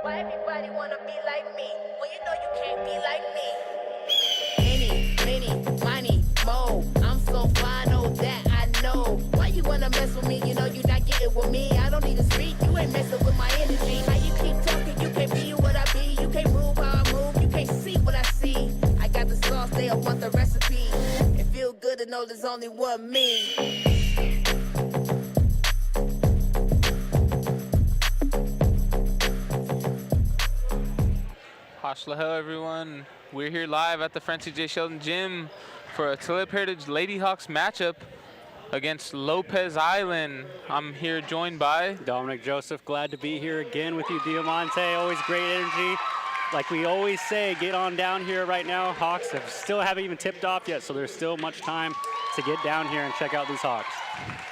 Why everybody wanna be like me? Well, you know you can't be like me. Any, money, mo. I'm so fine, oh that I know. Why you wanna mess with me? You know you not getting with me. I don't need to speak, you ain't messing with my energy. How you keep talking, you can't be what I be. You can't move how I move, you can't see what I see. I got the sauce, they all want the recipe. It feel good to know there's only one me. Hello everyone, we're here live at the Francis J. Sheldon Gym for a Tulalip Heritage Lady Hawks matchup against Lopez Island. I'm here joined by Dominic Joseph. Glad to be here again with you, Diamante. Always great energy. Like we always say, get on down here right now. Hawks still haven't even tipped off yet, so there's still much time to get down here and check out these Hawks.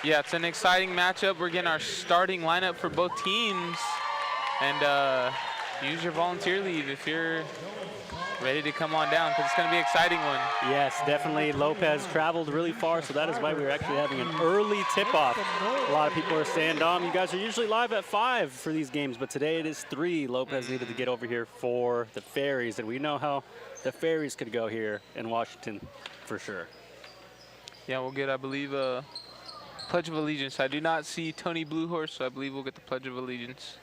Yeah, it's an exciting matchup. We're getting our starting lineup for both teams. And use your volunteer leave if you're ready to come on down, because it's going to be an exciting one. Yes, definitely. Lopez traveled really far, so that is why we're actually having an early tip-off. A lot of people are saying, Dom, you guys are usually live at 5 for these games, but today it is 3. Lopez needed to get over here for the ferries, and we know how the ferries could go here in Washington for sure. Yeah, we'll get, I believe, a Pledge of Allegiance. I do not see Tony Bluehorse, so I believe we'll get the Pledge of Allegiance.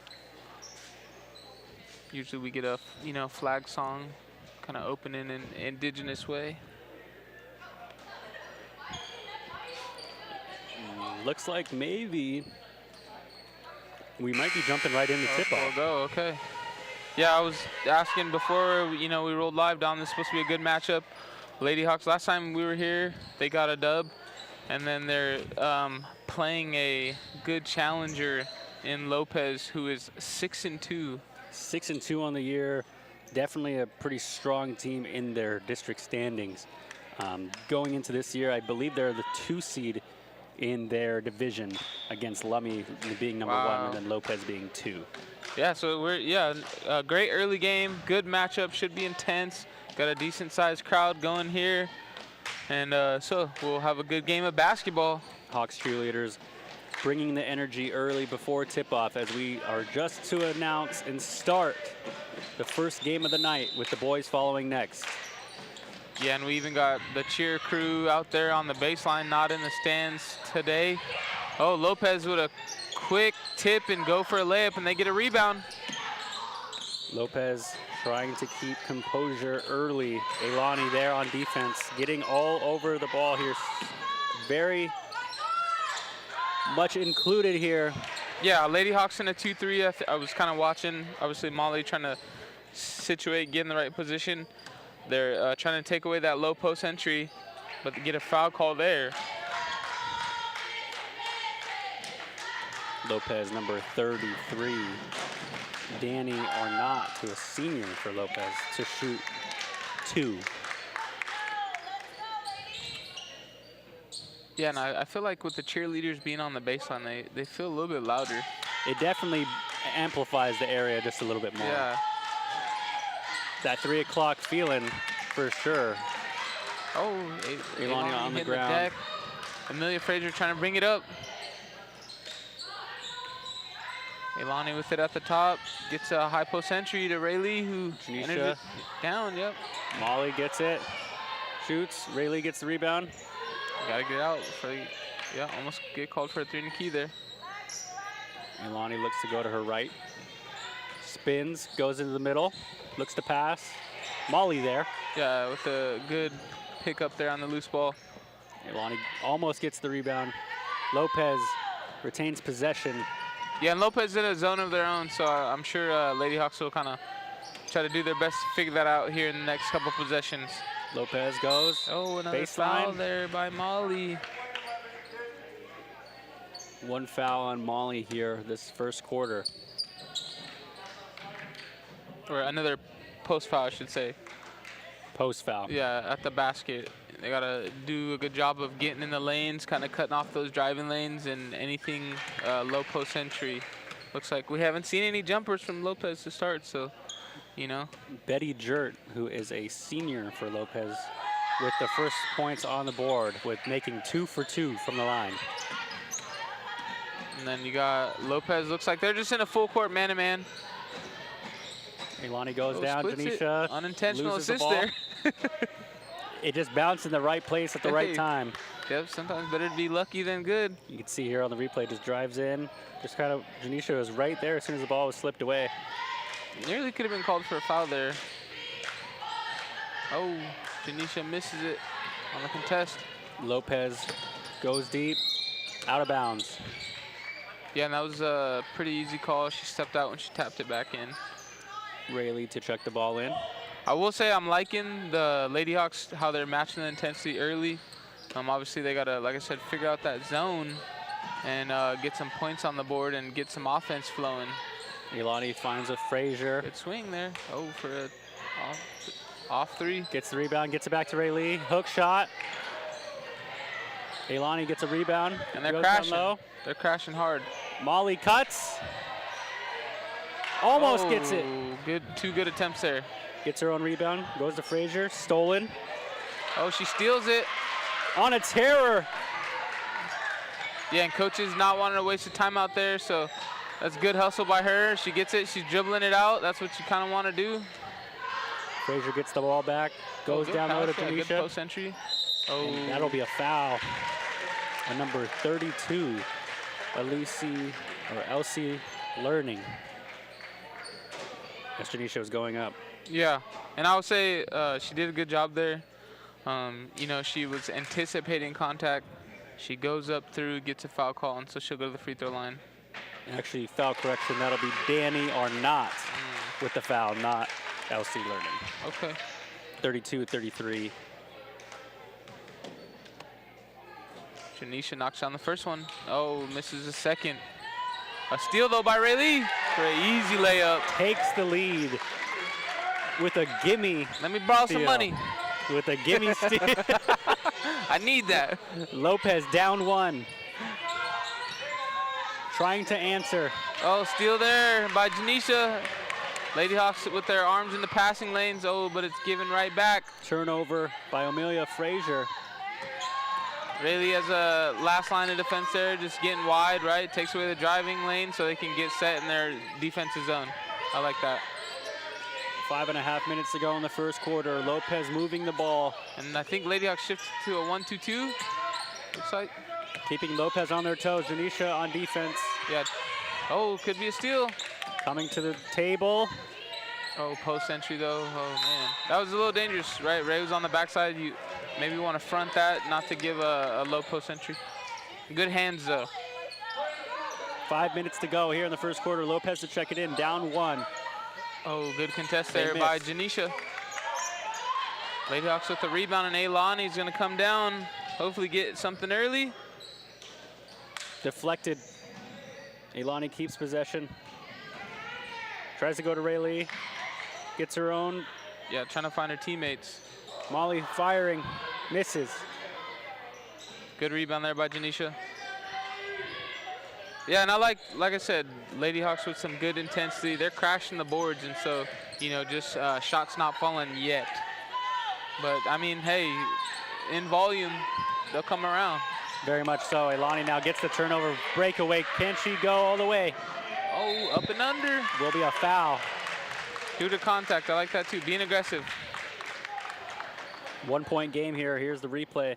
Usually we get a, flag song, kind of open in an indigenous way. Looks like maybe we might be jumping right in the tip-off. We'll go, okay. Yeah, I was asking before, we rolled live, Dom, this is supposed to be a good matchup. Lady Hawks, last time we were here, they got a dub, and then they're playing a good challenger in Lopez, who is 6-2. 6-2 on the year. Definitely a pretty strong team in their district standings. Going into this year, I believe they're the 2 seed in their division, against Lummi being number 1 and then Lopez being 2. Yeah, so a great early game, good matchup, should be intense. Got a decent sized crowd going here. And so we'll have a good game of basketball. Hawks cheerleaders bringing the energy early before tip-off, as we are just to announce and start the first game of the night with the boys following next. Yeah, and we even got the cheer crew out there on the baseline, not in the stands today. Oh, Lopez with a quick tip and go for a layup, and they get a rebound. Lopez trying to keep composure early. Elani there on defense, getting all over the ball here. Very much included here. Yeah, Lady Hawks in a 2-3. I was kind of watching, obviously Molly trying to situate, get in the right position. They're trying to take away that low post entry, but to get a foul call there. Lopez, number 33. Danny Arnott, to a senior for Lopez, to shoot 2. Yeah, and I feel like with the cheerleaders being on the baseline, they feel a little bit louder. It definitely amplifies the area just a little bit more. Yeah. That 3 o'clock feeling for sure. Oh, Elani on the hitting ground. deck. Amelia Frazier trying to bring it up. Elani with it at the top. Gets a high post entry to Rayleigh, who enters it down, yep. Molly gets it, shoots. Rayleigh gets the rebound. Gotta get out. Yeah, almost get called for a 3 and a key there. Elani looks to go to her right. Spins, goes into the middle, looks to pass. Molly there. Yeah, with a good pick up there on the loose ball. Elani almost gets the rebound. Lopez retains possession. Yeah, and Lopez in a zone of their own, so I'm sure Lady Hawks will kind of try to do their best to figure that out here in the next couple possessions. Lopez goes. Oh, another foul there by Molly. 1 foul on Molly here this first quarter. Or another post foul, I should say. Post foul. Yeah, at the basket. They got to do a good job of getting in the lanes, kind of cutting off those driving lanes and anything low post entry. Looks like we haven't seen any jumpers from Lopez to start, so, you know. Betty Jurt, who is a senior for Lopez, with the first points on the board, with making 2 for 2 from the line. And then you got Lopez. Looks like they're just in a full court man-to-man. Elani goes down. Janisha unintentional loses the assist ball. there. It just bounced in the right place at the right time. Yep, sometimes better to be lucky than good. You can see here on the replay, just drives in. Just kind of, Janisha was right there as soon as the ball was slipped away. Nearly could have been called for a foul there. Oh, Janisha misses it on the contest. Lopez goes deep, out of bounds. Yeah, and that was a pretty easy call. She stepped out when she tapped it back in. Rayleigh to check the ball in. I will say I'm liking the Lady Hawks, how they're matching the intensity early. Obviously, they got to, like I said, figure out that zone and get some points on the board and get some offense flowing. Elani finds a Frazier. Good swing there. Oh, for a off 3. Gets the rebound, gets it back to Rayleigh. Hook shot. Elani gets a rebound. And they're goes down crashing. low. They're crashing hard. Molly cuts. Almost gets it. Good, 2 good attempts there. Gets her own rebound, goes to Frazier, stolen. Oh, she steals it. On a terror. Yeah, and coach is not wanting to waste a time out there, so that's good hustle by her. She gets it, she's dribbling it out. That's what you kind of want to do. Frazier gets the ball back, goes down low to Good Tanisha. post entry. Oh, And that'll be a foul. On number 32, Elsie Learning. As Janisha was going up. yeah, and I would say she did a good job there. You know, she was anticipating contact. She goes up through, gets a foul call, and so she'll go to the free throw line. Actually, foul correction, that'll be Danny Arnott with the foul, not Elsie Learning. Okay. 32-33. Janisha knocks down the first one. Oh, misses the second. A steal, though, by Rayleigh for an easy layup. Takes the lead with a gimme. Let me borrow some steal. money. With a gimme steal. I need that. Lopez down 1. Trying to answer. Oh, steal there by Janisha. Lady Hawks with their arms in the passing lanes. Oh, but it's given right back. Turnover by Amelia Frazier. Rayleigh has a last line of defense there, just getting wide, right? Takes away the driving lane so they can get set in their defensive zone. I like that. 5.5 minutes to go in the first quarter. Lopez moving the ball. And I think Lady Hawks shifted to a 1-2-2. Looks like. Keeping Lopez on their toes. Janisha on defense. Yeah. Oh, could be a steal. Coming to the table. Oh, post entry though. Oh man, that was a little dangerous, right? Ray was on the backside. You maybe want to front that, not to give a low post entry. Good hands though. 5 minutes to go here in the first quarter. Lopez to check it in, down 1. Oh, good contest there by Janisha. Lady Hawks with the rebound, and Ailani's gonna come down. Hopefully get something early. Deflected. Ailani keeps possession. Tries to go to Rayleigh. Gets her own. Yeah, trying to find her teammates. Molly firing. Misses. Good rebound there by Janisha. Yeah, and I like I said, Lady Hawks with some good intensity. They're crashing the boards, and so, you know, just shots not falling yet. But, I mean, hey, in volume, they'll come around. Very much so. Ailani now gets the turnover. Breakaway. Can she go all the way? Oh, up and under. Will be a foul. Due to contact, I like that too, being aggressive. 1 point game here. Here's the replay.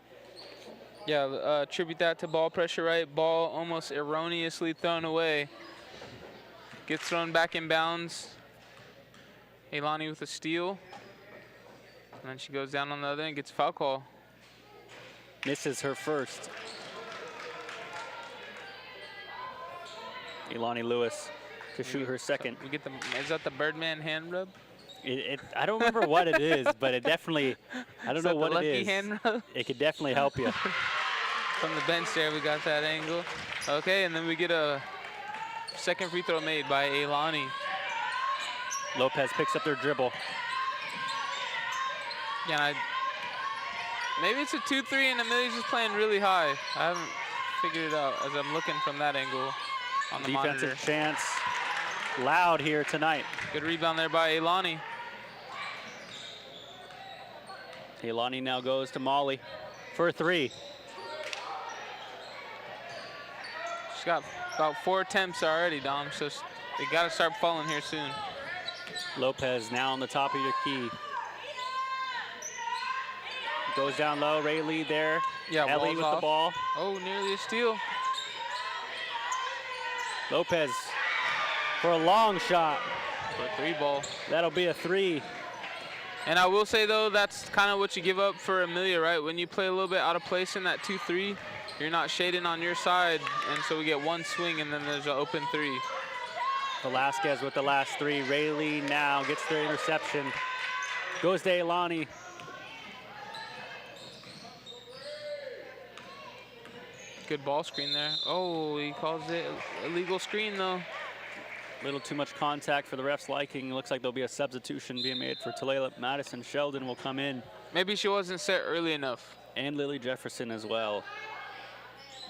Yeah, attribute that to ball pressure, right? Ball almost erroneously thrown away. Gets thrown back in bounds. Ailani with a steal. And then she goes down on the other end, gets a foul call. Misses her first. Ailani Lewis to shoot her second. We get the, is that the Birdman hand rub? I don't remember what it is, but it definitely, I don't know what it is. Lucky hand rub? It could definitely help you. From the bench there, we got that angle. Okay, and then we get a second free throw made by Ailani. Lopez picks up their dribble. Yeah, maybe it's a 2-3 and Amelia's just playing really high. I haven't figured it out as I'm looking from that angle on the Defensive monitor. chance loud here tonight. Good rebound there by Ailani. Ailani now goes to Molly for a 3. She's got about 4 attempts already, Dom, so they got to start falling here soon. Lopez now on the top of your key. Goes down low, Rayleigh there. Yeah, Ellie with off. the ball. Oh, nearly a steal. Lopez for a long shot. For a 3 ball. That'll be a 3. And I will say, though, that's kind of what you give up for Amelia, right? When you play a little bit out of place in that 2-3, you're not shading on your side, and so we get one swing, and then there's an open 3. Velasquez with the last 3. Rayleigh now gets the interception. Goes to Ailani. Good ball screen there. Oh, he calls it illegal screen, though. A little too much contact for the ref's liking. Looks like there'll be a substitution being made for Tulalip. Madison Sheldon will come in. Maybe she wasn't set early enough. And Lily Jefferson as well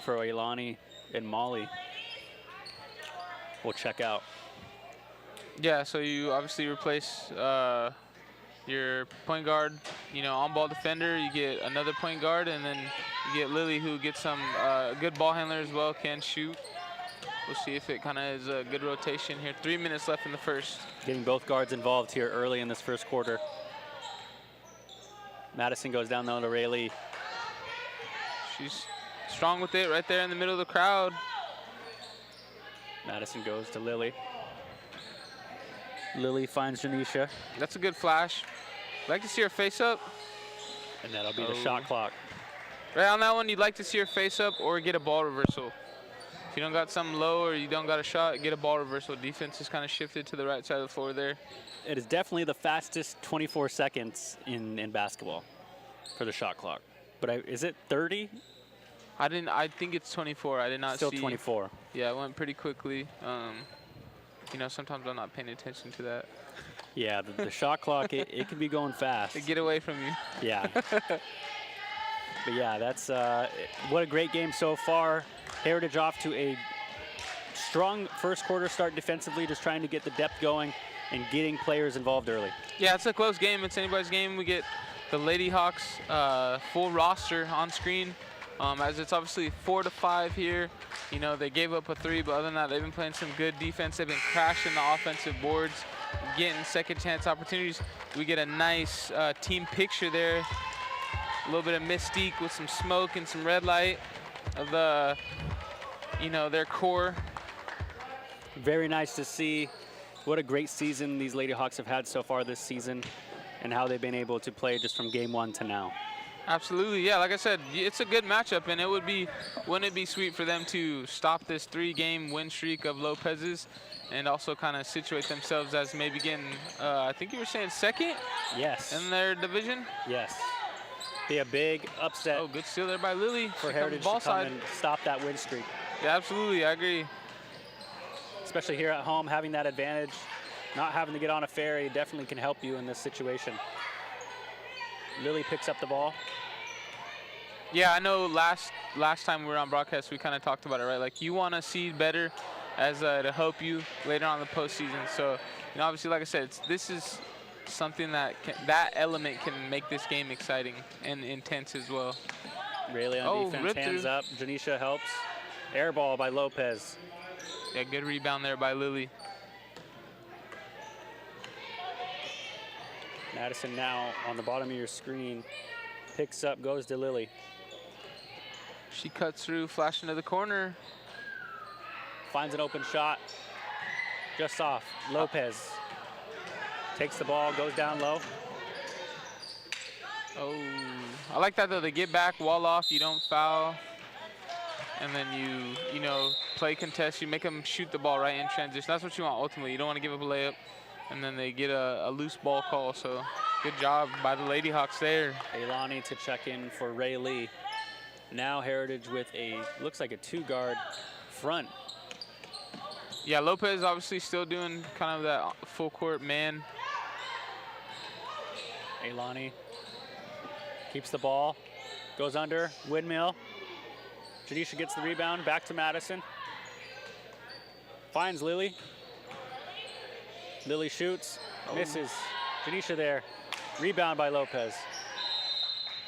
for Ailani and Molly. We'll check out. Yeah, so you obviously replace your point guard, you know, on-ball defender. You get another point guard, and then you get Lily, who gets some good ball handler as well, can shoot. We'll see if it kind of is a good rotation here. 3 minutes left in the first. Getting both guards involved here early in this first quarter. Madison goes down though to Rayleigh. She's strong with it right there in the middle of the crowd. Madison goes to Lily. Lily finds Janisha. That's a good flash. Like to see her face up. And that'll be the shot clock. Right on that one, you'd like to see her face up or get a ball reversal. If you don't got something low or you don't got a shot, get a ball reversal. Defense is kind of shifted to the right side of the floor there. It is definitely the fastest 24 seconds in basketball for the shot clock. But is it 30? I think it's 24. I did not see. Still 24. Yeah, it went pretty quickly. You know, sometimes I'm not paying attention to that. Yeah, the shot clock, it can be going fast. They get away from you. Yeah. But yeah, that's what a great game so far. Heritage off to a strong first quarter start defensively, just trying to get the depth going and getting players involved early. Yeah, it's a close game. It's anybody's game. We get the Lady Hawks full roster on screen. As it's obviously 4-5 here. You know, they gave up a 3, but other than that, they've been playing some good defense. They've been crashing the offensive boards. getting second chance opportunities. We get a nice team picture there. A little bit of mystique with some smoke and some red light of the, their core. Very nice to see. What a great season these Lady Hawks have had so far this season, and how they've been able to play just from game 1 to now. Absolutely, yeah. Like I said, it's a good matchup, and wouldn't it be sweet for them to stop this 3-game win streak of Lopez's, and also kind of situate themselves as maybe getting, I think you were saying second? Yes. In their division? Yes. Be a big upset. Oh, good steal there by Lily. For Heritage to come and stop that win streak. Yeah, absolutely, I agree. Especially here at home, having that advantage, not having to get on a ferry definitely can help you in this situation. Lily picks up the ball. Yeah, I know last time we were on broadcast, we kind of talked about it, right? Like, you want to seed better as to help you later on in the postseason. So, obviously, like I said, this is something that element can make this game exciting and intense as well. Rayleigh on defense, hands up. Janisha helps. Air ball by Lopez. Yeah, good rebound there by Lily. Madison now on the bottom of your screen. Picks up, goes to Lily. She cuts through, flash into the corner. Finds an open shot. Just off. Lopez takes the ball, goes down low. Oh, I like that though. They get back, wall off, you don't foul. And then you play contest, you make them shoot the ball right in transition. That's what you want ultimately. You don't want to give up a layup. And then they get a loose ball call, so good job by the Lady Hawks there. Elani to check in for Rayleigh. Now Heritage with looks like a 2-guard front. Yeah, Lopez obviously still doing kind of that full court man. Elani keeps the ball, goes under, windmill. Janisha gets the rebound, back to Madison. Finds Lily. Lily shoots, misses. Janisha there. Rebound by Lopez.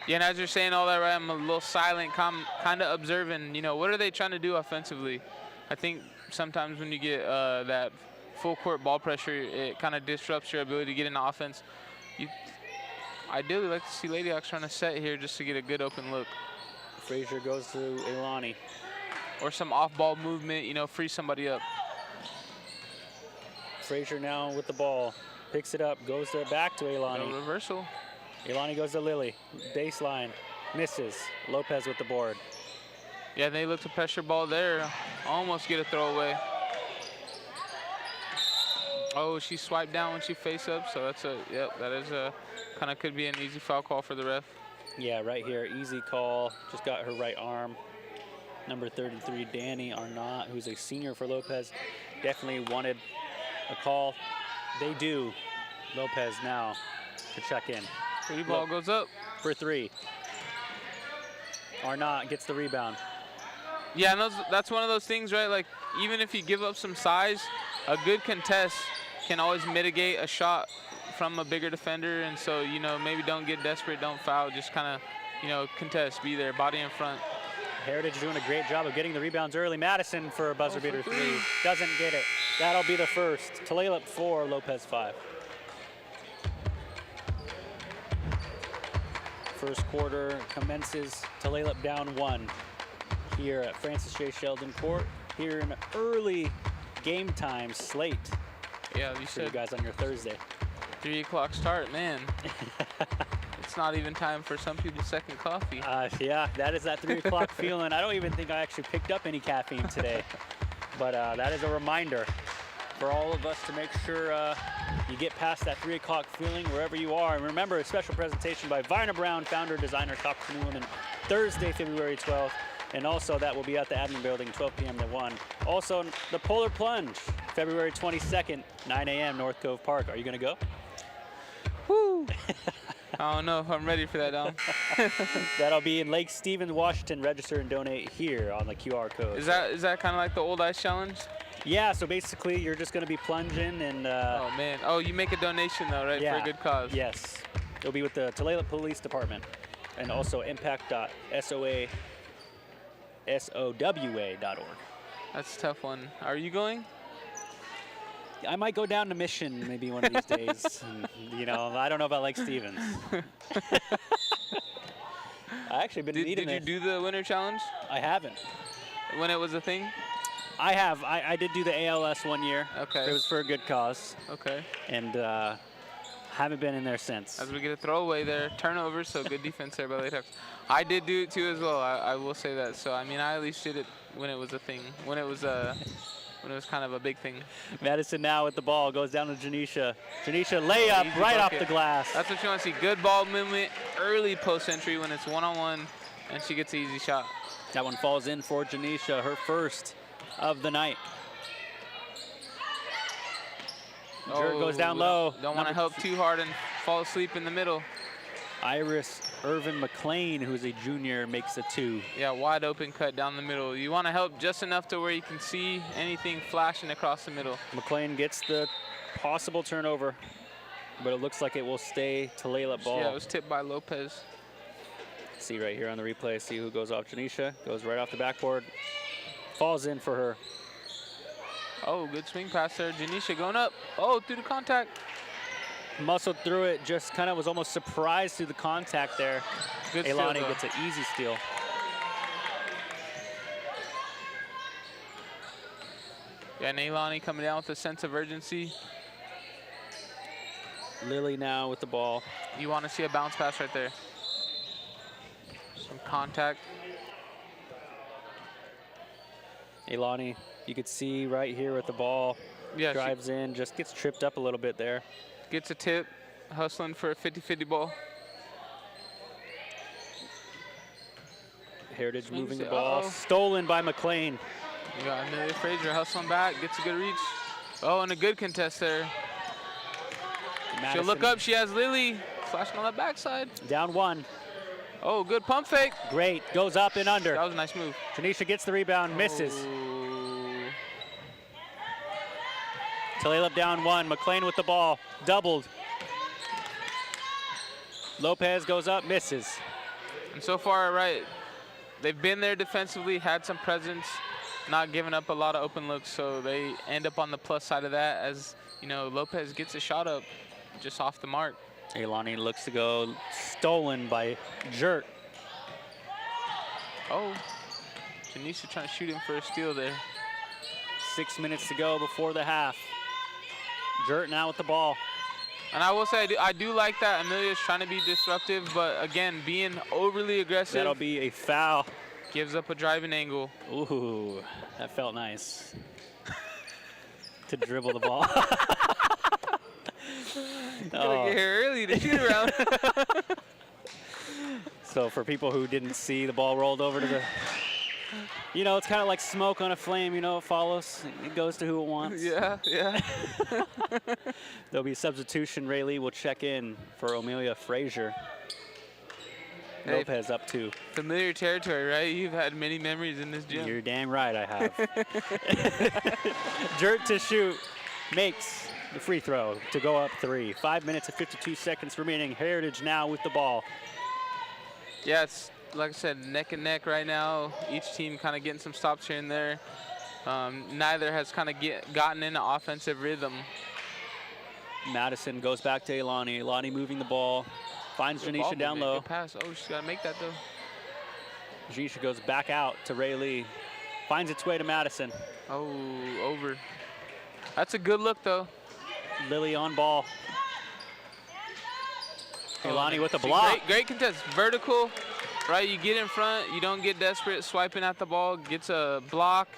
Yeah, and as you're saying all that, right, I'm a little silent, kind of observing, what are they trying to do offensively? I think sometimes when you get that full court ball pressure, it kind of disrupts your ability to get into offense. You ideally like to see Lady Hawks trying to set here just to get a good open look. Frazier goes to Elani. Or some off-ball movement, free somebody up. Frazier now with the ball. Picks it up, goes back to Elani. No reversal. Elani goes to Lily. Baseline, misses. Lopez with the board. Yeah, they look to pressure ball there. Almost get a throwaway. Oh, she swiped down when she face up, so that is kind of could be an easy foul call for the ref. Yeah, right here, easy call. Just got her right arm. Number 33, Danny Arnott, who's a senior for Lopez, definitely wanted a call. They do. Lopez now to check in. Pretty ball goes up. For 3. Arnott gets the rebound. Yeah, and that's one of those things, right? Like, even if you give up some size, a good contest can always mitigate a shot from a bigger defender. And so, maybe don't get desperate, don't foul, just kind of, contest, be there, body in front. Heritage doing a great job of getting the rebounds early. Madison for a buzzer beater 3. Doesn't get it. That'll be the first. Tulalip 4, Lopez 5. First quarter commences. Tulalip down 1 here at Francis J. Sheldon Court. Here in early game time slate. Yeah, you said you guys on your Thursday. 3 o'clock start, man. It's not even time for some people's second coffee. Yeah, that is that 3 o'clock feeling. I don't even think I actually picked up any caffeine today. But that is a reminder for all of us to make sure you get past that 3 o'clock feeling wherever you are. And remember, a special presentation by Varna Brown, founder, designer, top new woman, Thursday, February 12th. And also that will be at the admin building, 12 p.m. to 1. Also, the Polar Plunge, February 22nd, 9 a.m., North Cove Park. Are you going to go? Woo! I don't know if I'm ready for that, Dom. That'll be in Lake Stevens, Washington. Register and donate here on the QR code. Is that kind of like the old ice challenge? Yeah, so basically you're just going to be plunging and... oh, man. Oh, you make a donation, though, right, yeah, for a good cause? Yes. It'll be with the Tulalip Police Department and also impact.sowa.org. That's a tough one. Are you going? I might go down to Mission maybe one of these days. And, you know, I don't know about Lake Stevens. I actually been needing Did you do the winter challenge I haven't. when it was a thing? I have. I did do the ALS 1 year. Okay. It was for a good cause. Okay. And haven't been in there since. As we get a throwaway there, turnover, so good defense there by Lady Hawks. I did do it too as well. I will say that. So I mean, I at least did it when it was a thing, when it was kind of a big thing. Madison now with the ball goes down to Janisha. Janisha layup Easy right off bucket. the glass. That's what you want to see. Good ball movement, early post entry when it's one-on-one, and she gets an easy shot. That one falls in for Janisha, her first of the night. Jurt goes down low. Don't want to help too hard and fall asleep in the middle. Iris Irvin McLean, who's a junior, makes a 2. Yeah, wide open cut down the middle. You want to help just enough to where you can see anything flashing across the middle. McLean gets the possible turnover, but it looks like it will stay Tulalip ball. Yeah, it was tipped by Lopez. See right here on the replay, see who goes off. Janisha goes right off the backboard. Falls in for her. Oh, good swing pass there. Janisha going up. Oh, through the contact. Muscled through it, just kind of was almost surprised through the contact there. Good steal, Elani though. gets an easy steal. Yeah, and Elani coming down with a sense of urgency. Lily now with the ball. You want to see a bounce pass right there. Some contact. Elani, you could see right here with the ball. Yeah, Drives in, just gets tripped up a little bit there. she gets a tip, hustling for a 50-50 ball. Heritage Swings moving the it. ball. Uh-oh. Stolen by McLean. You got Amelia Frazier hustling back, gets a good reach. Oh, and a good contest there. She'll look up, she has Lily flashing on the backside. Down 1. Oh, good pump fake. Great, goes up and under. That was a nice move. Janisha gets the rebound, misses. Oh. Tulalip down 1, McLean with the ball, doubled. Lopez goes up, misses. And so far, right, they've been there defensively, had some presence, not giving up a lot of open looks, so they end up on the plus side of that as, you know, Lopez gets a shot up just off the mark. Elani looks to go, stolen by Jurt. Oh, Janisha trying to shoot him for a steal there. 6 minutes to go before the half. Jurt now with the ball. And I will say, I do like that. Amelia's trying to be disruptive, but again, being overly aggressive. That'll be a foul. Gives up a driving angle. Ooh, that felt nice. To dribble the ball. Gotta get here early to shoot around. So for people who didn't see, the ball rolled over to the, you know, it's kind of like smoke on a flame, you know, it follows, it goes to who it wants. Yeah, yeah. There'll be a substitution. Rayleigh will check in for Amelia Frazier. Hey, Lopez up 2. familiar territory, right? You've had many memories in this gym. You're damn right I have. Jurt to shoot, makes the free throw to go up 3. 5 minutes and 52 seconds remaining. Heritage now with the ball. Yeah, it's, like I said, neck and neck right now. Each team kind of getting some stops here and there. Neither has kind of gotten into offensive rhythm. Madison goes back to Elani. Elani moving the ball. Finds Good Janisha ball down movement, low. good pass. Oh, she's got to make that, though. Janisha goes back out to Rayleigh. Finds its way to Madison. Oh, over. That's a good look, though. Lily on ball. Elani with the See, block. Great contest. Vertical, right? You get in front. You don't get desperate. Swiping at the ball. Gets a block,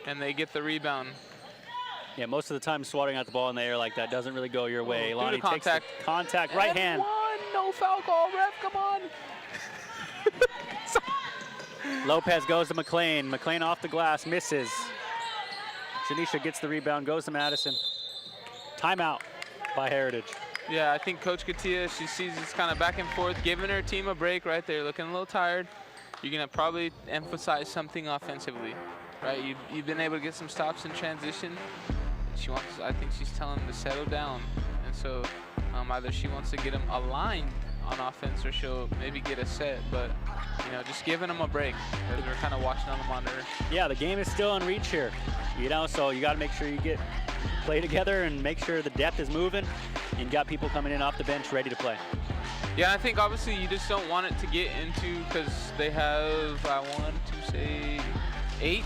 and they get the rebound. Yeah, most of the time swatting at the ball in the air like that doesn't really go your way. through Elani the takes the contact, right And hand. one. No foul call, ref. Come on. Lopez goes to McLean. McLean off the glass, misses. Janisha gets the rebound, goes to Madison. Timeout by Heritage. Yeah, I think Coach Katia, she sees this kind of back and forth, giving her team a break right there, looking a little tired. You're going to probably emphasize something offensively, right? You've been able to get some stops in transition. I think she's telling them to settle down. And so either she wants to get them aligned on offense or she'll maybe get a set, but you know, just giving them a break as we're kind of watching on the monitor. Yeah, the game is still in reach here, you know, so you got to make sure you get play together and make sure the depth is moving, and got people coming in off the bench ready to play. Yeah, I think obviously you just don't want it to get into, because they have, I want to say, 8,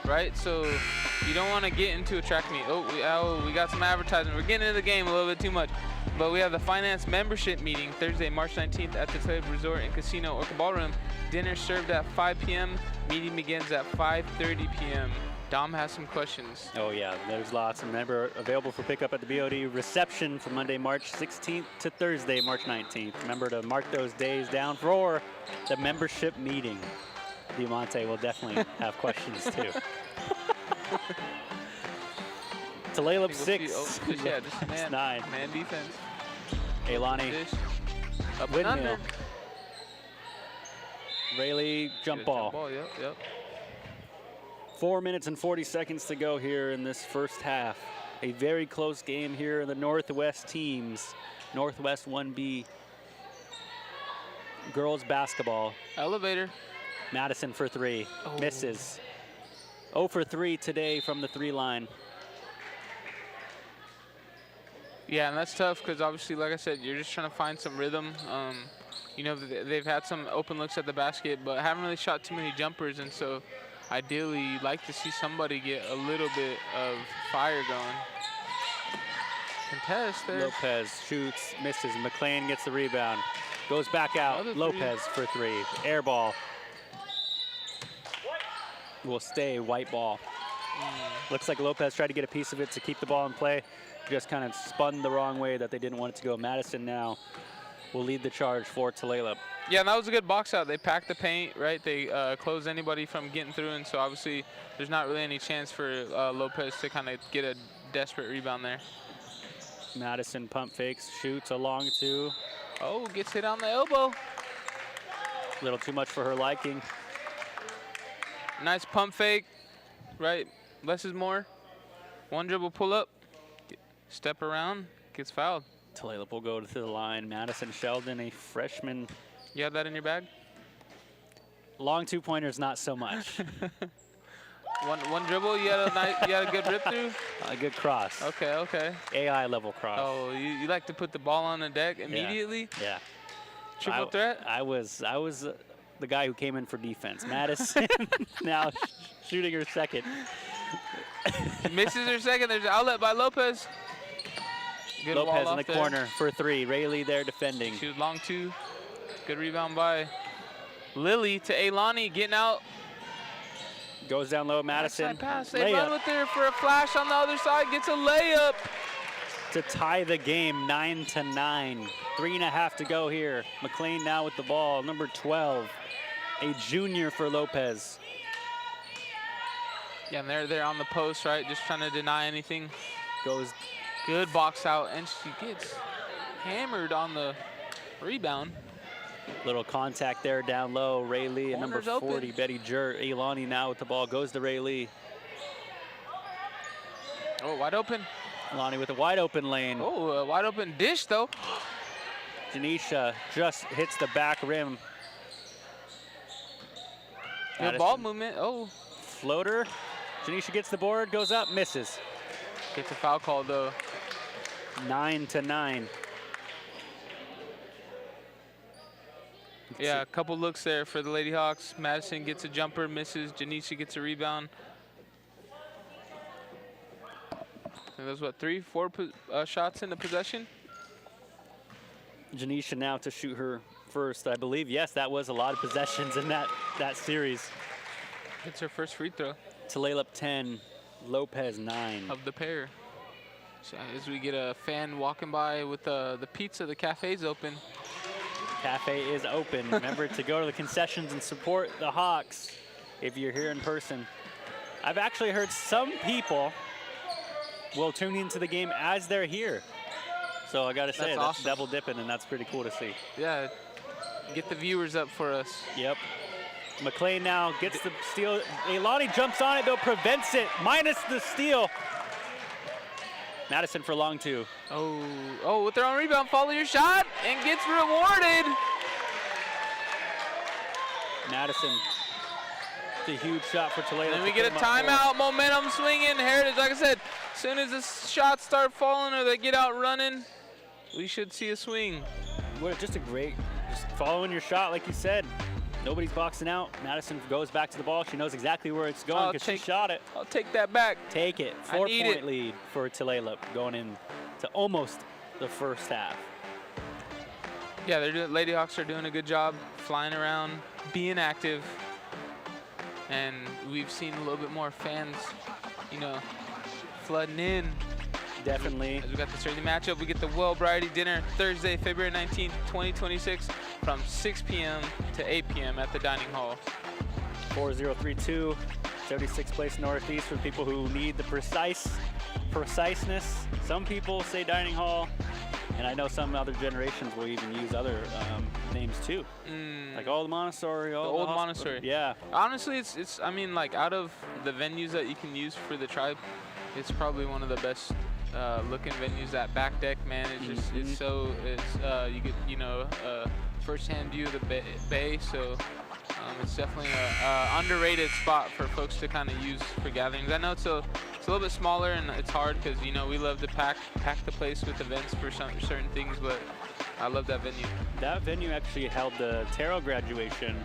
right? So you don't want to get into a track meet. Oh, we got some advertising. We're getting into the game a little bit too much. But we have the finance membership meeting Thursday, March 19th at the Tulalip Resort and Casino Orca Ballroom. Dinner served at 5 p.m. Meeting begins at 5:30 p.m. Dom has some questions. Oh yeah, there's lots. Remember, available for pickup at the BOD. Reception from Monday, March 16th to Thursday, March 19th. Remember to mark those days down for the membership meeting. Diamante will definitely have questions too. Tulalip 6. Yeah, just man, 9. Man defense. Ailani Dish. Up and windmill. under. Rayleigh jump ball. Yep. 4 minutes and 40 seconds to go here in this first half. A very close game here in the Northwest teams. Northwest 1B girls basketball. Elevator. Madison for 3, Oh. misses. 0 for 3 today from the 3 line. Yeah, and that's tough because obviously, like I said, you're just trying to find some rhythm. You know, they've had some open looks at the basket, but haven't really shot too many jumpers, and so ideally you'd like to see somebody get a little bit of fire going. Contest there. Lopez shoots, misses. McLean gets the rebound. Goes back out. Another 3. Lopez for 3. Air ball. Will stay white ball. Looks like Lopez tried to get a piece of it to keep the ball in play. Just kind of spun the wrong way that they didn't want it to go. Madison now will lead the charge for Tulalip. Yeah, and that was a good box out. They packed the paint, right? They closed anybody from getting through, and so obviously there's not really any chance for Lopez to kind of get a desperate rebound there. Madison pump fakes, shoots a long 2. Oh, gets hit on the elbow. A little too much for her liking. Nice pump fake, right? Less is more. One dribble pull up, step around, gets fouled. Tulalip will go to the line. Madison Sheldon, a freshman. You have that in your bag? Long 2-pointers, not so much. One dribble, you had a good rip through? A good cross. Okay. AI level cross. Oh, you like to put the ball on the deck immediately? Yeah. Triple threat? I was the guy who came in for defense. Madison now shooting her second. Misses her second. There's an outlet by Lopez. Good wall Lopez in off the there. corner for 3. Rayleigh there defending. She was long 2. Good rebound by Lily to Ailani, getting out. Goes down low. Madison. Outside pass. They Layup run with her for a flash on the other side. Gets a layup. to tie the game 9-9. 3.5 to go here. McLean now with the ball. Number 12, a junior for Lopez. Yeah, and they're on the post, right? Just trying to deny anything. Goes Good box out, and she gets hammered on the rebound. little contact there down low. Rayleigh and number Corner's 40, open. Betty Jurt. Ailani now with the ball. Goes to Rayleigh. Oh, wide open. Ailani with a wide open lane. Oh, a wide open dish, though. Janisha just hits the back rim. Good ball movement. Oh, Floater. Janisha gets the board, goes up, misses. gets a foul call, though. 9-9. Yeah, a couple looks there for the Lady Hawks. Madison gets a jumper, misses. Janisha gets a rebound. And there's what, 3-4 shots in the possession? Janisha now to shoot her first, I believe. Yes, that was a lot of possessions in that series. It's her first free throw Tulalip 10, Lopez 9. of the pair. So as we get a fan walking by with the pizza, the cafe's open. Cafe is open. Remember to go to the concessions and support the Hawks if you're here in person. I've actually heard some people will tune into the game as they're here. So I gotta say, That's that's awesome. double dipping, and that's pretty cool to see. Yeah, get the viewers up for us. Yep. McLean now gets the steal. Ailani jumps on it, though, prevents it, minus the steal. Madison for long 2. Oh, with their own rebound, follow your shot, and gets rewarded. Madison a huge shot for Tulalip. And we get a timeout, momentum swinging. Heritage, like I said, as soon as the shots start falling or they get out running, we should see a swing. What just just following your shot, like you said. Nobody's boxing out. Madison goes back to the ball. She knows exactly where it's going because she shot it. I'll take that back. Take it. 4-point lead for Tulalip going into almost the first half. Yeah, Lady Hawks are doing a good job flying around, being active, and we've seen a little bit more fans, you know, flooding in. Definitely. As we got this early matchup, we get the Well Variety Dinner Thursday, February 19th, 2026, from 6 p.m. to 8 p.m. at the dining hall. 4032, 76th place Northeast for people who need the preciseness. Some people say dining hall, and I know some other generations will even use other names too. Like the Montessori, the old Montessori. Yeah. Honestly, it's I mean, like, out of the venues that you can use for the tribe, it's probably one of the best looking venues. That back deck, man, it's so you get, you know, first-hand view of the bay, so it's definitely a underrated spot for folks to kind of use for gatherings. I know it's a little bit smaller and it's hard because, you know, we love to pack the place with events for certain things, but I love that venue. That venue actually held the tarot graduation,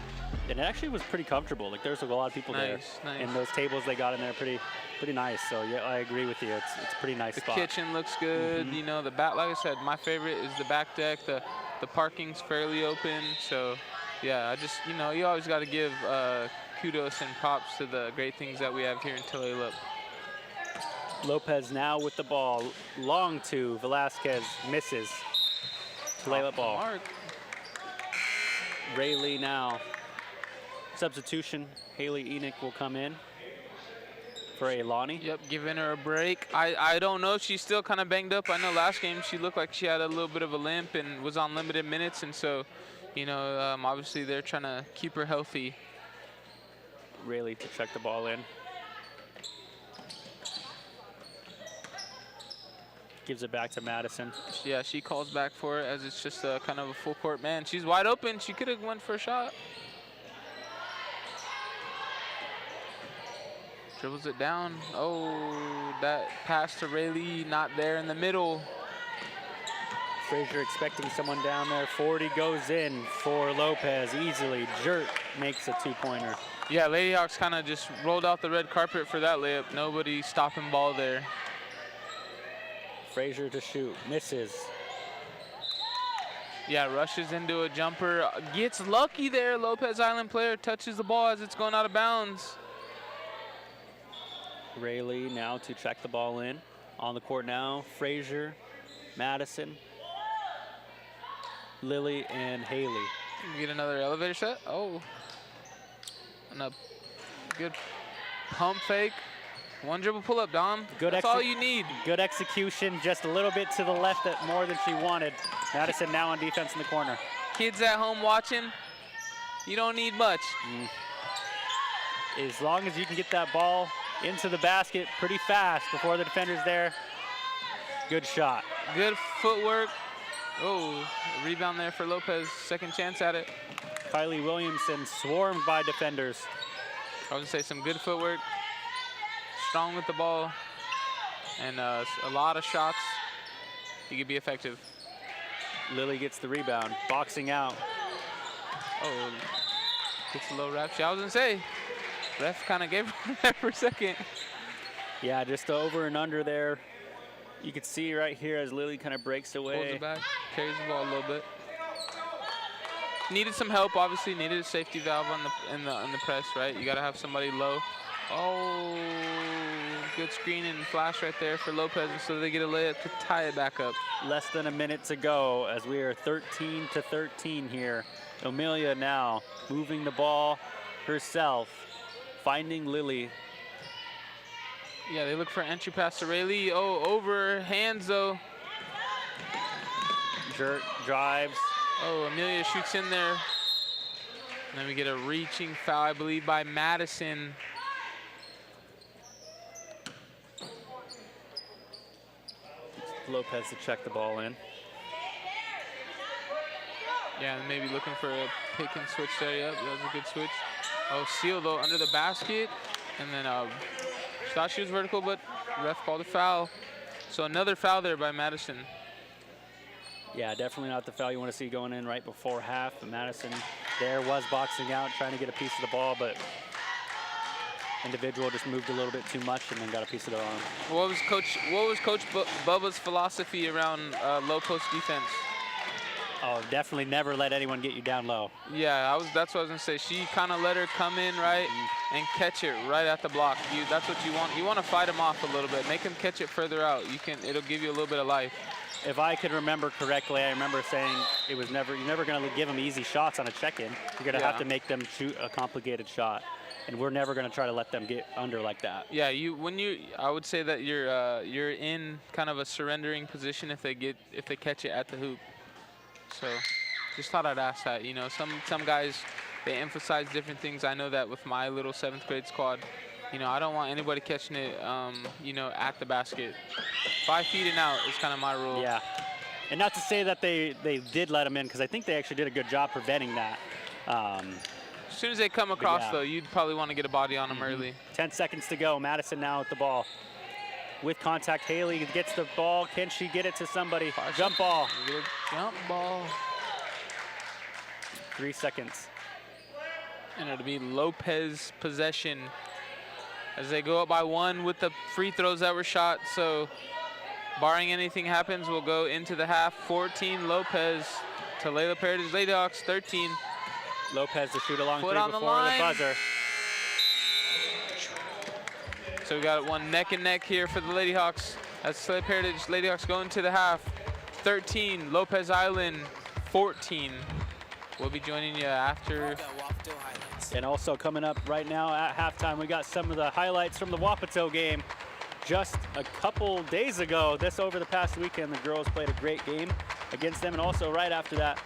and it actually was pretty comfortable. Like, there's a lot of people there, and those tables they got in there pretty nice. So yeah, I agree with you. It's a pretty nice spot. The kitchen looks good. You know, the back, like I said, my favorite is the back deck. The parking's fairly open. So yeah, I just, you know, you always got to give kudos and props to the great things that we have here in Tulalip. Lopez now with the ball, long to Velasquez, misses. Tulalip ball. Mark. Rayleigh now. Substitution, Haley Enoch will come in for Alani. Yep, giving her a break. I don't know if she's still kind of banged up. I know last game she looked like she had a little bit of a limp and was on limited minutes, and so, you know, obviously they're trying to keep her healthy. Rayleigh to check the ball in. Gives it back to Madison. Yeah, she calls back for it as it's just kind of a full court. Man, she's wide open. She could have went for a shot. Dribbles it down. Oh, that pass to Rayleigh, not there in the middle. Frazier expecting someone down there. 40 goes in for Lopez easily. Jert makes a two-pointer. Yeah, Lady Hawks kind of just rolled out the red carpet for that layup. Nobody stopping ball there. Frazier to shoot, misses. Yeah, rushes into a jumper, gets lucky there. Lopez Island player touches the ball as it's going out of bounds. Rayleigh now to check the ball in. On the court now, Frazier, Madison, Lily, and Haley. Get another elevator set. Oh, and a good pump fake. One dribble pull up, Dom. That's all you need. Good execution, just a little bit to the left, that more than she wanted. Madison now on defense in the corner. Kids at home watching, you don't need much. As long as you can get that ball into the basket pretty fast before the defender's there. Good shot. Good footwork. Oh, rebound there for Lopez. Second chance at it. Kylie Williamson swarmed by defenders. I was gonna say some good footwork. Strong with the ball, and a lot of shots. He could be effective. Lily gets the rebound, boxing out. Oh, gets a low ref. I was gonna say, ref kind of gave her that for a second. Yeah, just over and under there. You could see right here as Lily kind of breaks away. Pulls it back, carries the ball a little bit. Needed some help, obviously. Needed a safety valve on the press, right? You got to have somebody low. Oh, good screen and flash right there for Lopez, so they get a layup to tie it back up. Less than a minute to go as we are 13-13 here. Amelia now moving the ball herself, finding Lily. Yeah, they look for entry pass to Rayleigh. Oh, over hands though. Jert drives. Oh, Amelia shoots in there. And then we get a reaching foul, I believe, by Madison. Lopez to check the ball in. Yeah, and maybe looking for a pick and switch there. Yep, that was a good switch. Oh, Seal, though, under the basket. And then she thought she was vertical, but ref called a foul. So another foul there by Madison. Yeah, definitely not the foul you want to see going in right before half. But Madison there was boxing out, trying to get a piece of the ball, but individual just moved a little bit too much and then got a piece of their arm. What was Coach Bubba's philosophy around low post defense? Oh, definitely never let anyone get you down low. Yeah, that's what I was gonna say. She kind of let her come in right and catch it right at the block. That's what you want. You want to fight them off a little bit, make them catch it further out. It'll give you a little bit of life. If I could remember correctly, I remember saying you're never gonna give them easy shots on a check-in. You're gonna have to make them shoot a complicated shot, and we're never gonna try to let them get under like that. Yeah, I would say that you're in kind of a surrendering position if they catch it at the hoop. So just thought I'd ask that. You know, some guys, they emphasize different things. I know that with my little 7th grade squad, you know, I don't want anybody catching it, you know, at the basket. 5 feet and out is kind of my rule. Yeah, and not to say that they did let them in, because I think they actually did a good job preventing that. As soon as they come across, though, you'd probably want to get a body on them early. 10 seconds to go. Madison now with the ball. With contact, Haley gets the ball. Can she get it to somebody? Jump ball. Jump ball. 3 seconds. And it'll be Lopez possession as they go up by 1 with the free throws that were shot. So barring anything happens, we'll go into the half. 14 Lopez, Tulalip Heritage Lady Hawks 13. Lopez to shoot a long three Foot on before the buzzer. So we got one neck and neck here for the Lady Hawks. That's Tulalip Heritage Lady Hawks going to the half. 13, Lopez Island 14. We'll be joining you after. And also coming up right now at halftime, we got some of the highlights from the Wapato game. Just a couple days ago, over the past weekend, the girls played a great game against them. And also right after that,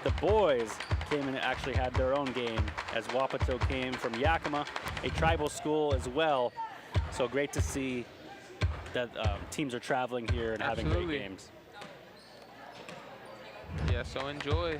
the boys came and actually had their own game as Wapato came from Yakima, a tribal school as well. So great to see that teams are traveling here and having great games. Yeah, so enjoy.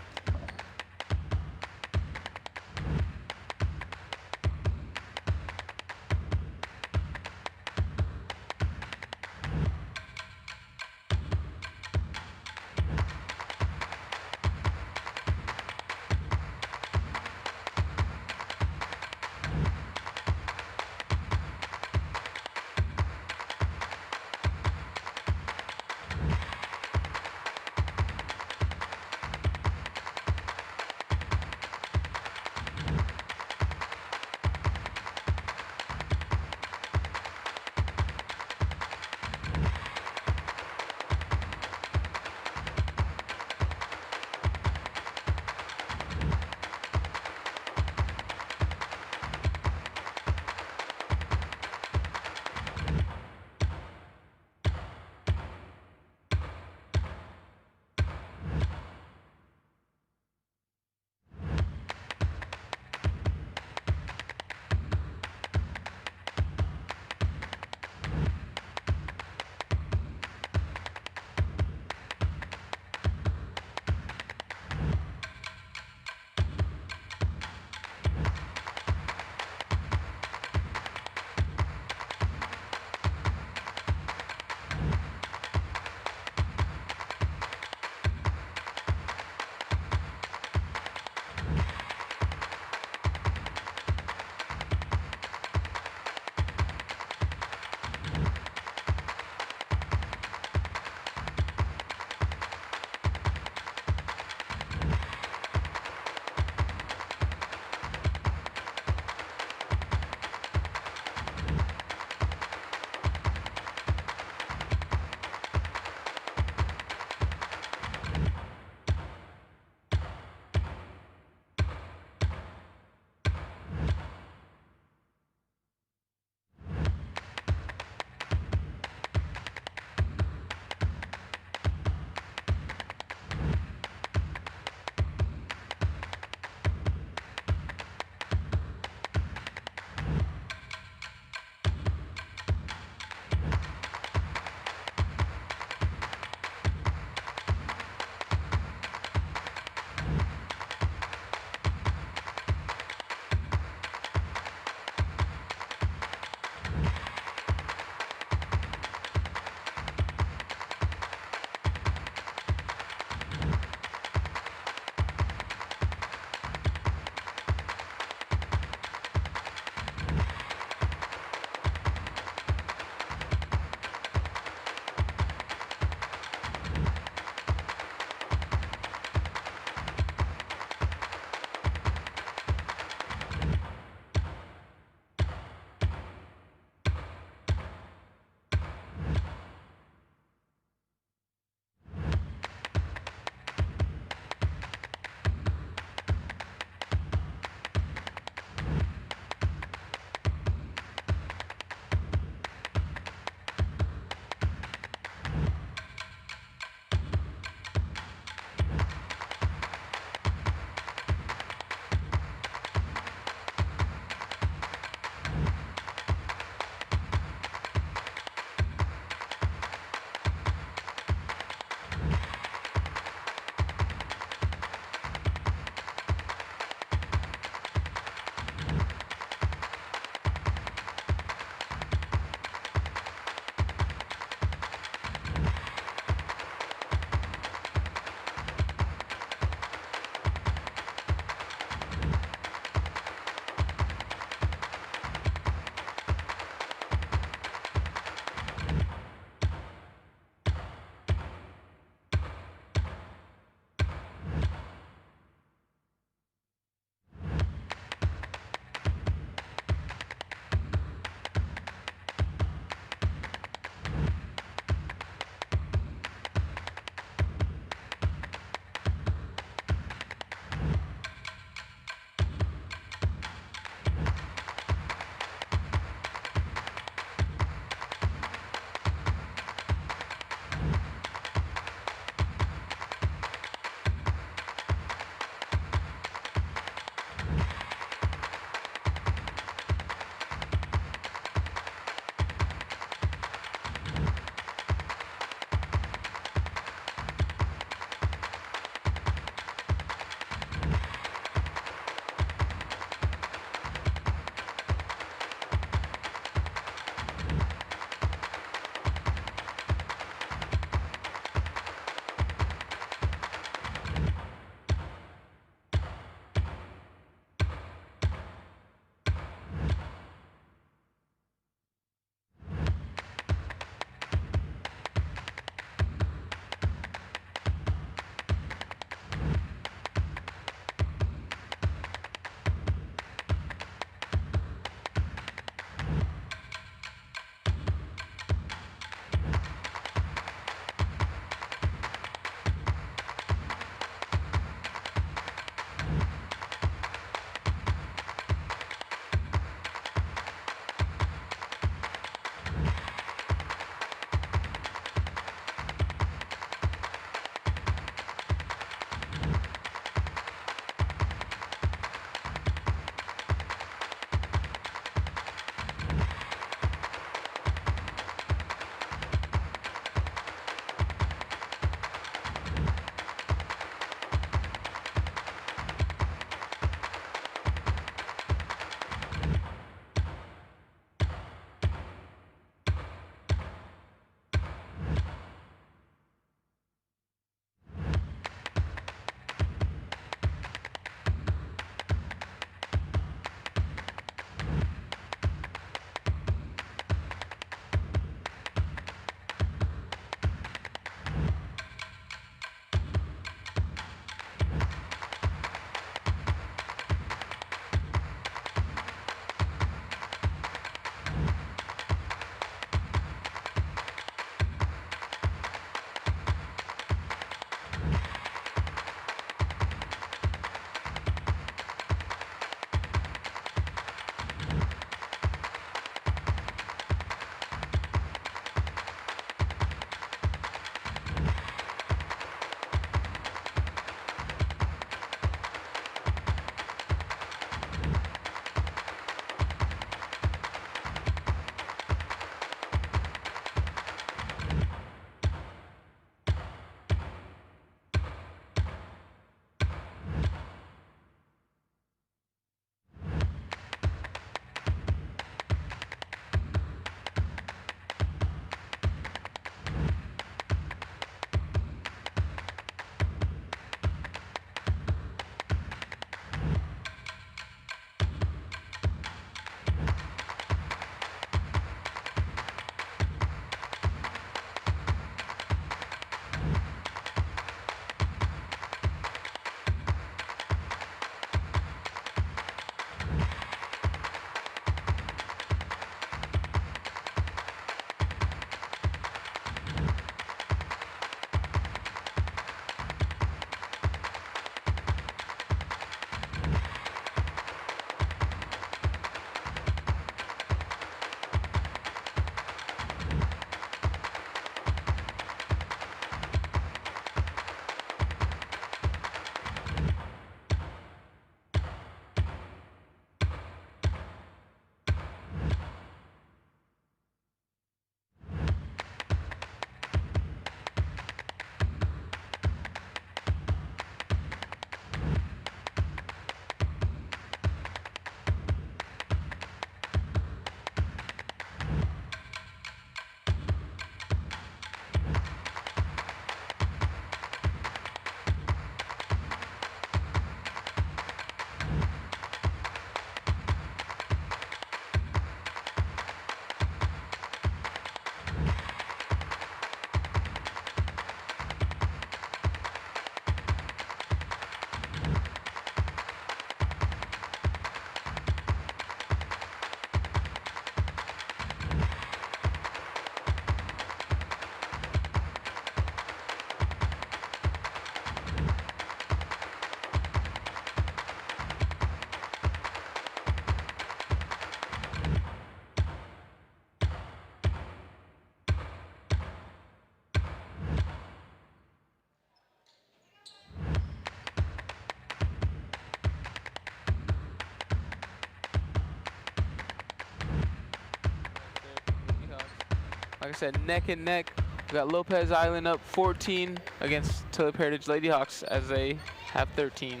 Like I said, neck and neck. We got Lopez Island up 14 against Tulalip Heritage Lady Hawks as they have 13.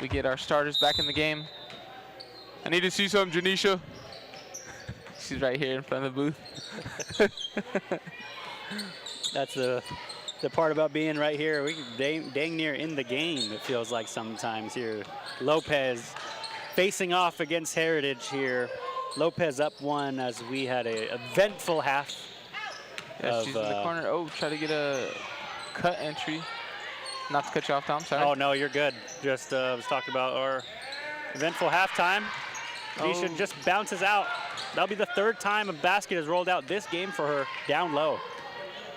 We get our starters back in the game. I need to see some, Janisha. She's right here in front of the booth. That's the part about being right here. We dang near in the game, it feels like sometimes here. Lopez facing off against Heritage here. Lopez up 1 as we had a eventful half. Yeah, she's in the corner. Oh, try to get a cut entry. Not to cut you off, Tom, sorry. Oh, no, you're good. Just was talking about our eventful halftime. Nisha just bounces out. That'll be the 3rd time a basket has rolled out this game for her down low.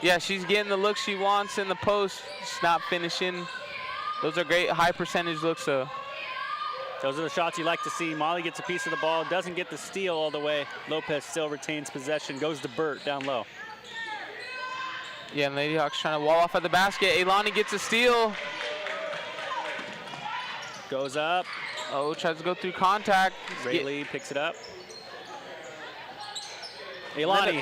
Yeah, she's getting the look she wants in the post. She's not finishing. Those are great high percentage looks, though. Those are the shots you like to see. Molly gets a piece of the ball, doesn't get the steal all the way. Lopez still retains possession, goes to Burt down low. Yeah, and Lady Hawks trying to wall off at the basket. Ailani gets a steal. Goes up. Oh, tries to go through contact. Rayleigh picks it up. Ailani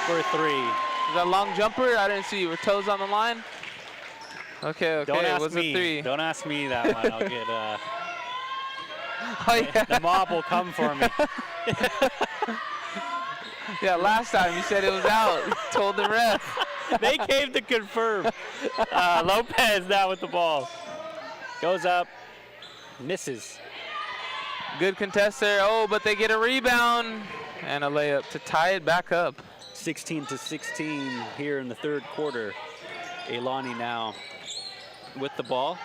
for 3. Is that a long jumper? I didn't see. Were toes on the line? Okay, Don't it ask was me. a 3. Don't ask me that one. I'll get Oh, yeah. the mob will come for me. Yeah, last time you said it was out. You told the ref. They came to confirm. Lopez now with the ball. Goes up, misses. Good contest there. Oh, but they get a rebound and a layup to tie it back up. 16-16 here in the 3rd quarter. Ailani now with the ball.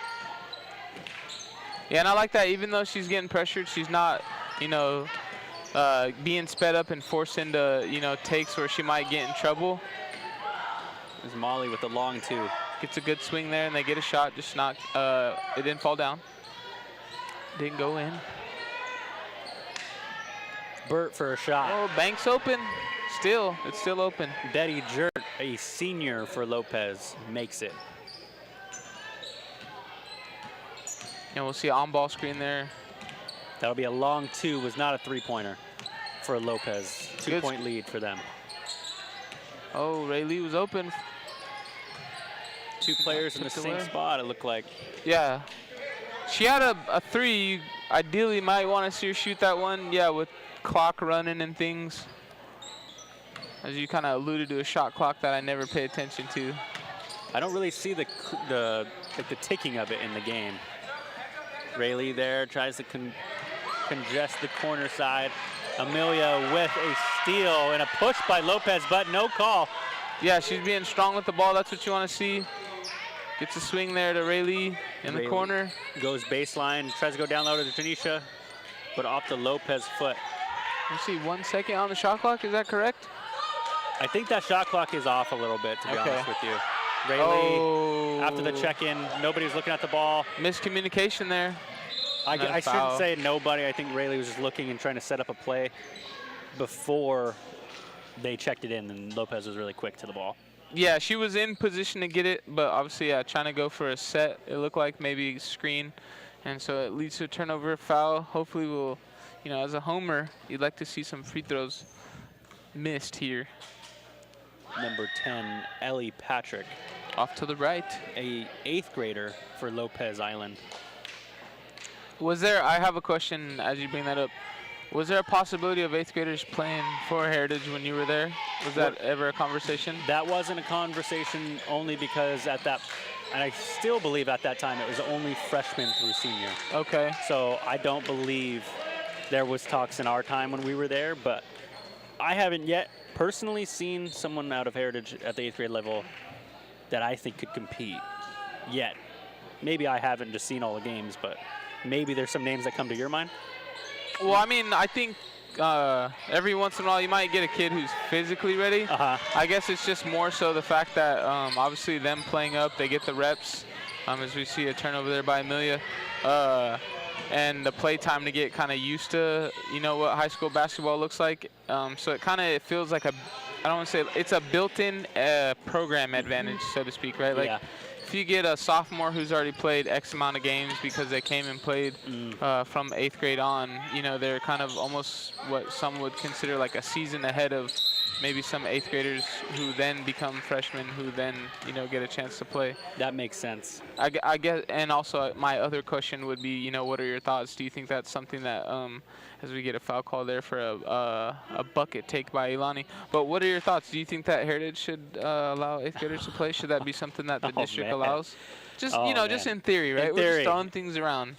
Yeah, and I like that. Even though she's getting pressured, she's not, you know, being sped up and forced into, you know, takes where she might get in trouble. There's Molly with the long 2. Gets a good swing there, and they get a shot. Just not, it didn't fall down. Didn't go in. Burt for a shot. Oh, bank's open. Still, it's still open. Betty Jert, a senior for Lopez, makes it. And we'll see an on-ball screen there. That'll be a long 2, was not a 3-pointer for Lopez. 2-point lead for them. Oh, Rayleigh was open. 2 players in the same spot, it looked like. Yeah. She had a 3. You ideally might want to see her shoot that one. Yeah, with clock running and things. As you kind of alluded to a shot clock that I never pay attention to. I don't really see the ticking of it in the game. Rayleigh there tries to congest the corner side. Amelia with a steal and a push by Lopez, but no call. Yeah, she's being strong with the ball. That's what you want to see. Gets a swing there to Rayleigh in the corner. Goes baseline, tries to go down low to Janisha, but off the Lopez foot. Let's see, 1 second on the shot clock. Is that correct? I think that shot clock is off a little bit, to be honest with you. Rayleigh, after the check-in, nobody's looking at the ball. Miscommunication there. I shouldn't say nobody. I think Rayleigh was just looking and trying to set up a play before they checked it in, and Lopez was really quick to the ball. Yeah, she was in position to get it, but obviously, yeah, trying to go for a set. It looked like maybe screen, and so it leads to a turnover, foul. Hopefully, we'll, you know, as a homer, you'd like to see some free throws missed here. Number 10, Ellie Patrick. Off to the right. A 8th grader for Lopez Island. Was there, I have a question as you bring that up. Was there a possibility of 8th graders playing for Heritage when you were there? Was that ever a conversation? That wasn't a conversation only because at that, and I still believe at that time, it was only freshman through senior. Okay. So I don't believe there was talks in our time when we were there, but I haven't yet personally seen someone out of Heritage at the 8th grade level that I think could compete yet. Maybe I haven't just seen all the games, but maybe there's some names that come to your mind. Well, I mean, I think every once in a while you might get a kid who's physically ready. I guess it's just more so the fact that obviously them playing up, they get the reps, as we see a turnover there by Amelia, and the play time to get kind of used to, you know, what high school basketball looks like. So it kind of feels like I don't want to say, it's a built-in program advantage, so to speak, right? Like, if you get a sophomore who's already played X amount of games because they came and played from 8th grade on, you know, they're kind of almost what some would consider like a season ahead of maybe some 8th graders who then become freshmen who then, you know, get a chance to play. That makes sense. I guess, and also my other question would be, you know, what are your thoughts? Do you think that's something that, as we get a foul call there for a bucket take by Ilani, but what are your thoughts? Do you think that Heritage should allow 8th graders to play? Should that be something that the district allows? Just, you know, just in theory, right? In We're theory. just throwing things around.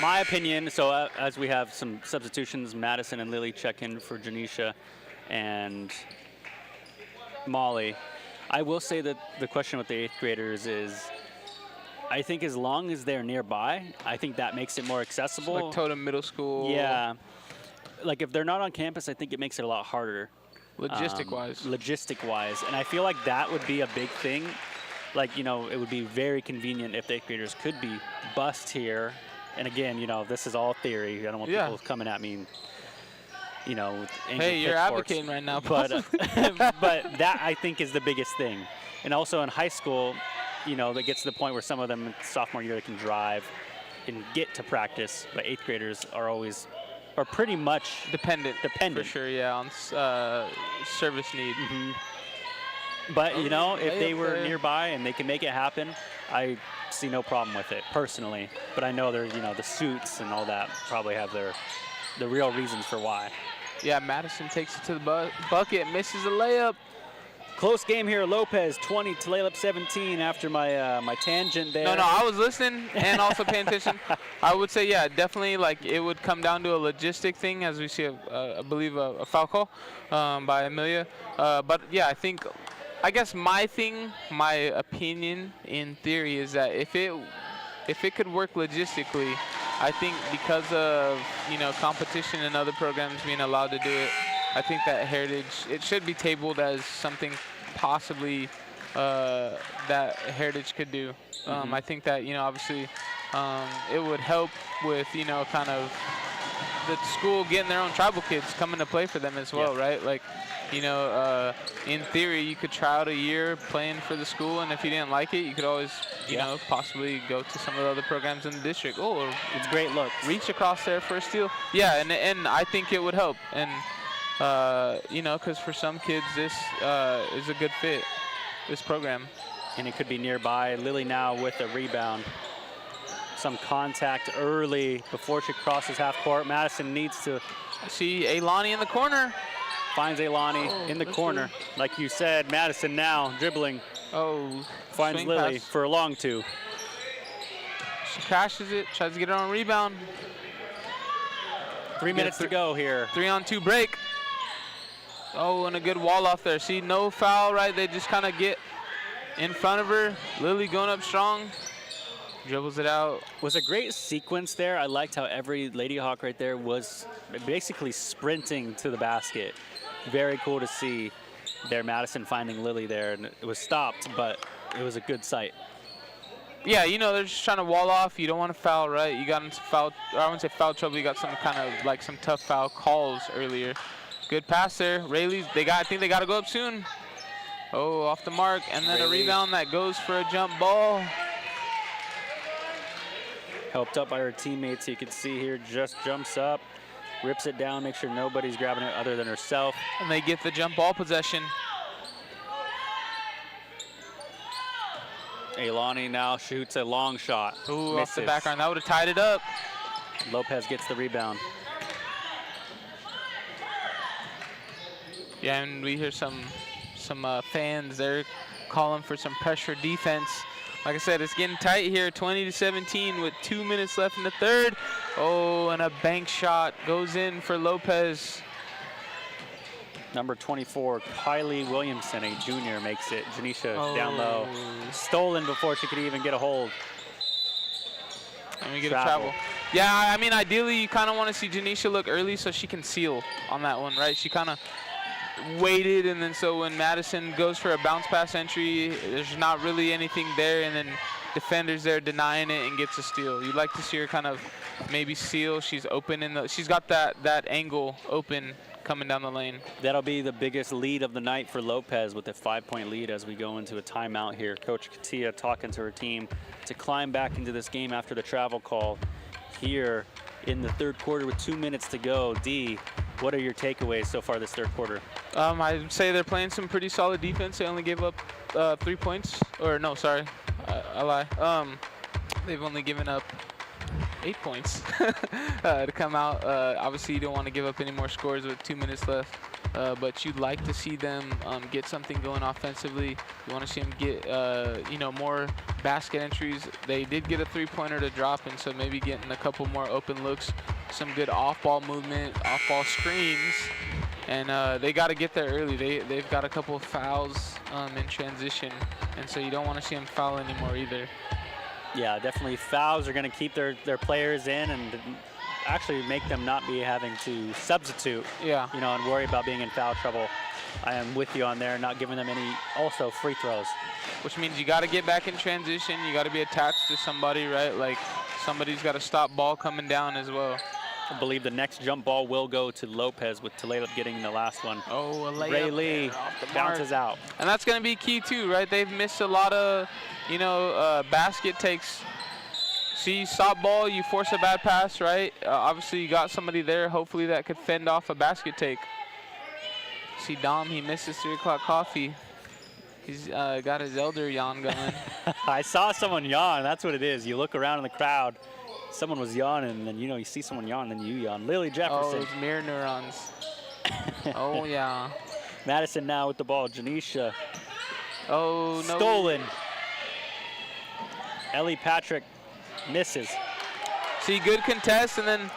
My opinion, so as we have some substitutions, Madison and Lily check in for Janisha and Molly. I will say that the question with the 8th graders is, I think as long as they're nearby, I think that makes it more accessible. Like Totem Middle School. Yeah. Like if they're not on campus, I think it makes it a lot harder. Logistic-wise. Logistic-wise. And I feel like that would be a big thing. Like, you know, it would be very convenient if the 8th graders could be bused here. And again, you know, this is all theory. I don't want people coming at me, you know, with angry Hey, you're pitchforks. advocating right now. But, but that, I think, is the biggest thing. And also in high school, you know, that gets to the point where some of them, sophomore year, they can drive and get to practice. But 8th graders are always, are pretty much Dependent. Dependent. For sure, yeah, on service need. But, you know, if they layup were there. nearby and they can make it happen, I see no problem with it, personally. But I know there's, you know, the suits and all that probably have the real reasons for why. Yeah, Madison takes it to the bucket, misses a layup. Close game here. Lopez 20, Tulalip 17 after my my tangent there. No, I was listening and also paying attention. I would say, yeah, definitely, like, it would come down to a logistic thing, as we see, I believe, a foul call by Amelia. But, yeah, I guess my opinion in theory is that if it could work logistically, I think because of, you know, competition and other programs being allowed to do it, I think that Heritage, it should be tabled as something possibly that Heritage could do. I think that, you know, obviously it would help with, you know, kind of the school getting their own tribal kids coming to play for them as well, right? Like, you know, in theory, you could try out a year playing for the school, and if you didn't like it, you could always, you know, possibly go to some of the other programs in the district. Oh, or It's great look. reach across there for a steal. Yeah, and I think it would help. And, you know, because for some kids, this is a good fit, this program. And it could be nearby. Lily now with a rebound. Some contact early before she crosses half court. Madison needs to See Ailani in the corner. finds Ailani in the corner. Like you said, Madison now dribbling. Oh, Finds swing Lily pass. for a long two. She crashes it, tries to get it on rebound. 3 minutes to go here. 3-on-2 break. Oh, and a good wall off there. See, no foul, right? They just kind of get in front of her. Lily going up strong. Dribbles it out. Was a great sequence there. I liked how every Lady Hawk right there was basically sprinting to the basket. Very cool to see there. Madison finding Lily there, and it was stopped, but it was a good sight. Yeah, you know, they're just trying to wall off. You don't want to foul, right? You got into foul, or I wouldn't say foul trouble. You got some kind of like some tough foul calls earlier. Good pass there. Rayleigh's, I think they got to go up soon. Oh, off the mark, and then a rebound that goes for a jump ball. Helped up by her teammates. You can see here, just jumps up, rips it down, make sure nobody's grabbing it other than herself. And they get the jump ball possession. Ailani now shoots a long shot. Ooh, off the Misses. background. That would have tied it up. Lopez gets the rebound. Yeah, and we hear some fans there calling for some pressure defense. Like I said, it's getting tight here, 20-17 with 2 minutes left in the third. Oh, and a bank shot goes in for Lopez. Number 24, Kylie Williamson, a junior, makes it. Janisha down low. Stolen before she could even get a hold. And we get a travel. Yeah, I mean, ideally, you kind of want to see Janisha look early so she can seal on that one, right? She kind of waited, and then so when Madison goes for a bounce pass entry, there's not really anything there, and then defenders there denying it and gets a steal. You'd like to see her kind of maybe seal. She's open in the, she's got that angle open coming down the lane. That'll be the biggest lead of the night for Lopez with a 5-point lead as we go into a timeout here. Coach Katia talking to her team to climb back into this game after the travel call here in the third quarter with 2 minutes to go. D, What are your takeaways so far this third quarter? I'd say they're playing some pretty solid defense. They only gave up 3 points. Or no, sorry, I lie. They've only given up 8 points to come out. Obviously, you don't want to give up any more scores with 2 minutes left. But you'd like to see them get something going offensively. You want to see them get, more basket entries. They did get a 3-pointer to drop, and so maybe getting a couple more open looks, some good off-ball movement, off-ball screens, and they got to get there early. They've got a couple of fouls in transition, and so you don't want to see them foul anymore either. Yeah, definitely fouls are going to keep their players in and actually make them not be having to substitute, and worry about being in foul trouble. I am with you on there, not giving them any also free throws. Which means you got to get back in transition. You got to be attached to somebody, right? Like somebody's got to stop ball coming down as well. I believe the next jump ball will go to Lopez with Tulalip getting the last one. Oh, a layup. Ray Lee bounces out. And that's going to be key too, right? They've missed a lot of, basket takes. See, stop ball, you force a bad pass, right? Obviously, you got somebody there, hopefully that could fend off a basket take. See Dom, he misses 3 o'clock coffee. He's got his elder yawn going. I saw someone yawn, that's what it is. You look around in the crowd, someone was yawning, and then, you see someone yawn, then you yawn. Lily Jefferson. Oh, it's mirror neurons. Oh, yeah. Madison now with the ball, Janisha. Oh, no. Stolen. Ellie Patrick misses. See, good contest, and then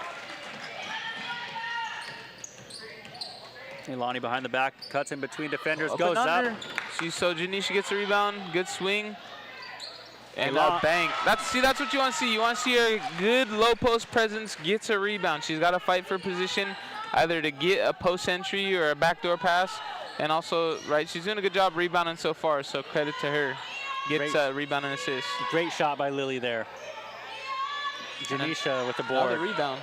Ilani behind the back, cuts in between defenders, goes under. up. So Janisha gets a rebound, good swing, and bang. That's what you want to see. You want to see a good low post presence, gets a rebound. She's got to fight for position, either to get a post entry or a backdoor pass, and also, right, she's doing a good job rebounding so far, so credit to her. Gets a rebound and assist. Great shot by Lily there. Janisha with the board. Another rebound.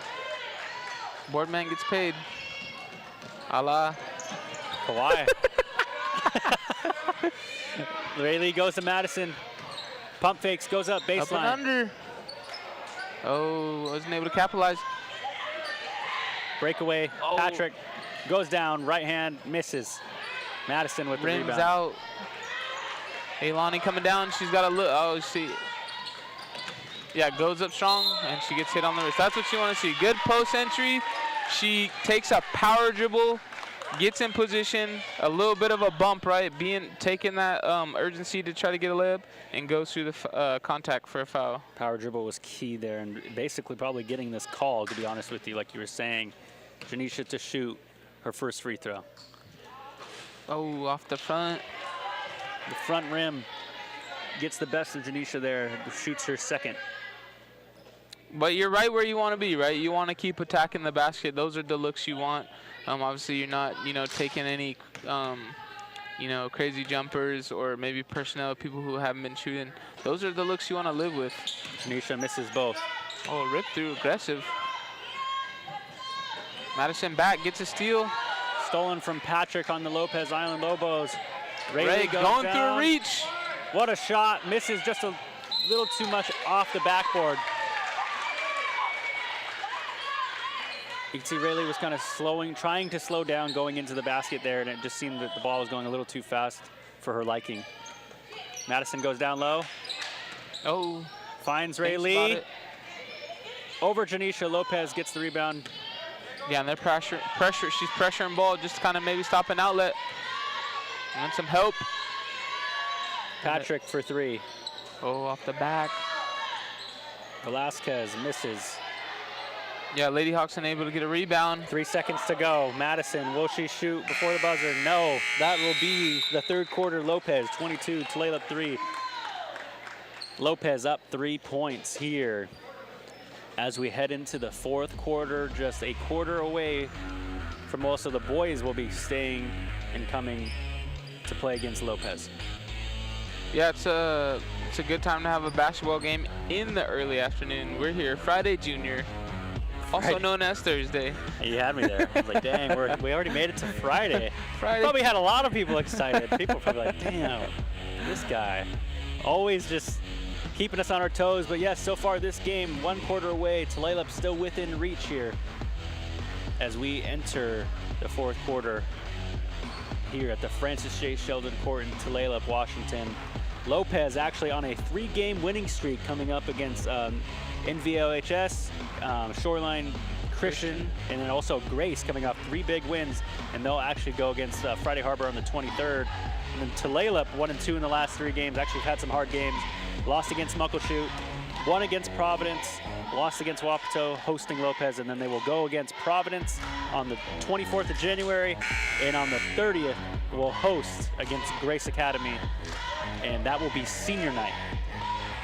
Boardman gets paid. A la Kawhi. Rayleigh goes to Madison. Pump fakes, goes up, baseline. Up and under. Oh, wasn't able to capitalize. Breakaway, Patrick goes down, right hand, misses. Madison with the Rims rebound. out. Ailani coming down, she's got a look. Oh, see. Yeah, goes up strong, and she gets hit on the wrist. That's what you want to see. Good post entry. She takes a power dribble, gets in position, a little bit of a bump, right? Taking that urgency to try to get a layup, and goes through the contact for a foul. Power dribble was key there, and basically probably getting this call, to be honest with you, like you were saying. Janisha to shoot her first free throw. Oh, off the front. The front rim gets the best of Janisha there, shoots her second. But you're right where you want to be, right? You want to keep attacking the basket. Those are the looks you want. Obviously, you're not, taking any, crazy jumpers or maybe personnel, people who haven't been shooting. Those are the looks you want to live with. Janisha misses both. Oh, rip through, aggressive. Madison back, gets a steal. Stolen from Patrick on the Lopez Island Lobos. Ray going through a reach. What a shot, misses just a little too much off the backboard. You can see Rayleigh was kind of trying to slow down going into the basket there, and it just seemed that the ball was going a little too fast for her liking. Madison goes down low. Oh. Finds Rayleigh. Over Janisha, Lopez gets the rebound. Yeah, and they're pressure. She's pressuring ball, just kind of maybe stop an outlet. And some help. Patrick for 3. Oh, off the back. Velasquez misses. Yeah, Lady Hawks unable to get a rebound. 3 seconds to go. Madison, will she shoot before the buzzer? No. That will be the third quarter. Lopez, 22, Tulalip 3. Lopez up 3 points here. As we head into the fourth quarter, just a quarter away from most of the boys will be staying and coming to play against Lopez. Yeah, it's a good time to have a basketball game in the early afternoon. We're here, Friday Junior, also known as Thursday. You had me there. I was like, dang, we already made it to Friday. Friday. Probably had a lot of people excited. People were probably like, damn, this guy. Always just keeping us on our toes. But yes, so far this game, 1 quarter away. Tulalip still within reach here. as we enter the fourth quarter here at the Francis J. Sheldon Court in Tulalip, Washington. Lopez actually on a 3-game winning streak coming up against NVLHS, Shoreline Christian, and then also Grace coming off 3 big wins, and they'll actually go against Friday Harbor on the 23rd. And then Tulalip 1-2 in the last 3 games. Actually had some hard games. Lost against Muckleshoot, won against Providence, lost against Wapato, hosting Lopez, and then they will go against Providence on the 24th of January, and on the 30th will host against Grace Academy, and that will be senior night.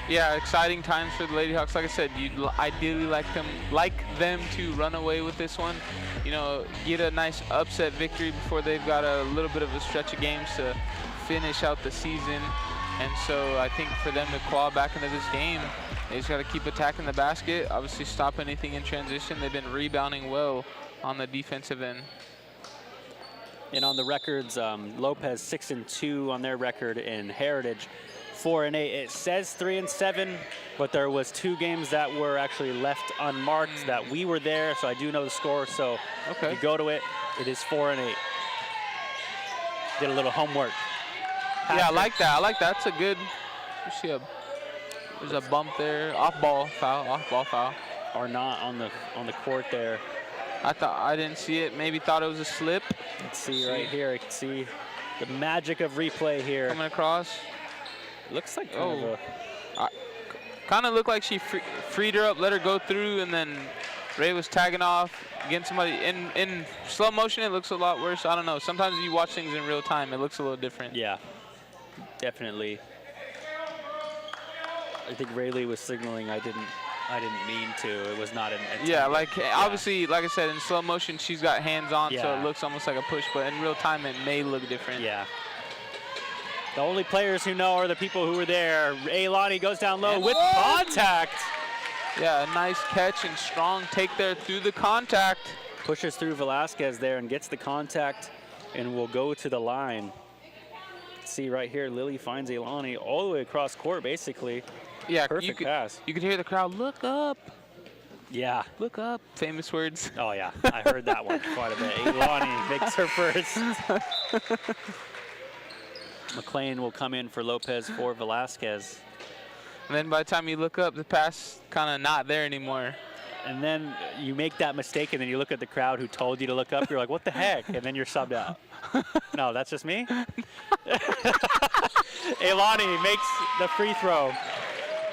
Yeah, exciting times for the Lady Hawks. Like I said, you'd ideally like them to run away with this one. You know, get a nice upset victory before they've got a little bit of a stretch of games to finish out the season. And so I think for them to claw back into this game, they just got to keep attacking the basket, obviously stop anything in transition. They've been rebounding well on the defensive end. And on the records, Lopez 6-2 on their record, in Heritage 4-8. It says 3-7, but there was 2 games that were actually left unmarked that we were there, so I do know the score. So okay, if you go to it, it is 4-8. Did a little homework. Patrick. Yeah, I like that. I like that. That's a good. You see there's a bump there. Off ball foul. Or not on the court there. I didn't see it. Maybe thought it was a slip. Let's see right here. I can see the magic of replay here. Coming across. Looks like kind of looked like she freed her up, let her go through, and then Ray was tagging off against somebody. In slow motion, it looks a lot worse. I don't know. Sometimes you watch things in real time, it looks a little different. Yeah, definitely. I think Rayleigh was signaling I didn't mean to. It was not an attempt. Yeah, obviously, like I said, in slow motion, she's got hands on, so it looks almost like a push, but in real time, it may look different. Yeah. The only players who know are the people who were there. Ailani goes down low with contact. Yeah, a nice catch and strong take there through the contact. Pushes through Velasquez there and gets the contact and will go to the line. See right here, Lily finds Ailani all the way across court, basically. Yeah, perfect pass. You could hear the crowd, look up. Yeah. Look up. Famous words. Oh, yeah. I heard that one quite a bit. Ailani makes her first. McLean will come in for Lopez for Velasquez. And then by the time you look up, the pass kind of not there anymore. And then you make that mistake, and then you look at the crowd who told you to look up. You're like, what the heck? And then you're subbed out. No, that's just me. Ailani makes the free throw.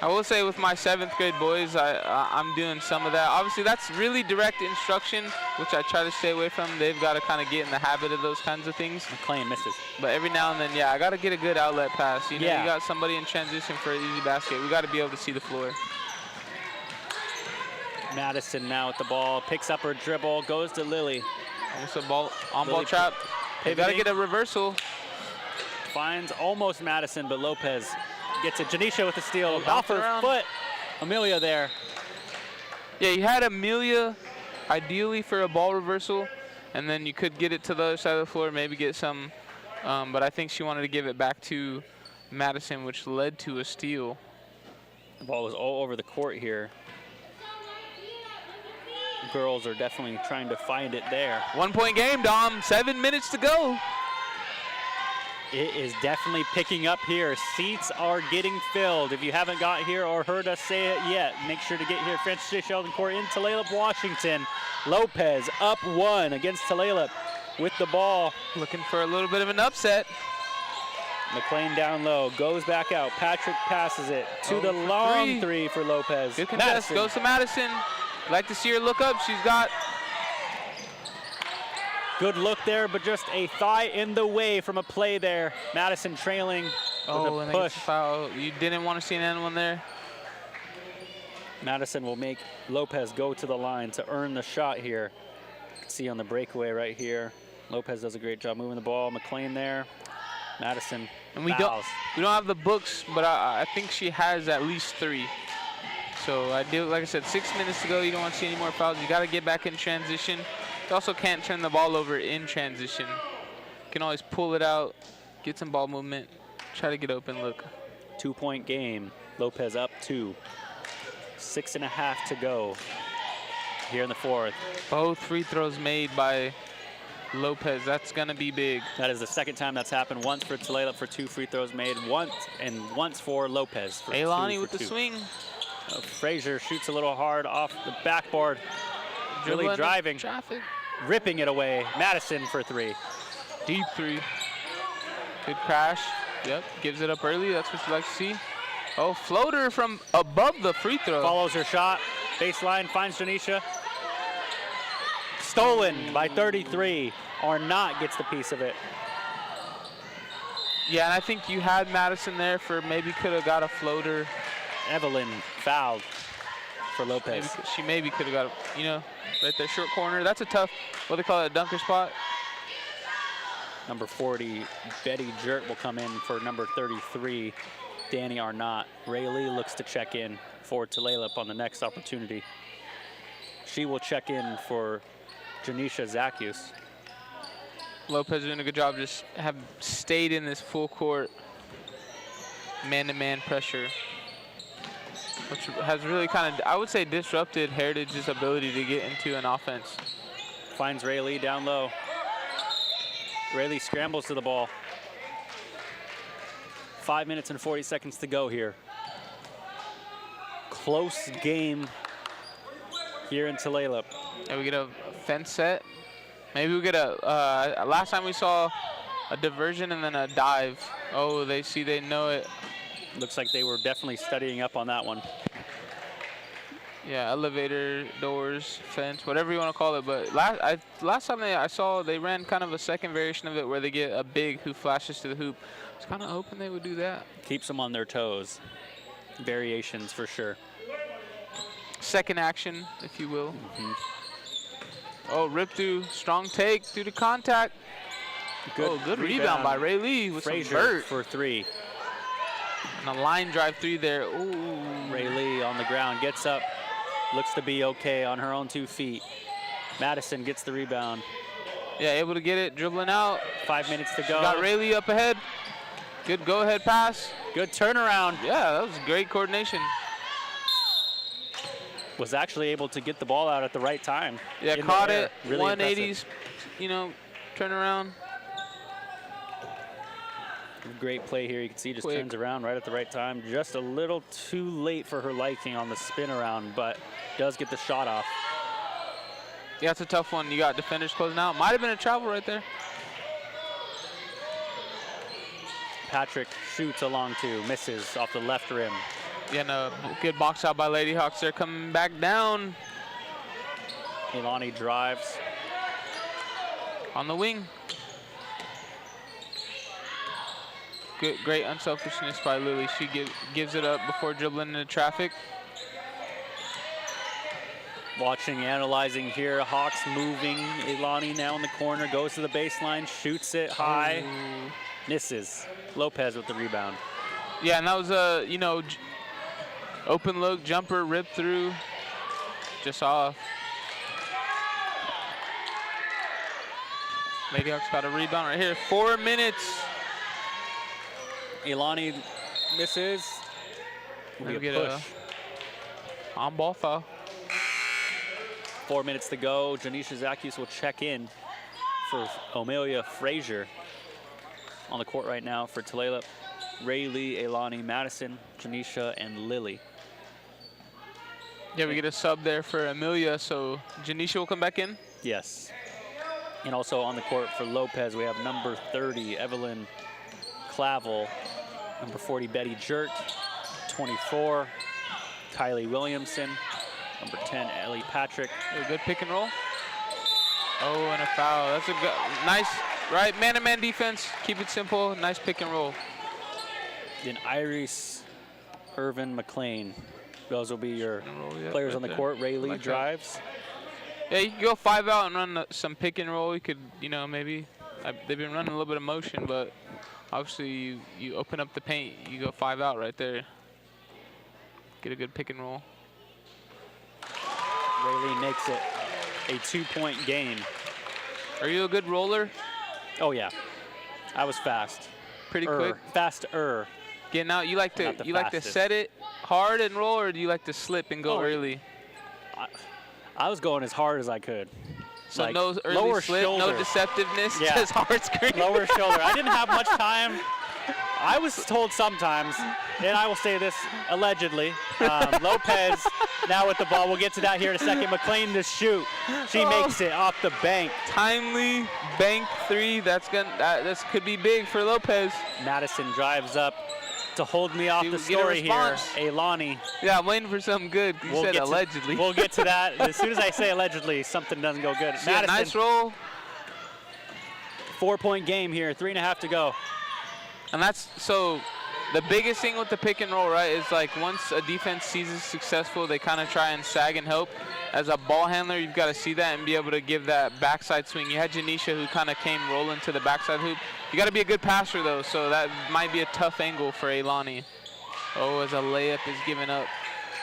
I will say with my 7th grade boys, I'm doing some of that. Obviously, that's really direct instruction, which I try to stay away from. They've got to kind of get in the habit of those kinds of things. McLean misses. But every now and then, yeah, I got to get a good outlet pass. You know, Yeah. you got somebody in transition for an easy basket. We got to be able to see the floor. Madison now with the ball, picks up her dribble, goes to Lily. Almost a on-ball Lily trap. They got to get a reversal. Finds almost Madison, but Lopez gets it. Janisha with the steal, off her around. foot. Amelia there. Yeah, you had Amelia ideally for a ball reversal, and then you could get it to the other side of the floor, maybe get some, but I think she wanted to give it back to Madison, which led to a steal. The ball was all over the court here. Girls are definitely trying to find it there. 1-point game, Dom. 7 minutes to go. It is definitely picking up here. Seats are getting filled. If you haven't got here or heard us say it yet, make sure to get here. Francis J. Sheldon Court in Tulalip, Washington. Lopez up 1 against Tulalip with the ball. Looking for a little bit of an upset. McLean down low, goes back out. Patrick passes it to the long three for Lopez. Good contest, goes to Madison. Like to see her look up. She's got good look there, but just a thigh in the way from a play there. Madison trailing with a push. Foul. You didn't want to see anyone there. Madison will make Lopez go to the line to earn the shot here. You can see on the breakaway right here. Lopez does a great job moving the ball. McLean there. Madison And we fouls. don't have the books, but I think she has at least 3. So I do, like I said, 6 minutes to go. You don't want to see any more fouls. You got to get back in transition. You also can't turn the ball over in transition. You can always pull it out, get some ball movement, try to get open look. 2-point game. Lopez up 2. 6.5 to go. here in the fourth. Both free throws made by Lopez. That's going to be big. That is the second time that's happened. Once for Tulalip for 2 free throws made, once for Lopez for Elani 2 with for the 2. swing. Frazier shoots a little hard off the backboard. Really Dribbling driving, traffic. ripping it away. Madison for 3. Deep 3. Good crash. Yep, gives it up early. That's what you like to see. Oh, floater from above the free throw. Follows her shot. Baseline, finds Janisha. Stolen by 33. Arnott gets the piece of it. Yeah, and I think you had Madison there for maybe could have got a floater. Evelyn fouled for Lopez. She maybe could have got a, you know, right there, short corner. That's a tough, what they call it, a dunker spot. Number 40, Betty Jert will come in for number 33, Danny Arnott. Rayleigh looks to check in for Tulalip on the next opportunity. She will check in for Janisha Zakius. Lopez doing a good job, just have stayed in this full court man-to-man pressure, which has really kind of, I would say, disrupted Heritage's ability to get into an offense. Finds Rayleigh down low. Rayleigh scrambles to the ball. 5 minutes and 40 seconds to go here. Close game here in Tulalip. Yeah, we get a fence set. Maybe we get a, last time we saw a diversion and then a dive. Oh, they know it. Looks like they were definitely studying up on that one. Yeah, elevator, doors, fence, whatever you want to call it. But last time I saw, they ran kind of a second variation of it where they get a big who flashes to the hoop. I was kind of hoping they would do that. Keeps them on their toes. Variations for sure. Second action, if you will. Oh, rip through, strong take due to contact. Good rebound by Rayleigh with Frazier some vert. for 3. And a line drive 3 there. Ooh. Rayleigh on the ground, gets up, looks to be okay on her own 2 feet. Madison gets the rebound. Yeah, able to get it, dribbling out. 5 minutes to go. She got Rayleigh up ahead. Good go-ahead pass. Good turnaround. Yeah, that was great coordination. Was actually able to get the ball out at the right time. Yeah, in caught the air. it. Really 180s, impressive. you know, turn around. Great play here. You can see just Quick. turns around right at the right time. Just a little too late for her liking on the spin around, but does get the shot off. Yeah, it's a tough one. You got defenders closing out. Might have been a travel right there. Patrick shoots along 2, misses off the left rim. Yeah, and a good box out by Lady Hawks. They're coming back down. Elani drives. On the wing. Good, great unselfishness by Lily. She gives it up before dribbling into traffic. Watching, analyzing here. Hawks moving. Elani now in the corner, goes to the baseline, shoots it high, misses. Lopez with the rebound. Yeah, and that was a, you know, open look, jumper, rip through, just off. Lady Hawks got a rebound right here. 4 minutes. Elani misses. We'll get a on-ball foul. 4 minutes to go. Janisha Zakius will check in for Amelia Frazier on the court right now for Tulalip. Rayleigh, Elani, Madison, Janisha, and Lily. Yeah, we get a sub there for Amelia, so Janisha will come back in. Yes. And also on the court for Lopez, we have number 30, Evelyn Clavel, number 40, Betty Jert, 24, Kylie Williamson, number 10, Ellie Patrick. A good pick and roll. Oh, and a foul. That's a good, nice, right, man-to-man defense. Keep it simple, nice pick and roll. Then Iris Irvin McLean. Those will be your players right on the there. court. Rayleigh Like drives. Yeah, you can go 5 out and run some pick and roll. You could, you know, maybe, they've been running a little bit of motion, but obviously you open up the paint, you go 5 out right there. Get a good pick and roll. Rayleigh makes it a 2-point game. Are you a good roller? Oh yeah, I was fast. Pretty quick. Faster. Getting out, you like to fastest. set it hard and roll, or do you like to slip and go early? I was going as hard as I could. So Like, no early lower slip, shoulder. no deceptiveness, Yeah. just hard screen. Lower shoulder. I didn't have much time. I was told sometimes, and I will say this allegedly, Lopez now with the ball. We'll get to that here in a second. McLean to shoot. She makes it off the bank. Timely bank three. That could be big for Lopez. Madison drives up to hold me off She the would get a story here. response. Ailani. Yeah, I'm waiting for something good. You said allegedly. We'll get to that. As soon as I say allegedly, something doesn't go good. Yeah, Madison, nice roll. 4-point game here. 3.5 to go. And that's so the biggest thing with the pick and roll, right, is like once a defense sees it successful, they kind of try and sag and help. As a ball handler, you've got to see that and be able to give that backside swing. You had Janisha who kind of came rolling to the backside hoop. You got to be a good passer, though, so that might be a tough angle for Ailani. Oh, as a layup is given up.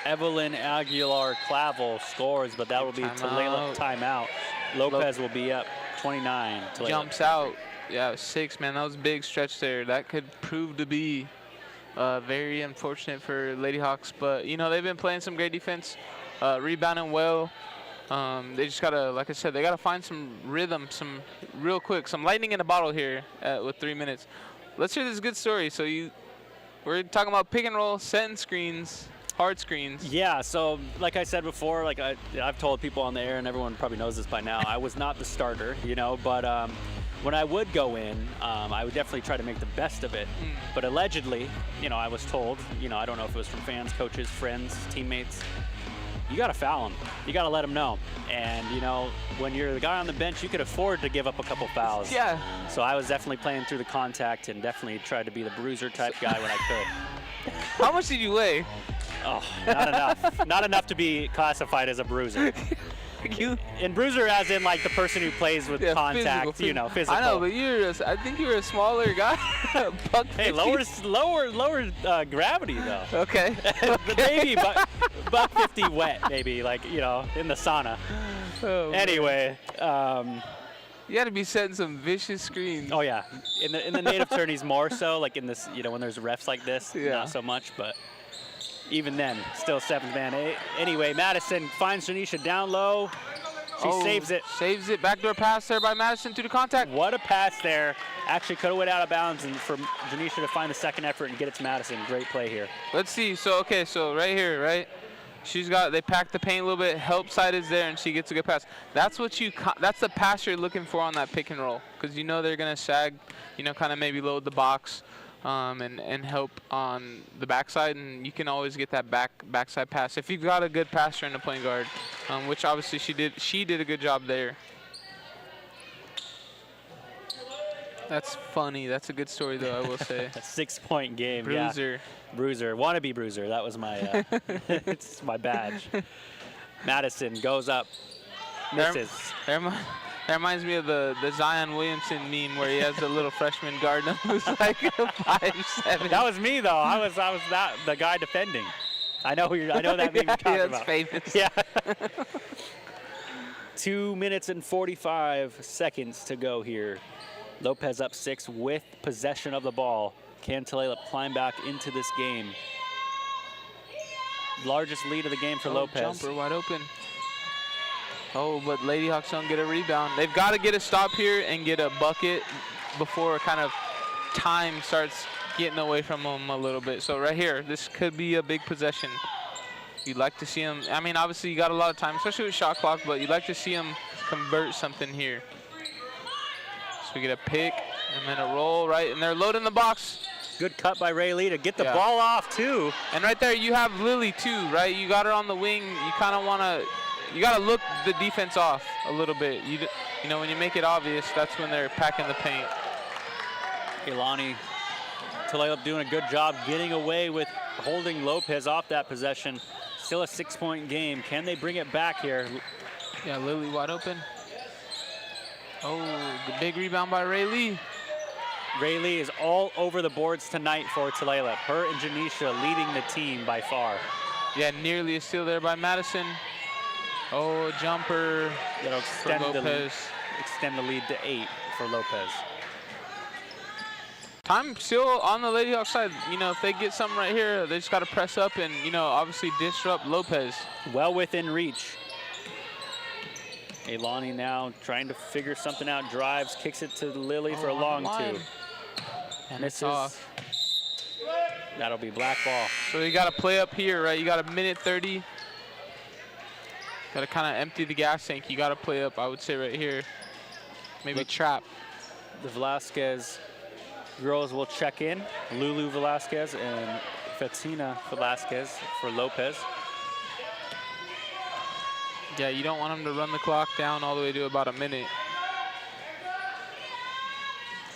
Evelyn Aguilar-Clavel scores, but that will be Tulalip timeout. Lopez will be up 29. Tulalip. Jumps out. Yeah, 6, man. That was a big stretch there. That could prove to be very unfortunate for Lady Hawks. But, you know, they've been playing some great defense, rebounding well. They just got to, like I said, they got to find some rhythm, some real quick, some lightning in a bottle here with 3 minutes. Let's hear this good story. So we're talking about pick and roll, setting screens, hard screens. Yeah, so like I said before, like I've told people on the air, and everyone probably knows this by now, I was not the starter, you know, but when I would go in, I would definitely try to make the best of it. But allegedly, you know, I was told, you know, I don't know if it was from fans, coaches, friends, teammates, you got to foul them. You got to let them know. And, you know, when you're the guy on the bench, you could afford to give up a couple fouls. Yeah. So I was definitely playing through the contact and definitely tried to be the bruiser type guy when I could. How much did you weigh? Oh, not enough. Not enough to be classified as a bruiser. And bruiser as in like the person who plays with contact, physical. you know, physical. I know, but I think you're a smaller guy. Buck Hey, 50. lower gravity though. Okay. Maybe buck 50 wet, maybe like, you know, in the sauna. Oh, anyway, you got to be setting some vicious screens. oh yeah, in the native tourneys more so, like in this, you know, when there's refs like this, Yeah. not so much, but even then, still 7th man. Anyway, Madison finds Janisha down low. She saves it. Saves it. Backdoor pass there by Madison through the contact. What a pass there. Actually could have went out of bounds, and for Janisha to find the second effort and get it to Madison. Great play here. Let's see. So, okay, so right here, right? They packed the paint a little bit. Help side is there, and she gets a good pass. That's that's the pass you're looking for on that pick and roll, because you know they're going to sag, you know, kind of maybe load the box. And help on the backside, and you can always get that backside pass if you've got a good passer in the point guard, which obviously she did a good job there. That's funny. That's a good story though, I will say. A 6-point game. Bruiser. Yeah. Bruiser. Wannabe bruiser. That was my it's my badge. Madison goes up. Misses. That reminds me of the Zion Williamson meme where he has the little freshman guard who's like 5'7". That was me though. I was the guy defending. I know that meme you're talking that's about. famous. Yeah. 2 minutes and 45 seconds to go here. Lopez up 6 with possession of the ball. Can Tulalip climb back into this game? Largest lead of the game for Lopez. Jumper wide open. Oh, but Lady Hawks don't get a rebound. They've got to get a stop here and get a bucket before kind of time starts getting away from them a little bit. So right here, this could be a big possession. You'd like to see them. I mean, obviously you got a lot of time, especially with shot clock, but you'd like to see them convert something here. So we get a pick and then a roll, right? And they're loading the box. Good cut by Ray Lee to get the ball off too. And right there you have Lily too, right? You got her on the wing. You kind of want to. You got to look the defense off a little bit. You know, when you make it obvious, that's when they're packing the paint. Ailani Tulalip doing a good job getting away with holding Lopez off that possession. Still a 6-point game. Can they bring it back here? Yeah, Lily wide open. Oh, the big rebound by Ray Lee. Ray Lee is all over the boards tonight for Tulalip. Her and Janisha leading the team by far. Yeah, nearly a steal there by Madison. Oh, a jumper. That'll extend Lopez. extend the lead to 8 for Lopez. Time still on the Lady Hawks side. You know, if they get something right here, they just got to press up and, you know, obviously disrupt Lopez. Well within reach. Elani now trying to figure something out. Drives, kicks it to Lily for a long two. And misses. it's off. That'll be black ball. So you got to play up here, right? You got a minute 30. Got to kind of empty the gas tank. You got to play up, I would say, right here. Maybe trap. The Velasquez girls will check in. Lulu Velasquez and Fatina Velasquez for Lopez. Yeah, you don't want them to run the clock down all the way to about a minute.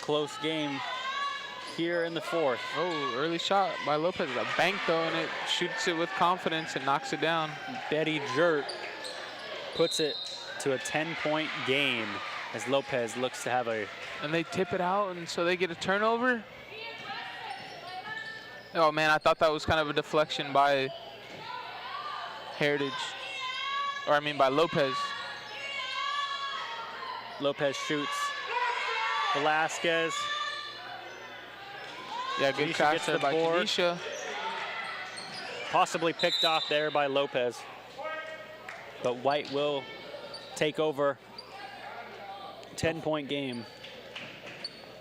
Close game here in the fourth. Oh, early shot by Lopez. A bank, though, and it shoots it with confidence and knocks it down. Betty Jurt puts it to a 10-point game as Lopez looks to have a... And they tip it out, and so they get a turnover. Oh, man, I thought that was kind of a deflection by Heritage. Or, I mean, by Lopez. Lopez shoots. Velasquez. Yeah, good Kanisha catch gets there the by board. Kanisha. Possibly picked off there by Lopez. But White will take over. 10-point game.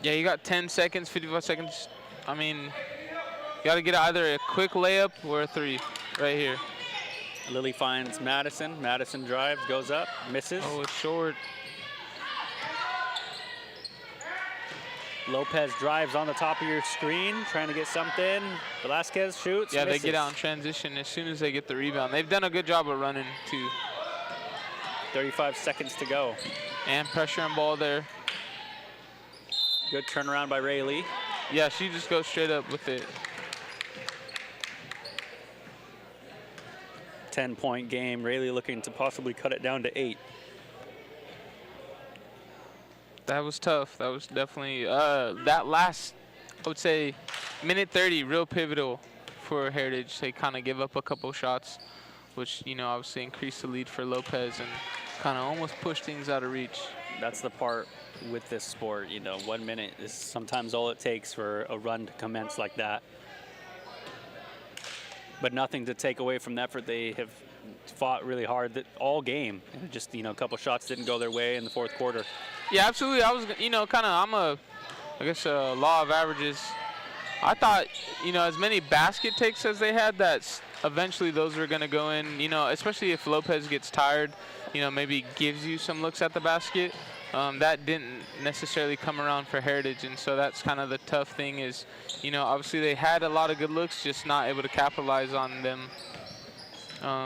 Yeah, you got 10 seconds, 55 seconds. I mean, you got to get either a quick layup or a three right here. Lily finds Madison. Madison drives, goes up, misses. Oh, it's short. Lopez drives on the top of your screen, trying to get something. Velasquez shoots, Yeah, misses. they get out in transition as soon as they get the rebound. They've done a good job of running, too. 35 seconds to go. And pressure and ball there. Good turnaround by Rayleigh. Yeah, she just goes straight up with it. 10-point game. Rayleigh looking to possibly cut it down to 8. That was tough. That was definitely, that last, I would say, minute 30, real pivotal for Heritage. They kind of give up a couple shots, which, you know, obviously increased the lead for Lopez and kind of almost pushed things out of reach. That's the part with this sport, you know, 1 minute is sometimes all it takes for a run to commence like that. But nothing to take away from the effort. They have fought really hard all game. Just, you know, a couple shots didn't go their way in the fourth quarter. Yeah, absolutely. I was, you know, I guess a law of averages. I thought, you know, as many basket takes as they had, that eventually those were going to go in, you know, especially if Lopez gets tired, you know, maybe gives you some looks at the basket. That didn't necessarily come around for Heritage, and so that's kind of the tough thing is, you know, obviously they had a lot of good looks, just not able to capitalize on them.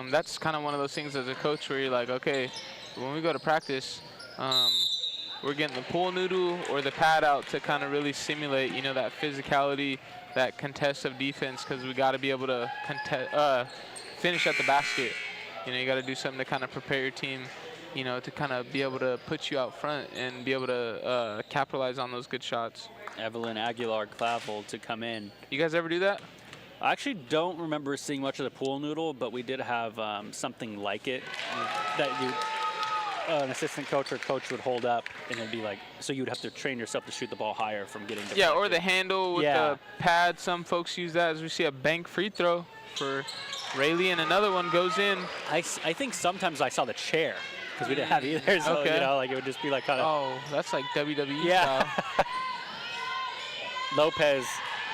That's kind of one of those things as a coach where you're like, okay, when we go to practice, we're getting the pool noodle or the pad out to kind of really simulate, you know, that physicality, that contest of defense, because we got to be able to finish at the basket. You know, you got to do something to kind of prepare your team, you know, to kind of be able to put you out front and be able to capitalize on those good shots. Evelyn Aguilar-Clavel to come in. You guys ever do that? I actually don't remember seeing much of the pool noodle, but we did have something like it that an assistant coach or coach would hold up, and it'd be like, so you would have to train yourself to shoot the ball higher from getting deflected. Yeah, or the handle with the pad. Some folks use that, as we see a bank free throw for Rayleigh, and another one goes in. I think sometimes I saw the chair, because we didn't have either, so, okay. You know, like it would just be like kind of. Oh, that's like WWE yeah. style. Lopez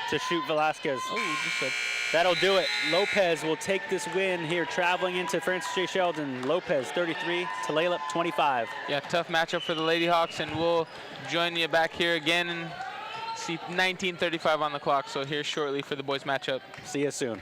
to shoot Velasquez. Oh, just That'll do it. Lopez will take this win here, traveling into Francis J. Sheldon. Lopez 33, Tulalip 25. Yeah, tough matchup for the Lady Hawks, and we'll join you back here again and see 19:35 on the clock. So here shortly for the boys matchup. See you soon.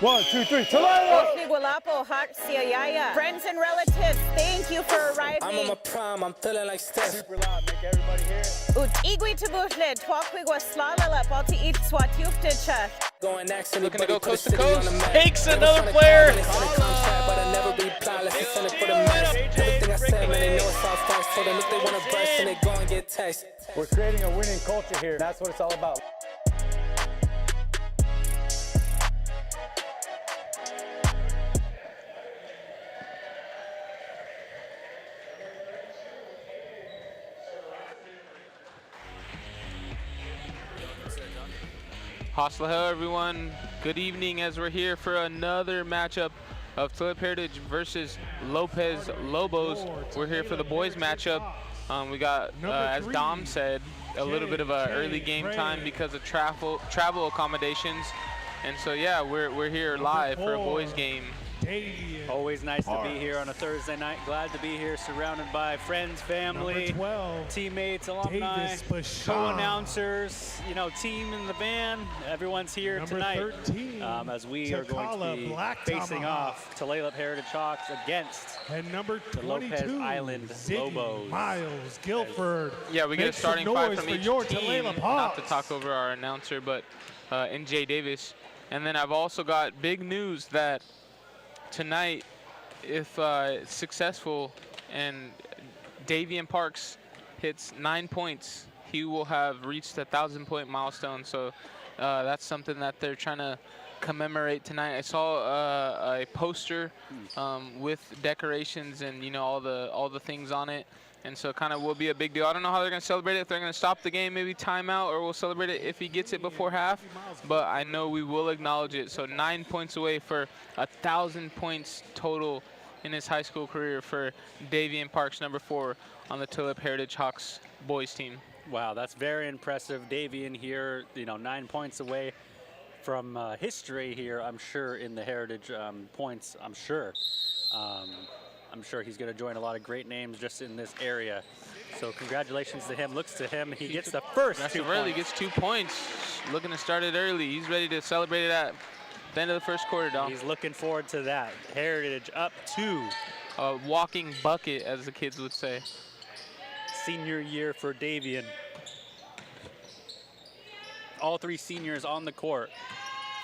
1, 2, 3, Tulalip! Friends and relatives, thank you for arriving. I'm on my prime, I'm feeling like Steph. Super loud, make everybody hear it. Igwi Tabuhle, Twakwi was Slalala, Balti eat Swatupticha. Going next, Looking to anybody go put a coast to city on coast. the map. Takes Never another tryna player. call, they finna contract, but I never reply. Let's just send it for the match. Everything I said, man, they know it's all facts. Told them if they wanna burst, then they go and get text. We're creating a winning culture here. That's what it's all about. Hoslahel, everyone. Good evening as we're here for another matchup of Tulalip Heritage versus Lopez Lobos. We're here for the boys matchup. We got, as Dom said, a little bit of a early game time because of travel accommodations. And so, yeah, we're here live for a boys game. Always nice to be here on a Thursday night. Glad to be here surrounded by friends, family, teammates, alumni, co-announcers, you know, team in the van. Everyone's here tonight as we are going to be facing off Tulalip Heritage Hawks against the Lopez Island Lobos. Miles, Guilford. Yeah, we get a starting five from each your team, Tulalip not to Hawks. talk over our announcer, but NJ Davis. And then I've also got big news that tonight, if successful and Davian Parks hits 9 points, he will have reached a 1,000-point milestone. So that's something that they're trying to commemorate tonight. I saw a poster with decorations and, you know, all the things on it. And so kind of will be a big deal. I don't know how they're going to celebrate it, if they're going to stop the game, maybe timeout, or we'll celebrate it if he gets it before half. But I know we will acknowledge it. So 9 points away for 1,000 points total in his high school career for Davian Parks, number 4 on the Tulalip Heritage Hawks boys team. Wow, that's very impressive. Davian here, you know, 9 points away from history here, I'm sure, in the Heritage points, I'm sure. I'm sure he's going to join a lot of great names just in this area. So congratulations to him. Looks to him, he gets the first 2 points. Early gets 2 points. Looking to start it early. He's ready to celebrate it at the end of the first quarter, Dom. He's looking forward to that. Heritage up 2. A walking bucket, as the kids would say. Senior year for Davian. All 3 seniors on the court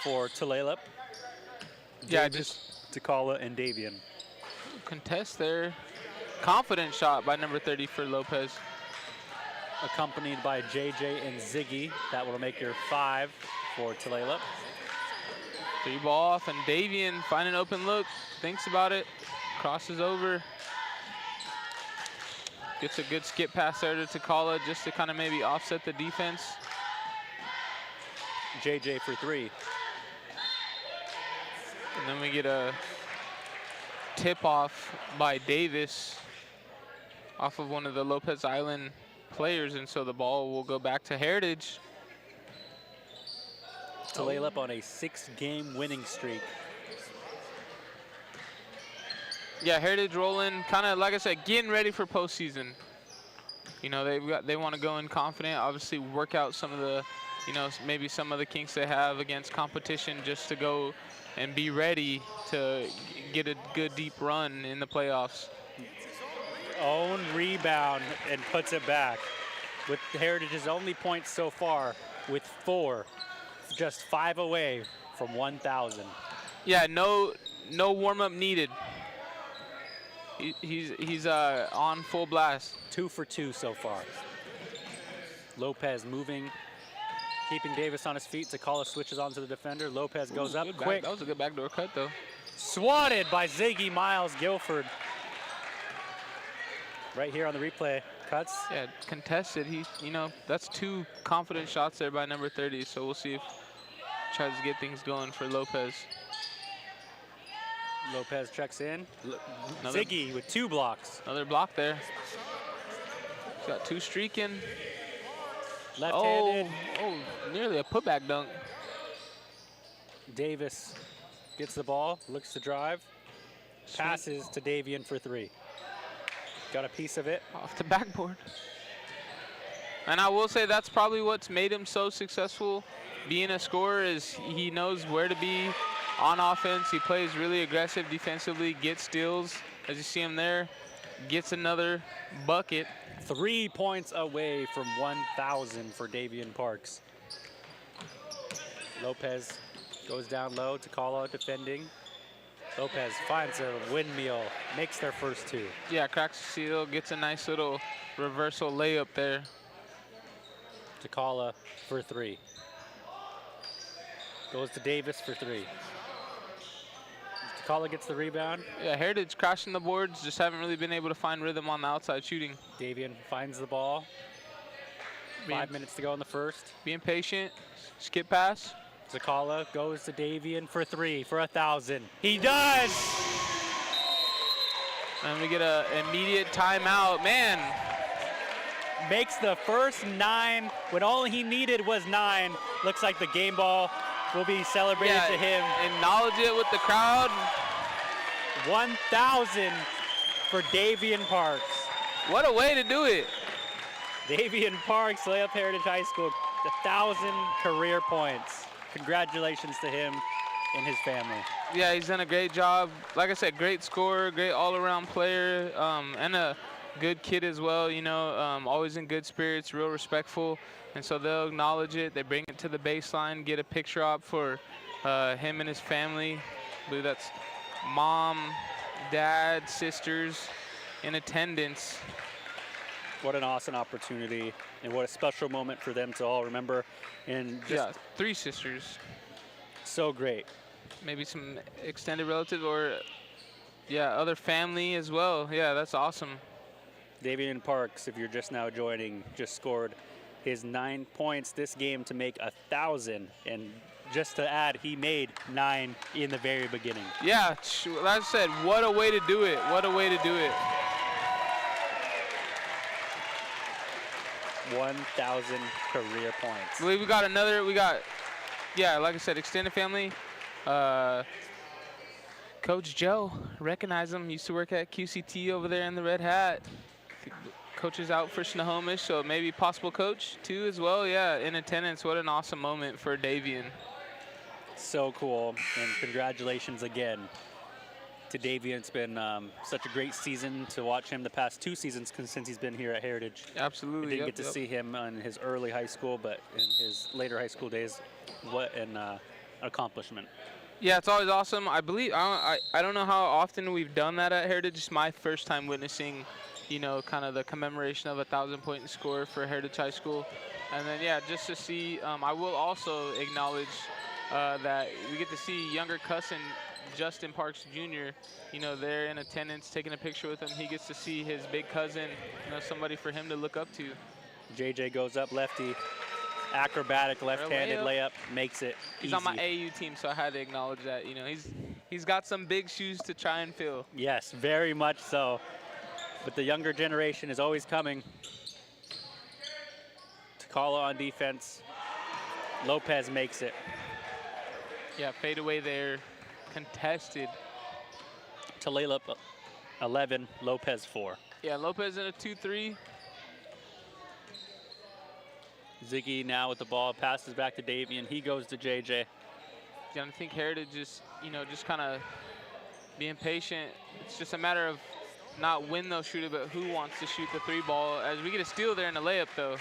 for Tulalip. Yeah, Davis, Takala, and Davian. Contest there. Confident shot by number 30 for Lopez. Accompanied by JJ and Ziggy. That will make your 5 for Tulalip. 3 ball off, and Davian find an open look, thinks about it, crosses over. Gets a good skip pass there to Takala just to kind of maybe offset the defense. JJ for 3. And then we get a tip-off by Davis off of one of the Lopez Island players, and so the ball will go back to Heritage. Tulalip on a 6-game winning streak. Yeah, Heritage rolling, kind of like I said, getting ready for postseason. You know, they want to go in confident, obviously work out some of the, you know, maybe some of the kinks they have against competition, just to go and be ready to get a good deep run in the playoffs. Own rebound and puts it back. With Heritage's only points so far, with 4, just 5 away from 1,000. Yeah, no warm-up needed. He's on full blast. 2 for 2 so far. Lopez moving, keeping Davis on his feet. Takala switches onto the defender. Lopez goes up quick. That was a good backdoor cut, though. Swatted by Ziggy Miles Guilford. Right here on the replay. Cuts. Yeah, contested. You know, that's 2 confident shots there by number 30. So we'll see if tries to get things going for Lopez. Lopez checks in. Ziggy with 2 blocks. Another block there. He's got 2 streaking. Left-handed. Oh, nearly a putback dunk. Davis gets the ball, looks to drive, passes to Davian for 3. Got a piece of it. Off the backboard. And I will say that's probably what's made him so successful being a scorer, is he knows where to be on offense. He plays really aggressive defensively, gets steals, as you see him there, gets another bucket. 3 points away from 1,000 for Davian Parks. Lopez goes down low, Takala defending. Lopez finds a windmill, makes their first 2. Yeah, cracks the seal, gets a nice little reversal layup there. Takala for 3. Goes to Davis for 3. Takala gets the rebound. Yeah, Heritage crashing the boards, just haven't really been able to find rhythm on the outside shooting. Davian finds the ball. 5 minutes to go in the first. Being patient, skip pass. Takala goes to Davian for 3 for 1,000. He does! And we get an immediate timeout. Man, Makes the first 9 when all he needed was 9. Looks like the game ball will be celebrated yeah, to him. acknowledge it with the crowd. 1,000 for Davian Parks. What a way to do it. Davian Parks, Tulalip Heritage High School, 1,000 career points. Congratulations to him and his family. Yeah, he's done a great job. Like I said, great scorer, great all-around player, and a good kid as well, you know, always in good spirits, real respectful. And so they'll acknowledge it. They bring it to the baseline, get a picture op for him and his family. I believe that's mom, dad, sisters in attendance. What an awesome opportunity and what a special moment for them to all remember. And just Yeah, 3 sisters, so great. maybe some extended relatives or, yeah, other family as well. Yeah, that's awesome. Davian Parks, if you're just now joining, just scored his 9 points this game to make 1,000. And just to add, he made 9 in the very beginning. Yeah, like I said, what a way to do it. What a way to do it. 1,000 career points. I believe we got, yeah, like I said, extended family. Coach Joe, recognize him, used to work at QCT over there in the red hat. Coach is out for Snohomish, so maybe possible coach too as well. Yeah, in attendance. What an awesome moment for Davian. So cool, and congratulations again to Davian. It's been such a great season to watch him the past 2 seasons since he's been here at Heritage. Absolutely. I didn't get to see him in his early high school, but in his later high school days, what an accomplishment. Yeah, it's always awesome. I believe, I don't know how often we've done that at Heritage. It's my first time witnessing, you know, kind of the commemoration of a 1,000-point score for Heritage High School. And then, yeah, just to see, I will also acknowledge that we get to see younger cousin Justin Parks Jr., you know, there in attendance, taking a picture with him. He gets to see his big cousin, you know, somebody for him to look up to. JJ goes up lefty, acrobatic left-handed layup, makes it He's easy. on my AU team, so I had to acknowledge that. You know, he's got some big shoes to try and fill. Yes, very much so. But the younger generation is always coming. Takala on defense. Lopez makes it. Yeah, fade away there, contested. Tulalip 11, Lopez 4. Yeah, Lopez in a 2-3. Ziggy now with the ball, passes back to Davian. He goes to JJ. Yeah, I think Heritage is, you know, just kind of being patient. It's just a matter of not when they'll shoot it, but who wants to shoot the 3 ball. As we get a steal there in the layup, though.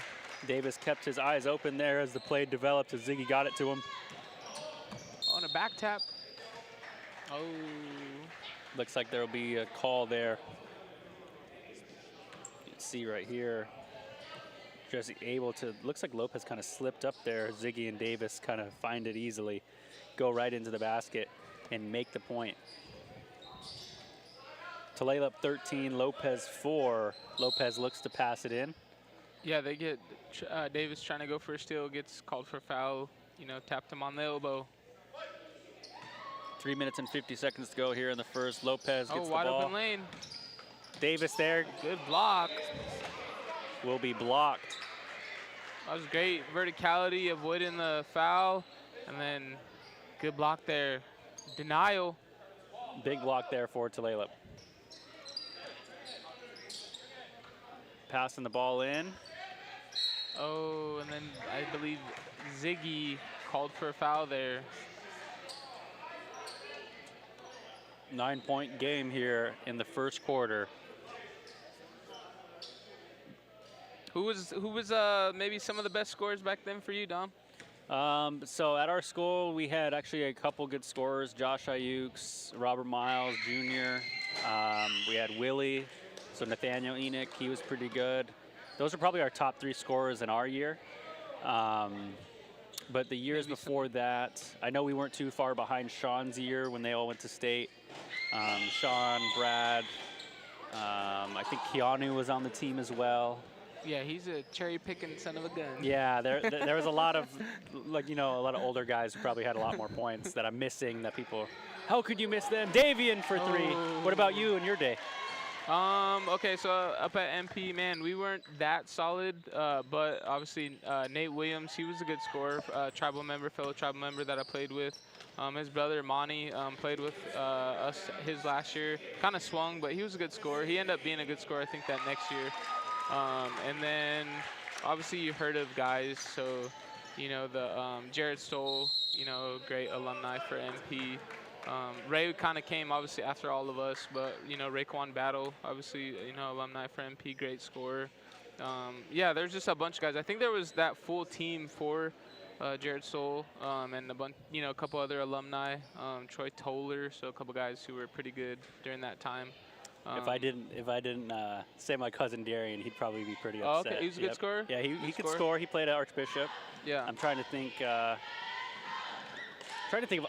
Davis kept his eyes open there as the play developed, as Ziggy got it to him. On a back tap. Oh. Looks like there will be a call there. You can see right here. Just able to, looks like Lopez kind of slipped up there. Ziggy and Davis kind of find it easily, go right into the basket and make the point. Tulalip 13, Lopez 4. Lopez looks to pass it in. Yeah, they get Davis trying to go for a steal, gets called for a foul, you know, tapped him on the elbow. 3 minutes and 50 seconds to go here in the first. Lopez gets the wide ball. open lane. Davis there Good block. will be blocked. That was great verticality, avoiding the foul, and then good block there. Denial. Big block there for Tulalip. Passing the ball in. Oh, and then I believe Ziggy called for a foul there. 9-point game here in the first quarter. Who was maybe some of the best scorers back then for you, Dom? So at our school, we had actually a couple good scorers, Josh Ayukes, Robert Miles Jr. We had Willie, so Nathaniel Enoch, he was pretty good. Those are probably our top 3 scorers in our year. But the years before that, I know we weren't too far behind Sean's year when they all went to state. Sean, Brad, I think Keanu was on the team as well. Yeah, he's a cherry-picking son of a gun. Yeah, there was a lot of, like, a lot of older guys who probably had a lot more points that I'm missing that people, how could you miss them? Davian for 3. Oh. What about you in your day? Okay, so up at MP, man, we weren't that solid, but obviously Nate Williams, he was a good scorer, tribal member, fellow tribal member that I played with. His brother, Monty, played with us his last year. Kind of swung, but he was a good scorer. He ended up being a good scorer, I think, that next year. And then, obviously, you heard of guys, so, the Jared Stoll, great alumni for MP. Ray kind of came, obviously, after all of us, but, Raekwon Battle, obviously, alumni for MP, great scorer. Yeah, there's just a bunch of guys. I think there was that full team for Jared Stoll and a couple other alumni, Troy Toller, so a couple guys who were pretty good during that time. If I didn't say my cousin Darian, he'd probably be pretty upset. Okay, he was a good scorer? Yeah, he could score. He played at Archbishop. Yeah. I'm trying to think of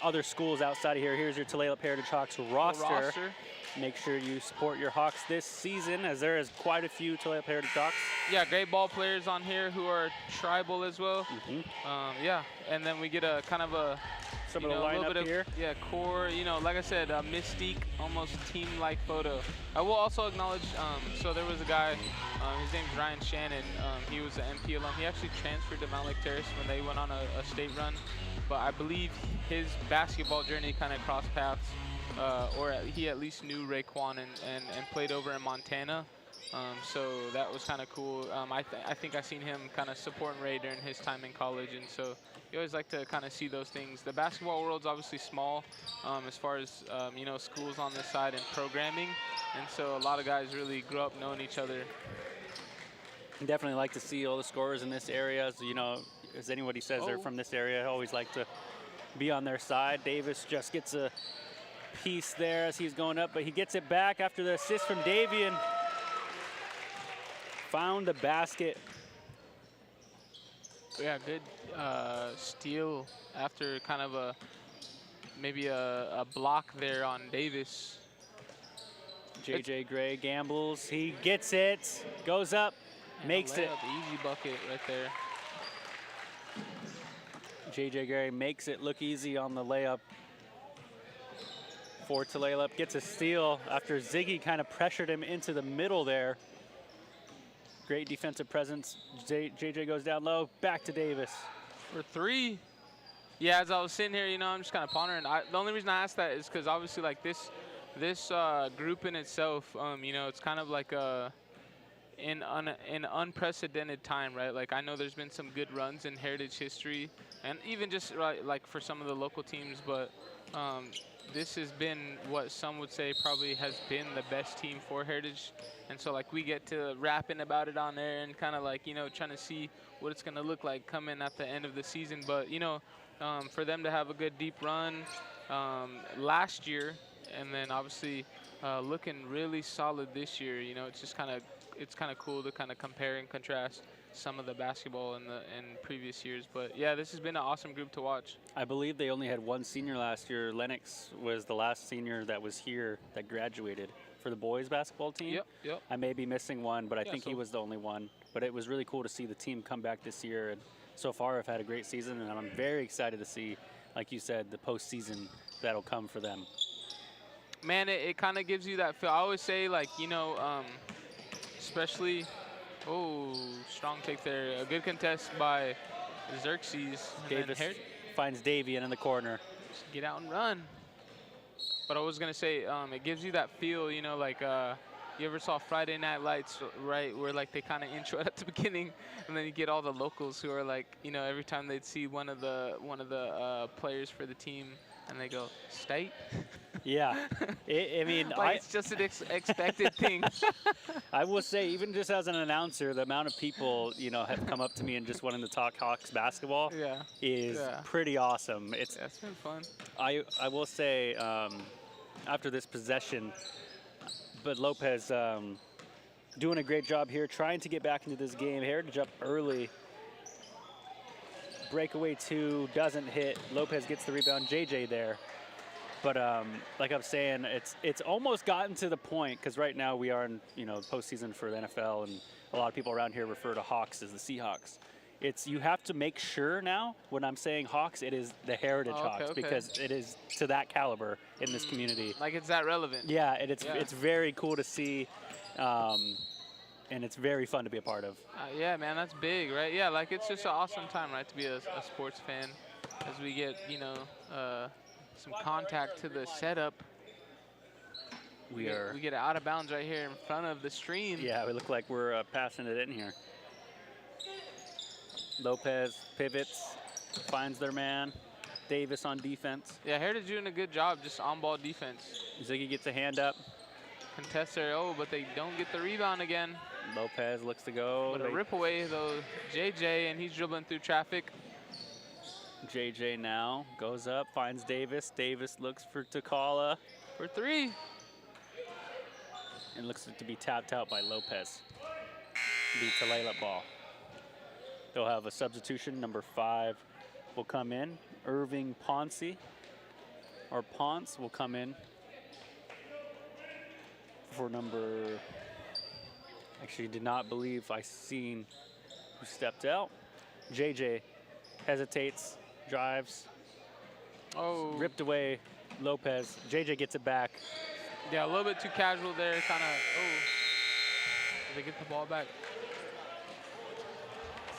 other schools outside of here. Here's your Tulalip Heritage Hawks roster. Make sure you support your Hawks this season, as there is quite a few Tulalip Heritage Hawks. Yeah, great ball players on here who are tribal as well. Yeah, and then we get a kind of a some of the lineup here. Yeah, core, like I said, a mystique, almost team-like photo. I will also acknowledge, so there was a guy, his name's Ryan Shannon. He was an MP alum. He actually transferred to Mount Lake Terrace when they went on a state run. But I believe his basketball journey kind of crossed paths, or he at least knew Raekwon and played over in Montana. So that was kind of cool. I think I seen him kind of supporting Ray during his time in college, and so you always like to kind of see those things. The basketball world's obviously small as far as, schools on this side and programming, and so a lot of guys really grew up knowing each other. Definitely like to see all the scorers in this area. So, as anybody says they're from this area, I always like to be on their side. Davis just gets a piece there as he's going up, but he gets it back after the assist from Davian. Found the basket. Yeah, good steal after kind of maybe a block there on Davis. JJ Gray gambles. He gets it. Goes up. And makes it. Easy bucket right there. JJ Gray makes it look easy on the layup for Tulalip. Gets a steal after Ziggy kind of pressured him into the middle there. Great defensive presence. JJ goes down low, back to Davis. For 3. Yeah, as I was sitting here, I'm just kind of pondering. The only reason I asked that is because obviously, like, this group in itself, it's kind of like in unprecedented time, right? Like, I know there's been some good runs in Heritage history, and even just like for some of the local teams, but this has been what some would say probably has been the best team for Heritage. And so, like, we get to rapping about it on there and kind of, like, trying to see what it's going to look like coming at the end of the season. But, for them to have a good deep run last year, and then obviously looking really solid this year, it's just kind of cool to kind of compare and contrast some of the basketball in previous years. But yeah, this has been an awesome group to watch. I believe they only had one senior last year. Lennox was the last senior that was here that graduated for the boys basketball team. Yep. I may be missing one, but I think he was the only one. But it was really cool to see the team come back this year, and so far have had a great season, and I'm very excited to see, like you said, the postseason that'll come for them. Man, it kind of gives you that feel. I always say, like, especially, strong take there. A good contest by Xerxes. Davis finds Davian in the corner. Just get out and run. But I was going to say, it gives you that feel, like you ever saw Friday Night Lights, right, where, like, they kind of intro at the beginning, and then you get all the locals who are, like, every time they'd see one of the players for the team, and they go, state? Yeah. I mean, Like it's just an expected thing. I will say, even just as an announcer, the amount of people, you know, have come up to me and just wanting to talk Hawks basketball Yeah. is Yeah. pretty awesome. It's Been fun. I will say, after this possession, but Lopez doing a great job here, trying to get back into this game. Heritage up early. Breakaway 2 doesn't hit. Lopez gets the rebound. JJ there. But like I'm saying, it's almost gotten to the point, because right now we are in, you know, postseason for the NFL, and a lot of people around here refer to Hawks as the Seahawks. You have to make sure now, when I'm saying Hawks, it is the Heritage Hawks, because it is to that caliber in this community. Like it's that relevant. Yeah, and it's very cool to see, and it's very fun to be a part of. Yeah, man, that's big, right? Yeah, like it's just an awesome time, right, to be a sports fan, as we get, you know, some contact to the setup. We get out of bounds right here in front of the stream. Yeah, we look like we're passing it in here. Lopez pivots, finds their man. Davis on defense. Yeah, Heritage doing a good job just on-ball defense. Ziggy gets a hand up. Contest their but they don't get the rebound again. Lopez looks to go. But a rip away, though, JJ, and he's dribbling through traffic. JJ now goes up, finds Davis. Davis looks for Takala. For 3. And looks to be tapped out by Lopez. The Tulalip ball. They'll have a substitution. Number 5 will come in. Irving Ponce will come in for number, actually did not believe I seen who stepped out. JJ hesitates, drives, ripped away Lopez. JJ gets it back. Yeah, a little bit too casual there, kind of, did they get the ball back?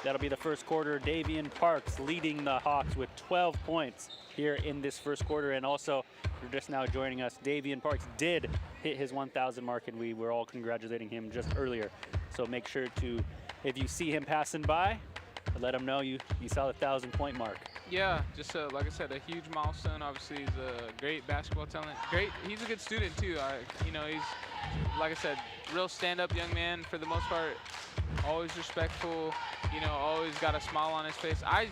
That'll be the first quarter. Davian Parks leading the Hawks with 12 points here in this first quarter. And also, you're just now joining us, Davian Parks did hit his 1,000 mark, and we were all congratulating him just earlier. So make sure to, if you see him passing by, let him know you saw the 1,000-point mark. Yeah, just like I said, a huge milestone. Obviously, he's a great basketball talent. He's a good student too. You know, he's, like I said, real stand-up young man for the most part. Always respectful, you know, always got a smile on his face. I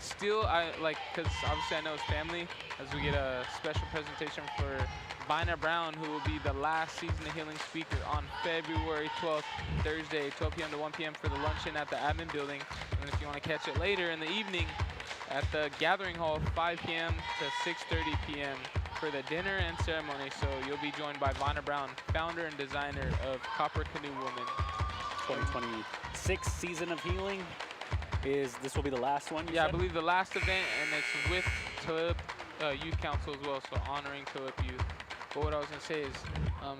like, because obviously I know his family, as we get a special presentation for Vina Brown, who will be the last Season of Healing speaker on February 12th, Thursday, 12 p.m. to 1 p.m. for the luncheon at the admin building. And if you want to catch it later in the evening at the Gathering Hall, 5 p.m. to 6:30 p.m. for the dinner and ceremony. So you'll be joined by Vina Brown, founder and designer of Copper Canoe Woman. 2026 Season of Healing this will be the last one? Yeah, I believe the last event, and it's with Tulalip Youth Council as well, so honoring Tulalip Youth. But what I was gonna say is,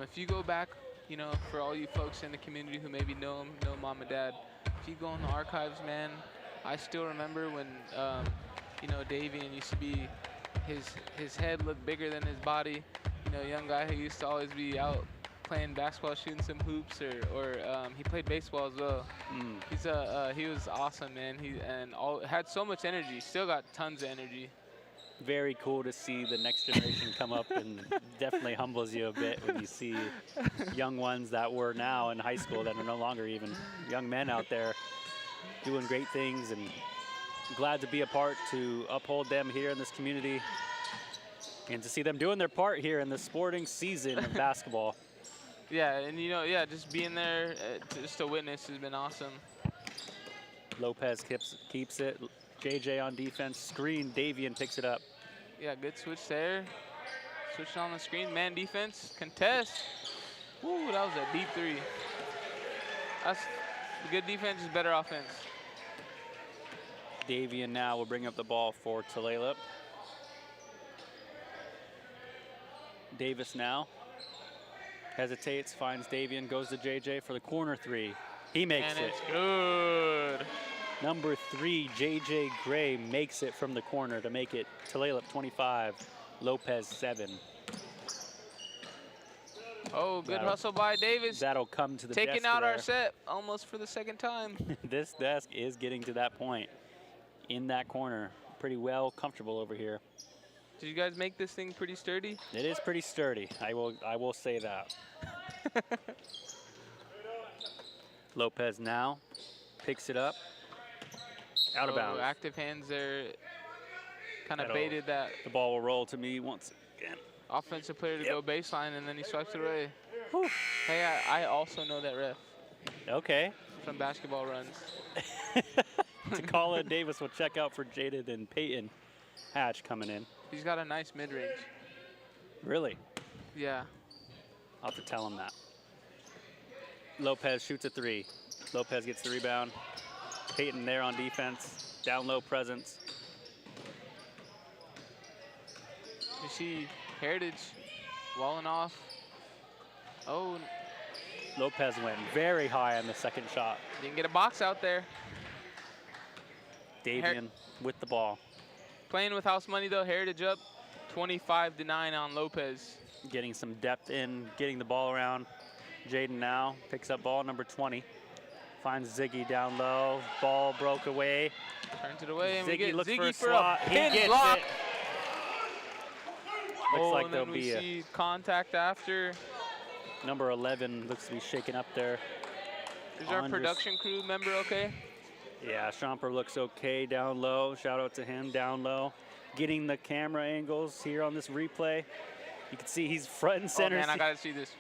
if you go back, you know, for all you folks in the community who maybe know him, know Mom and Dad, if you go in the archives, man, I still remember when, you know, Davian used to be, his head looked bigger than his body. You know, young guy who used to always be out playing basketball, shooting some hoops, or he played baseball as well. He was awesome, man. He had so much energy. Still got tons of energy. Very cool to see the next generation come up, and definitely humbles you a bit when you see young ones that were now in high school that are no longer even young men out there doing great things, and glad to be a part to uphold them here in this community and to see them doing their part here in the sporting season of basketball. Yeah, and you know, yeah, just being there, just to witness has been awesome. Lopez keeps it. JJ on defense, screen, Davian picks it up. Yeah, good switch there. Switching on the screen, man defense, contest. Ooh, that was a deep 3. That's good defense is better offense. Davian now will bring up the ball for Tulalip. Davis now hesitates, finds Davian, goes to JJ for the corner 3. He makes it. And it's good. Number 3, JJ Gray makes it from the corner to make it Tulalip 25, Lopez 7. Oh, good hustle by Davis. That'll come to the taking desk out there. our set almost for the second time. This desk is getting to that point in that corner. Pretty well comfortable over here. Did you guys make this thing pretty sturdy? It is pretty sturdy. I will say that. Lopez now picks it up. Out of bounds. Active hands there. Kind of That'll- baited that The ball will roll to me once again. offensive player to go baseline, and then he swipes it away. Whew. Hey, I also know that ref Okay. from basketball runs. Takala Davis will check out for Jaded and Peyton Hatch coming in. He's got a nice mid-range. Really? Yeah. I'll have to tell him that. Lopez shoots a 3. Lopez gets the rebound. Peyton there on defense. Down low presence. You see Heritage walling off. Oh, Lopez went very high on the second shot. didn't get a box out there. Davian with the ball. Playing with house money though, Heritage up 25-9 on Lopez. Getting some depth in, getting the ball around. Jaden now picks up ball number 20. Finds Ziggy down low. Ball broke away. Turns it away, and we Ziggy get looks for Ziggy a for slot. a He pin gets block. it. Looks like and there'll then we be a see contact after. number 11 looks to be shaken up there. Is our Andres. production crew member okay? Yeah, Schomper looks okay down low. Shout out to him down low. Getting the camera angles here on this replay. You can see he's front and Oh center. man, I gotta see this.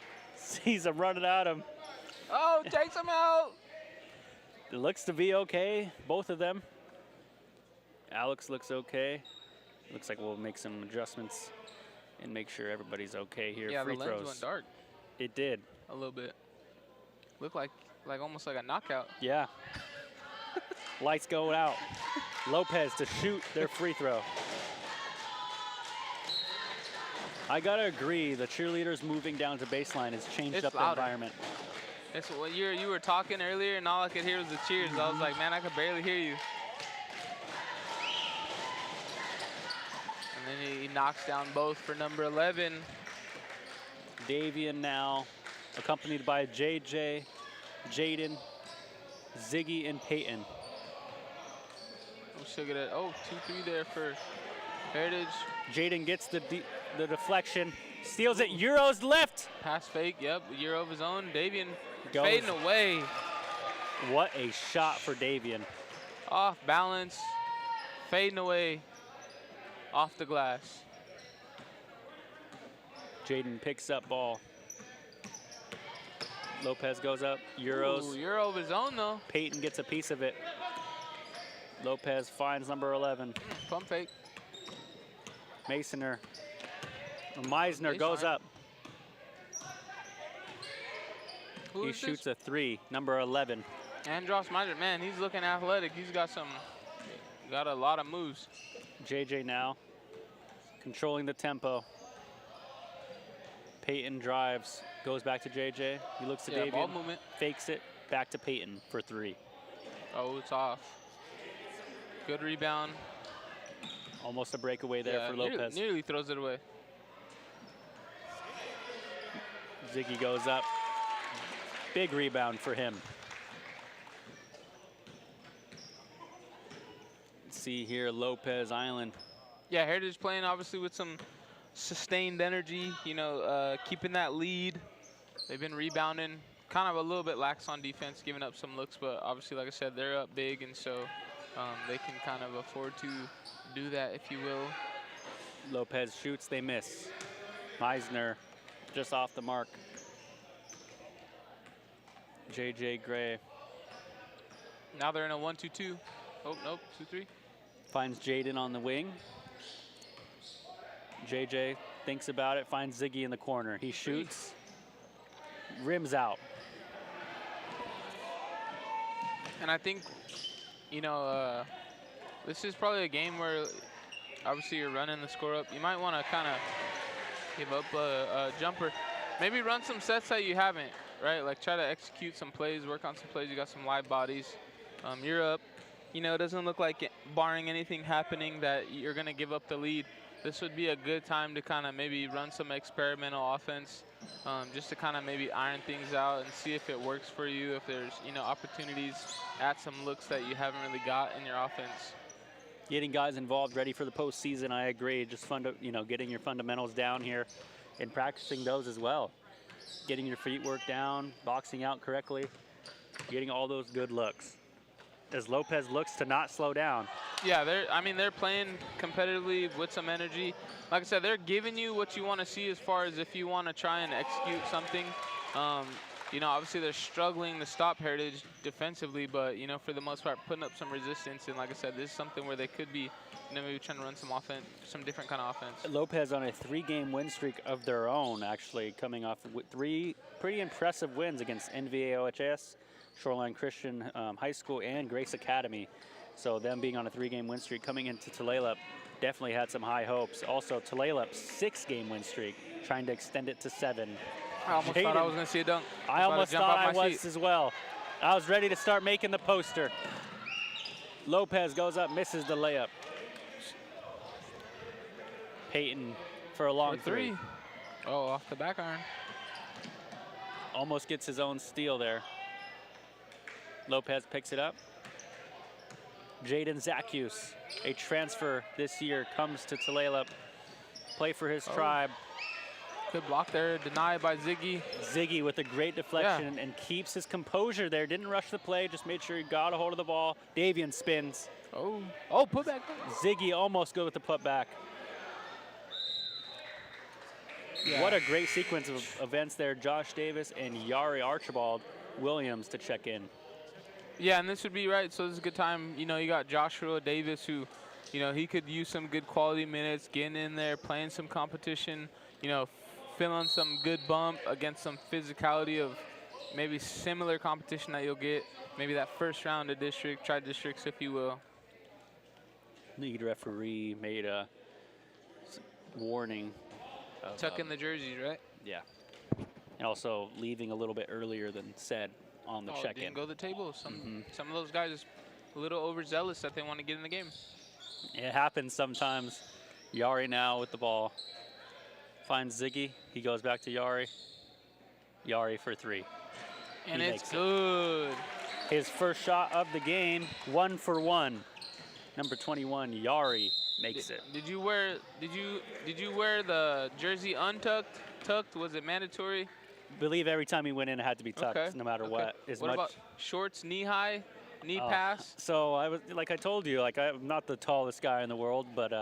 He's running at him. Oh, takes him out. It looks to be okay, both of them. Alex looks okay. Looks like we'll make some adjustments and make sure everybody's okay here. Yeah, Free the lens throws. went dark It did. a little bit. Looked like almost like a knockout. Yeah. Lights going out. Lopez to shoot their free throw. I gotta agree, the cheerleaders moving down to baseline has changed It's up the louder. environment. It's what you were talking earlier, and all I could hear was the cheers. I was like, man, I could barely hear you. And then he knocks down both for number 11. Davian now, accompanied by JJ, Jaden, Ziggy, and Peyton. We should get it. Oh, 2-3 there for Heritage. Jaden gets the deflection, steals it, Euros left. Pass fake, yep, Euro of his own. Davian Goes. fading away. What a shot for Davian. Off balance, fading away off the glass. Jaden picks up ball. Lopez goes up, Euros. Ooh, Euro of his own though. Peyton gets a piece of it. Lopez finds number 11. Pump fake. Meisner goes Baseline. up. Who He is shoots this? a 3, number 11. Andros Meisner, man, he's looking athletic. He's got a lot of moves. JJ now controlling the tempo. Peyton drives, goes back to JJ. He looks to Yeah, ball Davian, movement. fakes it, back to Peyton for 3. Oh, it's off. Good rebound. Almost a breakaway there Yeah, for Lopez. nearly throws it away. Ziggy goes up. Big rebound for him. See here, Lopez Island. Yeah, Heritage playing obviously with some sustained energy, keeping that lead. They've been rebounding, kind of a little bit lax on defense, giving up some looks, but obviously, like I said, they're up big, and so they can kind of afford to do that, if you will. Lopez shoots, they miss. Meisner just off the mark. JJ Gray Now they're in a 1-2-2. Oh, nope, 2-3. finds Jaden on the wing. JJ thinks about it, finds Ziggy in the corner. He shoots, rims out. And I think, this is probably a game where obviously you're running the score up. You might want to kind of give up a jumper. Maybe run some sets that you haven't, right? Like try to execute some plays, work on some plays. You got some live bodies. You're up. It doesn't look like, barring anything happening, that you're going to give up the lead. This would be a good time to kind of maybe run some experimental offense, just to kind of maybe iron things out and see if it works for you, if there's, opportunities at some looks that you haven't really got in your offense. Getting guys involved, ready for the postseason. I agree. Just fun to, getting your fundamentals down here and practicing those as well. Getting your feet work down, boxing out correctly, getting all those good looks. As Lopez looks to not slow down. Yeah, they're playing competitively with some energy. Like I said, they're giving you what you want to see as far as if you want to try and execute something. Obviously they're struggling to stop Heritage defensively, but, for the most part, putting up some resistance. And like I said, this is something where they could be, maybe trying to run some offense, some different kind of offense. Lopez on a 3-game win streak of their own, actually, coming off with 3 pretty impressive wins against NVAOHS, Shoreline Christian High School, and Grace Academy. So them being on a 3-game win streak coming into Tulalip definitely had some high hopes. Also, Tulalip's 6-game win streak, trying to extend it to 7. I almost thought I was going to see a dunk. I almost thought I was as well. I was ready to start making the poster. Lopez goes up, misses the layup. Peyton for a long three. Oh, off the back iron. Almost gets his own steal there. Lopez picks it up. Jaden Zacchius, a transfer this year, comes to Tulalip. Play for his tribe. Good block there, denied by Ziggy. Ziggy with a great deflection and keeps his composure there. Didn't rush the play, just made sure he got a hold of the ball. Davian spins. Oh, put back. Ziggy almost good with the putback. Yeah. What a great sequence of events there. Josh Davis and Yari Archibald Williams to check in. Yeah, and this would be right. So this is a good time. You got Joshua Davis who, he could use some good quality minutes, getting in there, playing some competition, feeling some good bump against some physicality of maybe similar competition that you'll get, maybe that first round of tri-districts, if you will. Lead referee made a warning. Tuck in the jerseys, right? Yeah. And also leaving a little bit earlier than said on the check-in. Didn't go to the table. Some of those guys is a little overzealous that they want to get in the game. It happens sometimes. Yari now with the ball. Finds Ziggy. He goes back to Yari. Yari for 3. And it's good. His first shot of the game, 1 for 1. Number 21, Yari, makes it. Did you wear the jersey untucked? Tucked? Was it mandatory? I believe every time he went in, it had to be tucked, no matter what. What about shorts, knee high, knee pass? So I was, like I told you, I'm not the tallest guy in the world, but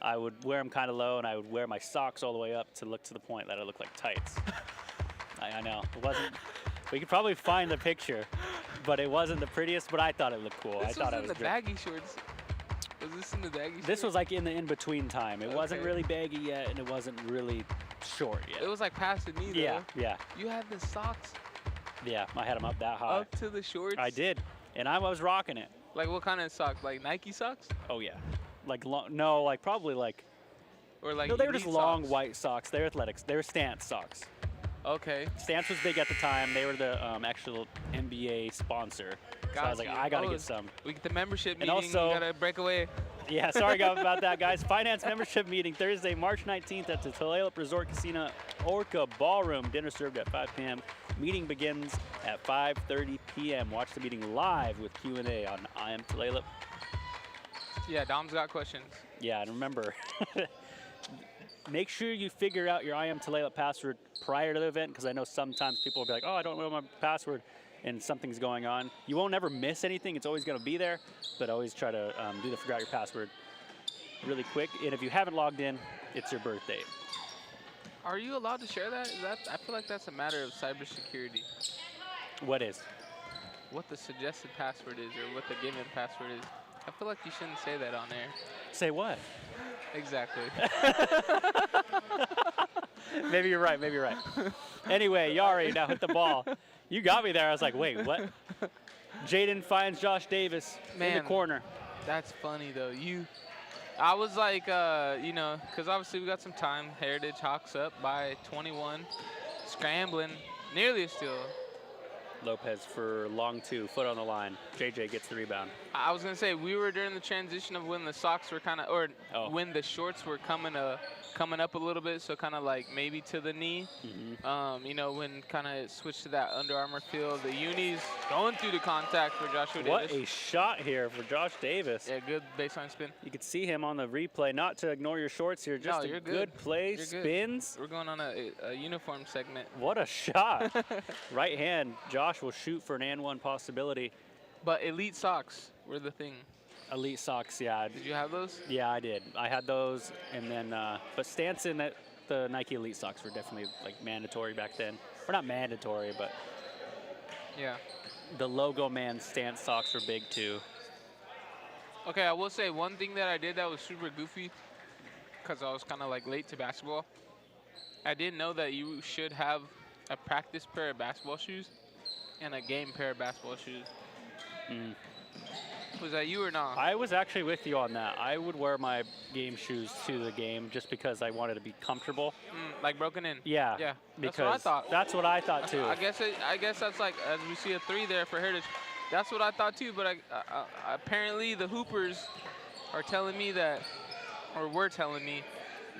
I would wear them kind of low, and I would wear my socks all the way up to look to the point that it looked like tights. I know it wasn't. We could probably find the picture, but it wasn't the prettiest. But I thought it looked cool. I thought it was in the baggy shorts. Was this in the baggy shorts? This was like in the in-between time. It wasn't really baggy yet, and it wasn't really short yet. It was like past the knee, though. Yeah. You had the socks Yeah, I had them up that high. up to the shorts? I did, and I was rocking it. Like what kind of socks? Like Nike socks? Oh yeah, like no, like probably like. Or like No, they were just long socks? white socks. They were athletics. They were Stance socks. Okay. Stance was big at the time. They were the actual NBA sponsor. So I was like, I gotta get some. We get the membership And meeting. also- We gotta break away. Yeah, sorry about that, guys. Finance membership meeting Thursday, March 19th at the Tulalip Resort Casino Orca Ballroom. Dinner served at 5 p.m. Meeting begins at 5:30 p.m. Watch the meeting live with Q&A on I Am Tulalip. Yeah, Dom's got questions. Yeah, and remember, make sure you figure out your I Am Tulalip password prior to the event, because I know sometimes people will be like, oh, I don't know my password, and something's going on. You won't ever miss anything. It's always going to be there, but always try to do the figure out your password really quick. And if you haven't logged in, it's your birthday. Are you allowed to share that? I feel like that's a matter of cybersecurity. What is? What the suggested password is or what the given password is. I feel like you shouldn't say that on air. Say what? Exactly. Maybe you're right. Maybe you're right. Anyway, Yari now hit the ball. You got me there. I was like, wait, what? Jaden finds Josh Davis in the corner. That's funny, though. I was like, because obviously we got some time. Heritage Hawks up by 21. Scrambling. Nearly a steal. Lopez for long 2, foot on the line. JJ gets the rebound. I was gonna say we were during the transition of when the socks were kind of, or when the shorts were coming up a little bit, so kind of like maybe to the knee. You know, when kind of switched to that Under Armour feel. The unis going through the contact for Joshua What Davis. a shot here for Josh Davis. Yeah, good baseline spin. You could see him on the replay. Not to ignore your shorts here, just No, a good play, spins. We're going on a uniform segment. What a shot. Right hand, Josh will shoot for an and one possibility. But elite socks were the thing. Elite socks, yeah. Did you have those? Yeah, I did. I had those, and then, but Stanson, the Nike Elite socks were definitely like mandatory back then. Or not mandatory, but yeah. The logo man stance socks were big too. Okay, I will say one thing that I did that was super goofy, because I was kind of like late to basketball. I didn't know that you should have a practice pair of basketball shoes and a game pair of basketball shoes. Was that you or not? I was actually with you on that. I would wear my game shoes to the game just because I wanted to be comfortable. Like broken in? Yeah. Yeah, Because that's what I thought. That's what I thought too. I guess that's like, as we see a 3 there for Heritage, that's what I thought too, but apparently the Hoopers are telling me that, or were telling me,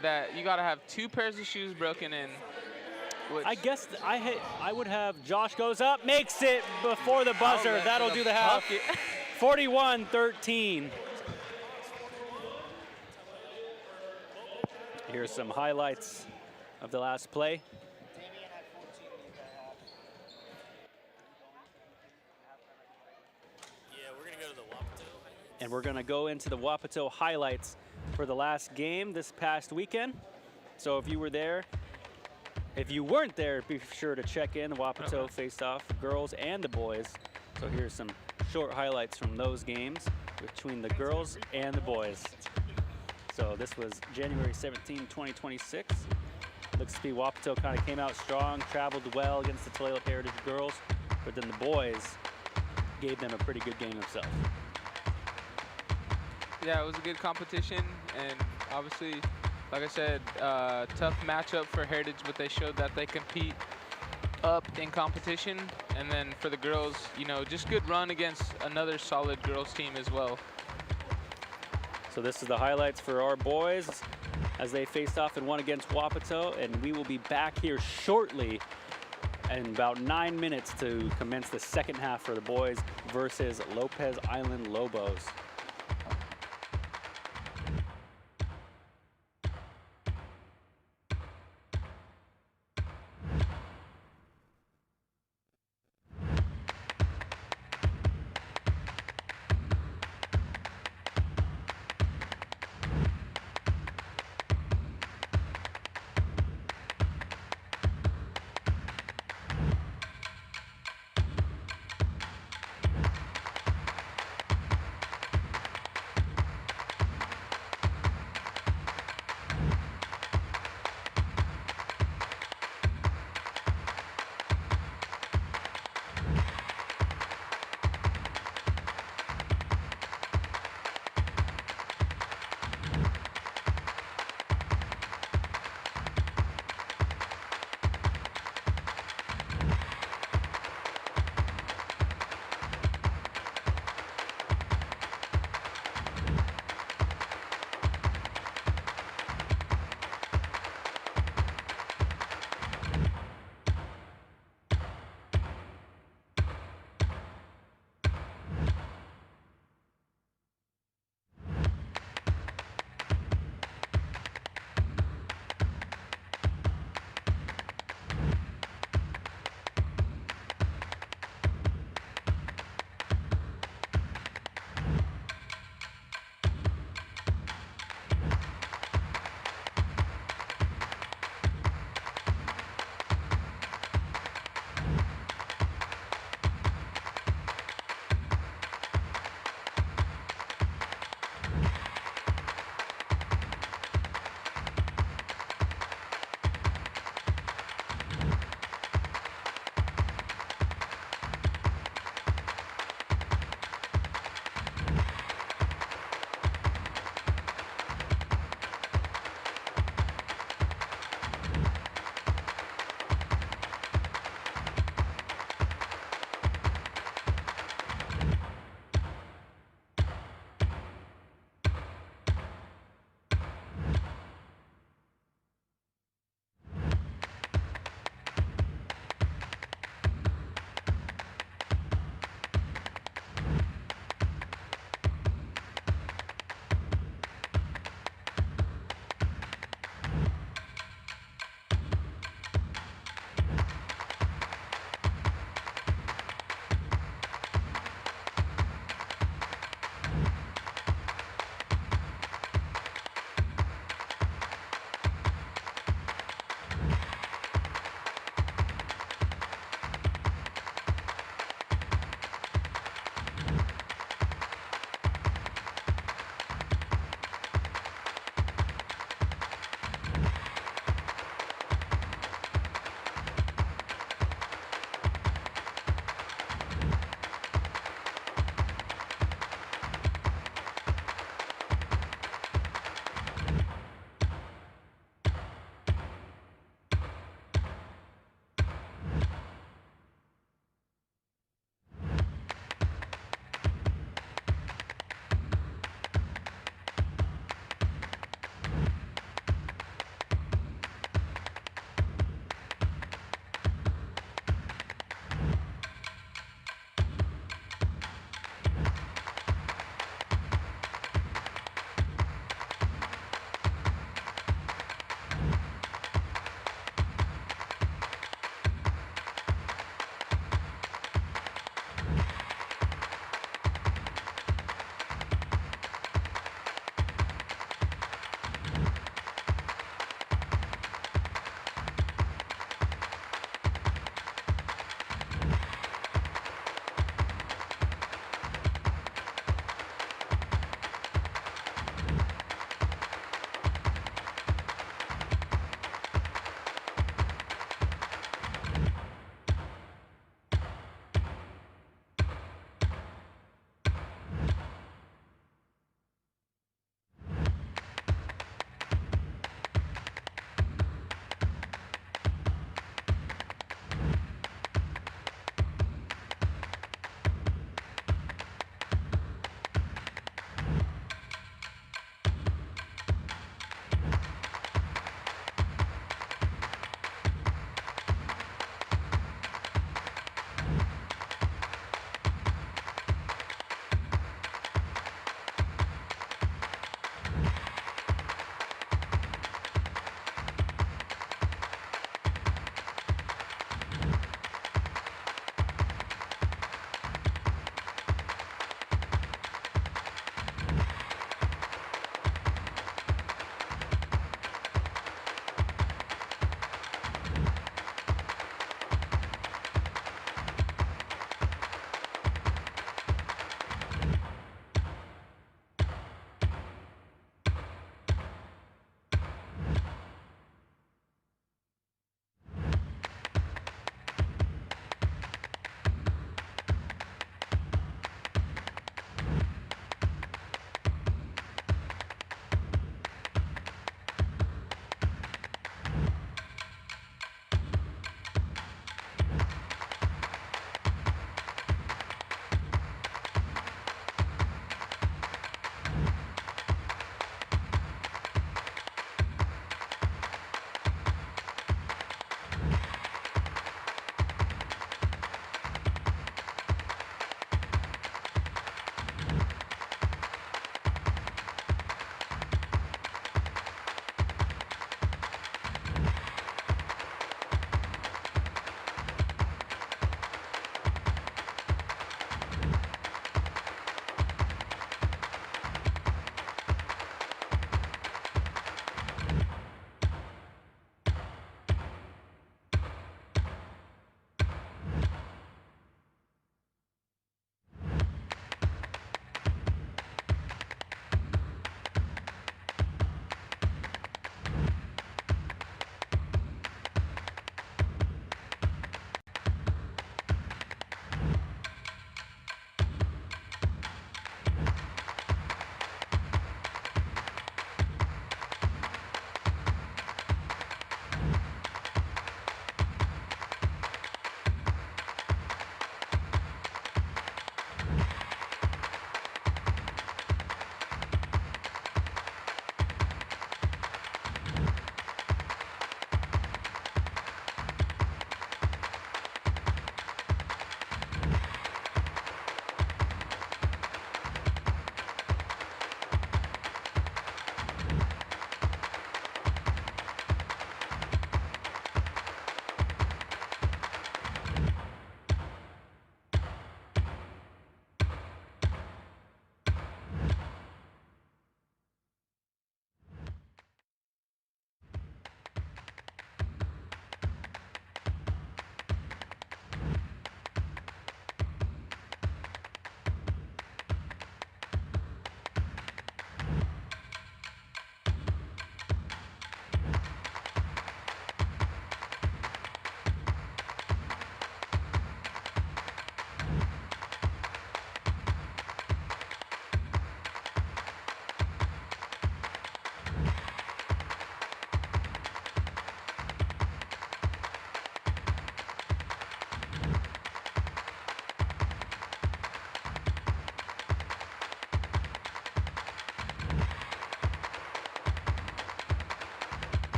that you gotta have 2 pairs of shoes broken in. I guess I would have Josh goes up, makes it before the buzzer. That'll do the half. 41-13. Here's some highlights of the last play. And we're going to go into the Wapato highlights for the last game this past weekend. So if you were there, if you weren't there, be sure to check in. The Wapato faced off girls and the boys. So here's some short highlights from those games between the girls and the boys. So this was January 17, 2026. Looks to be Wapato kind of came out strong, traveled well against the Tulalip Heritage girls, but then the boys gave them a pretty good game themselves. Yeah, it was a good competition, and obviously, like I said, tough matchup for Heritage, but they showed that they compete up in competition. And then for the girls, you know, just good run against another solid girls team as well. So this is the highlights for our boys as they faced off and won against Wapato, and we will be back here shortly in about 9 minutes to commence the second half for the boys versus Lopez Island Lobos.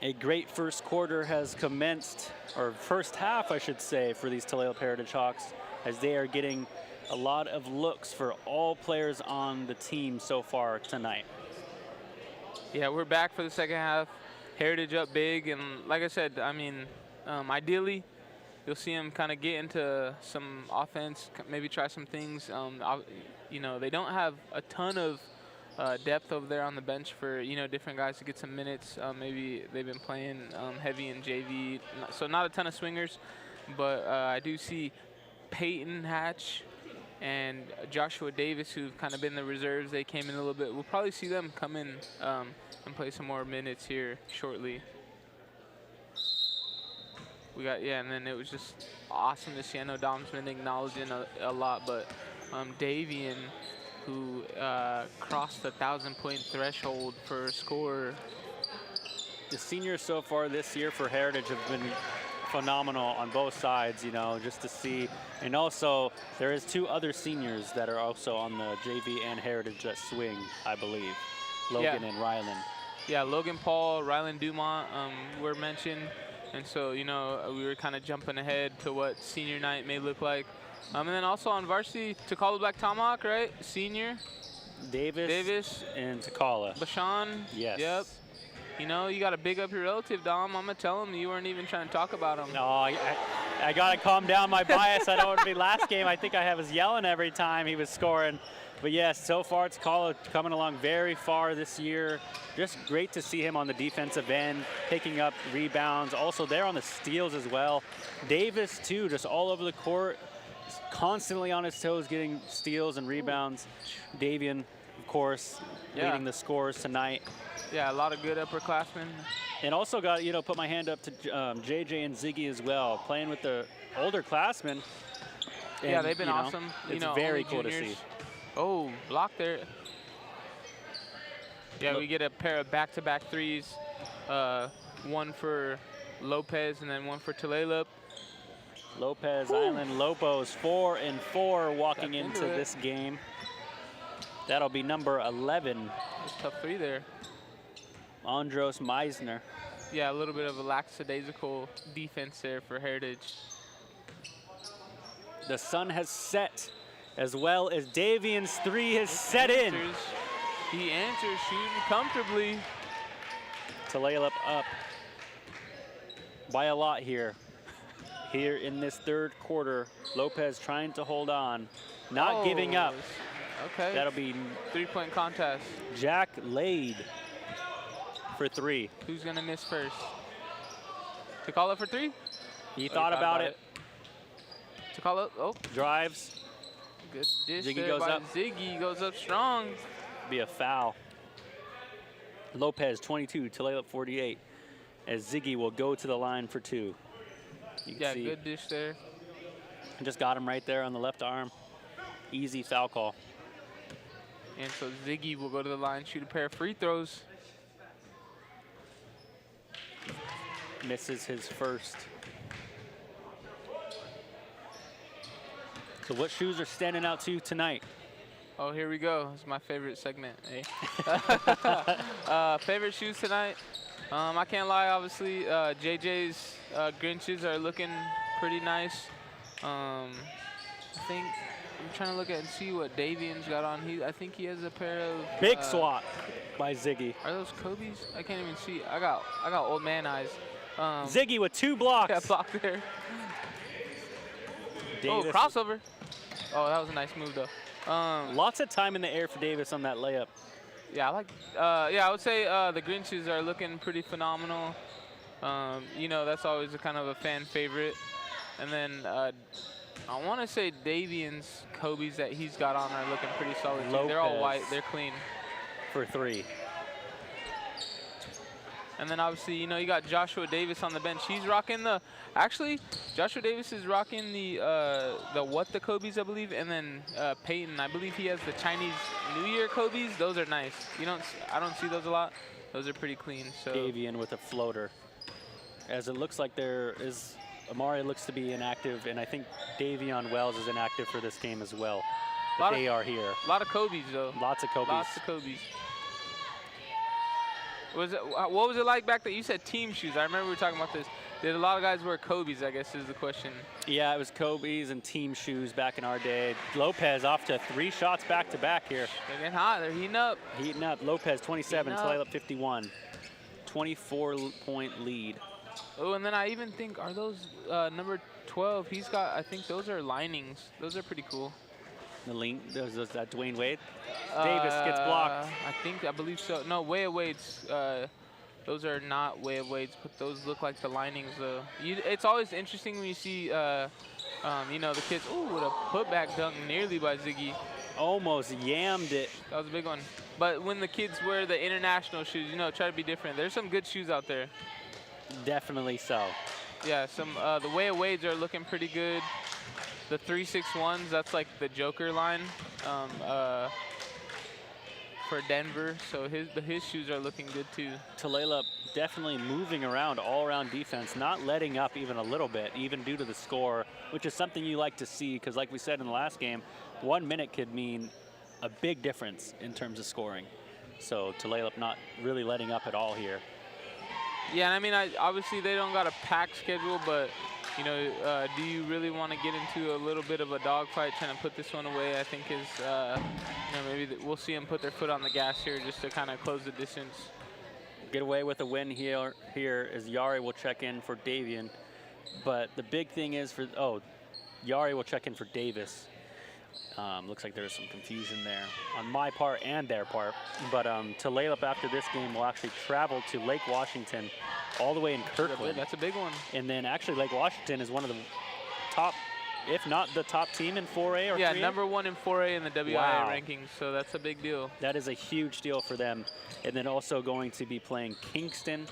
A great first quarter has commenced, or first half, I should say, for these Tulalip Heritage Hawks, as they are getting a lot of looks for all players on the team so far tonight. Yeah, we're back for the second half. Heritage up big, and like I said, I mean, ideally, you'll see them kind of get into some offense, maybe try some things. You know, they don't have a ton of depth over there on the bench for, you know, different guys to get some minutes. Maybe they've been playing heavy in JV, so not a ton of swingers. But I do see Peyton Hatch and Joshua Davis, who've kind of been the reserves. They came in a little bit. We'll probably see them come in and play some more minutes here shortly. We got, yeah, and then it was just awesome to see. I know Dom's been acknowledging a lot, but Davian, who crossed the 1,000-point threshold for a score. The seniors so far this year for Heritage have been phenomenal on both sides, you know, just to see. And also, there is 2 other seniors that are also on the JV and Heritage that swing, I believe. Logan and Ryland. Yeah, Logan Paul, Ryland Dumont were mentioned. And so, you know, we were kind of jumping ahead to what senior night may look like. And then also on varsity, Takala Black Tomahawk, right? Senior. Davis. And Takala. Bashan. Yes. Yep. You know, you got to big up your relative, Dom. I'm going to tell him you weren't even trying to talk about him. No, I got to calm down my bias. I don't want to be last game. I think I was yelling every time he was scoring. But yes, so far Takala coming along very far this year. Just great to see him on the defensive end, picking up rebounds. Also there on the steals as well. Davis, too, just all over the court, constantly on his toes, getting steals and rebounds. Davian, of course, leading the scores tonight. Yeah, a lot of good upperclassmen. And also got, you know, put my hand up to JJ and Ziggy as well, playing with the older classmen. And, yeah, they've been awesome. It's you know, very cool juniors. to see. Oh, block there. Yeah, we get a pair of back-to-back threes. One for Lopez and then one for Tulalip. Lopez, Island Lobos, 4 and 4 walking into this game. That'll be number 11. Tough three there. Andros Meisner. Yeah, a little bit of a lackadaisical defense there for Heritage. The sun has set, as well as Davian's 3 has set in. He answers, shooting comfortably. Tulalip up by a lot here. Here in this third quarter, Lopez trying to hold on, not giving up. Okay. That'll be 3-point contest. Jack Lade for 3. Who's gonna miss first? To call it for 3? He thought about it. To call it, Drives. Good dish Ziggy there goes by up. Ziggy, goes up strong. Be a foul. Lopez 22, Tulalip 48, as Ziggy will go to the line for 2. You can see, good dish there. just got him right there on the left arm. Easy foul call. And so Ziggy will go to the line, shoot a pair of free throws. Misses his first. So what shoes are standing out to you tonight? Oh, here we go. It's my favorite segment. Eh? Favorite shoes tonight? I can't lie, obviously. JJ's Grinches are looking pretty nice. I think I'm trying to look at and see what Davian's got on. I think he has a pair of Big swat by Ziggy. Are those Kobe's? I can't even see. I got old man eyes. Ziggy with 2 blocks. Yeah, block there. Davis. Oh, crossover. Oh, that was a nice move though. Lots of time in the air for Davis on that layup. Yeah, I would say the Grinches are looking pretty phenomenal. You know, that's always a kind of a fan favorite. And then I want to say Davian's Kobe's that he's got on are looking pretty solid too. They're all white, they're clean. For 3. And then obviously, you know, you got Joshua Davis on the bench. He's rocking actually, Joshua Davis is rocking the Kobe's, I believe. And then Peyton, I believe he has the Chinese New Year Kobe's. Those are nice. I don't see those a lot. Those are pretty clean. So Davian with a floater. As it looks like Amari looks to be inactive, and I think Davion Wells is inactive for this game as well. But they are here. A lot of Kobe's though. Lots of Kobe's. Lots of Kobe's. What was it like back then? You said team shoes. I remember we were talking about this. Did a lot of guys wear Kobe's, I guess is the question. Yeah, it was Kobe's and team shoes back in our day. Lopez off to 3 shots back-to-back here. They're getting hot. They're heating up. Heating up. Lopez 27, Heating up. Tulalip 51. 24-point lead. Oh, and then I even think, are those number 12? He's got, I think those are linings. Those are pretty cool. The link, those that Dwayne Wade. Davis gets blocked. I believe so. No, Way of Wade's. Those are not Way of Wade's, but those look like the linings, though. It's always interesting when you see, you know, the kids. Ooh, with a putback dunk nearly by Ziggy. Almost yammed it. That was a big one. But when the kids wear the international shoes, you know, try to be different. There's some good shoes out there. Definitely so. Yeah, the Way of Wade's are looking pretty good. The 361s, that's like the Joker line for Denver. So his shoes are looking good too. Tulalip definitely moving around, all-around defense, not letting up even a little bit, even due to the score, which is something you like to see because, like we said in the last game, 1 minute could mean a big difference in terms of scoring. So Tulalip not really letting up at all here. Yeah, and I mean, obviously they don't got a packed schedule, but you know, do you really want to get into a little bit of a dogfight trying to put this one away? I think is, you know, maybe we'll see them put their foot on the gas here just to kind of close the distance. Get away with a win here as Yari will check in for Davian. But the big thing is Yari will check in for Davis. Looks like there's some confusion there on my part and their part. But Tulalip after this game will actually travel to Lake Washington all the way in Kirkland. That's a big one. And then actually Lake Washington is one of the top, if not the top team in 4A or 3A. Yeah, number 1 in 4A in the WIA Wow. rankings, so that's a big deal. That is a huge deal for them. And then also going to be playing Kingston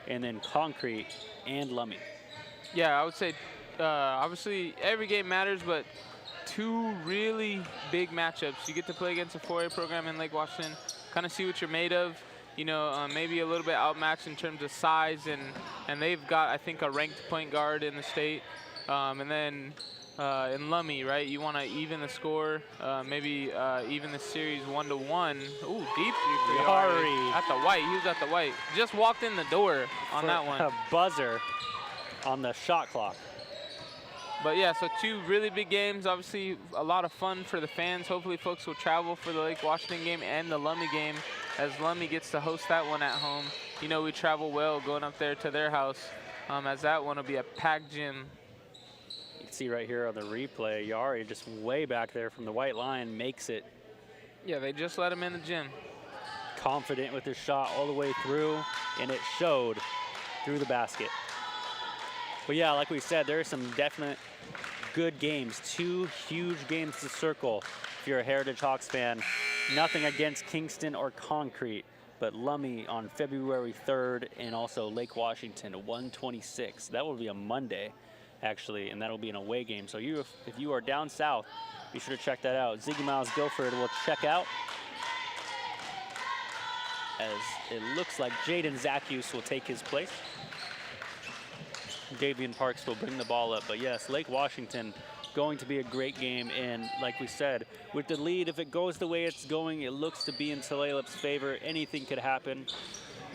and then Concrete and Lummi. Yeah, I would say obviously every game matters, but 2 really big matchups. You get to play against a 4A program in Lake Washington, kind of see what you're made of. You know, maybe a little bit outmatched in terms of size, and they've got, I think, a ranked point guard in the state. And then in Lummi, right, you want to even the score, maybe even the series 1-1. Ooh, deep three for Yari. At the white, he was at the white. Just walked in the door on that one. A buzzer on the shot clock. But yeah, so 2 really big games. Obviously, a lot of fun for the fans. Hopefully, folks will travel for the Lake Washington game and the Lummi game, as Lummi gets to host that one at home. You know, we travel well going up there to their house, as that one will be a packed gym. You can see right here on the replay, Yari just way back there from the white line makes it. Yeah, they just let him in the gym. Confident with his shot all the way through, and it showed through the basket. But yeah, like we said, there are some definite good games. 2 huge games to circle if you're a Heritage Hawks fan. Nothing against Kingston or Concrete, but Lummi on February 3rd and also Lake Washington 126. That will be a Monday, actually, and that'll be an away game. So if you are down south, be sure to check that out. Ziggy Miles Guilford will check out, as it looks like Jaden Zacchius will take his place. Davian Parks will bring the ball up. But yes, Lake Washington going to be a great game. And like we said, with the lead, if it goes the way it's going, it looks to be in Tulalip's favor. Anything could happen.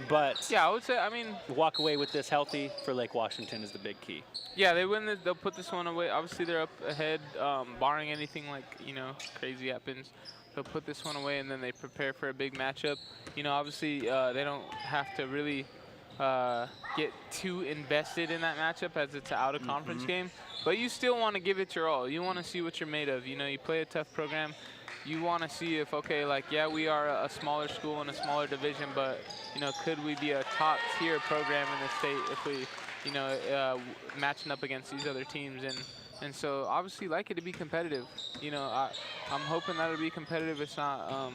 But yeah, I would say, I mean, walk away with this healthy for Lake Washington is the big key. Yeah, they win. They'll put this one away. Obviously, they're up ahead, barring anything like, you know, crazy happens. They'll put this one away, and then they prepare for a big matchup. You know, obviously, they don't have to really get too invested in that matchup as it's an out-of-conference game. But you still want to give it your all. You want to see what you're made of. You know, you play a tough program. You want to see if, okay, like, yeah, we are a smaller school in a smaller division, but, you know, could we be a top-tier program in the state if we, you know, matching up against these other teams? And so, obviously, like it to be competitive. You know, I'm hoping that it'll be competitive. It's not,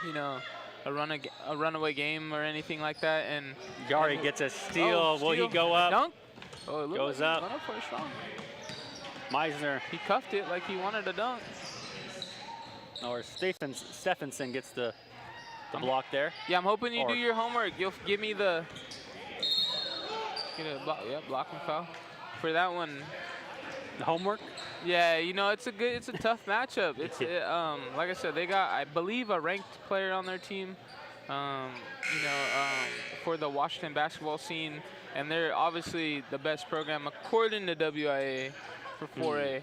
you know, a runaway game or anything like that. And Yari gets a steal. Will he go up? Dunk? Oh, it goes like up. Went up for a strong. Meisner. He cuffed it like he wanted a dunk. Or Stephenson gets the block there. Yeah, I'm hoping you do your homework. You'll give me the block and foul for that one. The homework? Yeah, you know, it's a tough matchup. It's like I said, they got, I believe, a ranked player on their team. for the Washington basketball scene, and they're obviously the best program according to WIA for 4A.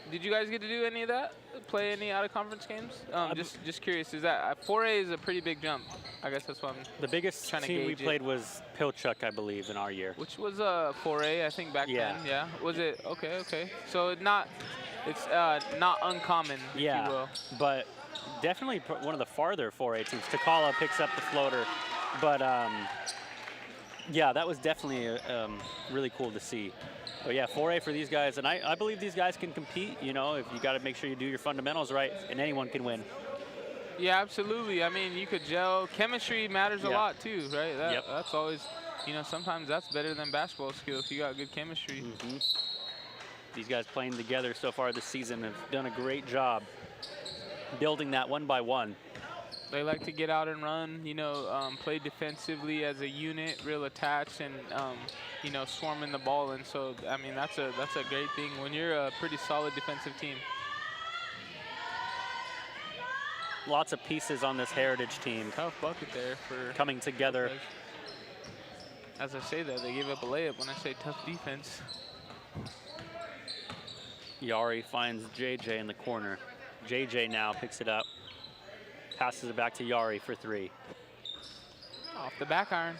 Did you guys get to do any of that? Play any out-of-conference games? Just curious. Is that 4A is a pretty big jump? I guess that's what I'm. The biggest trying to team we gauge played was Pilchuck, I believe, in our year. Which was 4A, I think, back then. Yeah. Was it? Okay. So it's not uncommon, if you will. But definitely one of the farther 4A teams. Takala picks up the floater, but yeah, that was definitely really cool to see. But yeah, 4A for these guys, and I believe these guys can compete. You know, if you got to make sure you do your fundamentals right, and anyone can win. Yeah, absolutely. I mean, you could gel. Chemistry matters a lot too, right? That's always, sometimes that's better than basketball skill if you got good chemistry. These guys playing together so far this season have done a great job building that one by one. They like to get out and run, play defensively as a unit, real attached, and swarming the ball. And so, I mean, that's a great thing when you're a pretty solid defensive team. Lots of pieces on this Heritage team. Tough bucket there for coming together. As I say that, they gave up a layup when I say tough defense. Yari finds JJ in the corner. JJ now picks it up. Passes it back to Yari for 3. Off the back iron.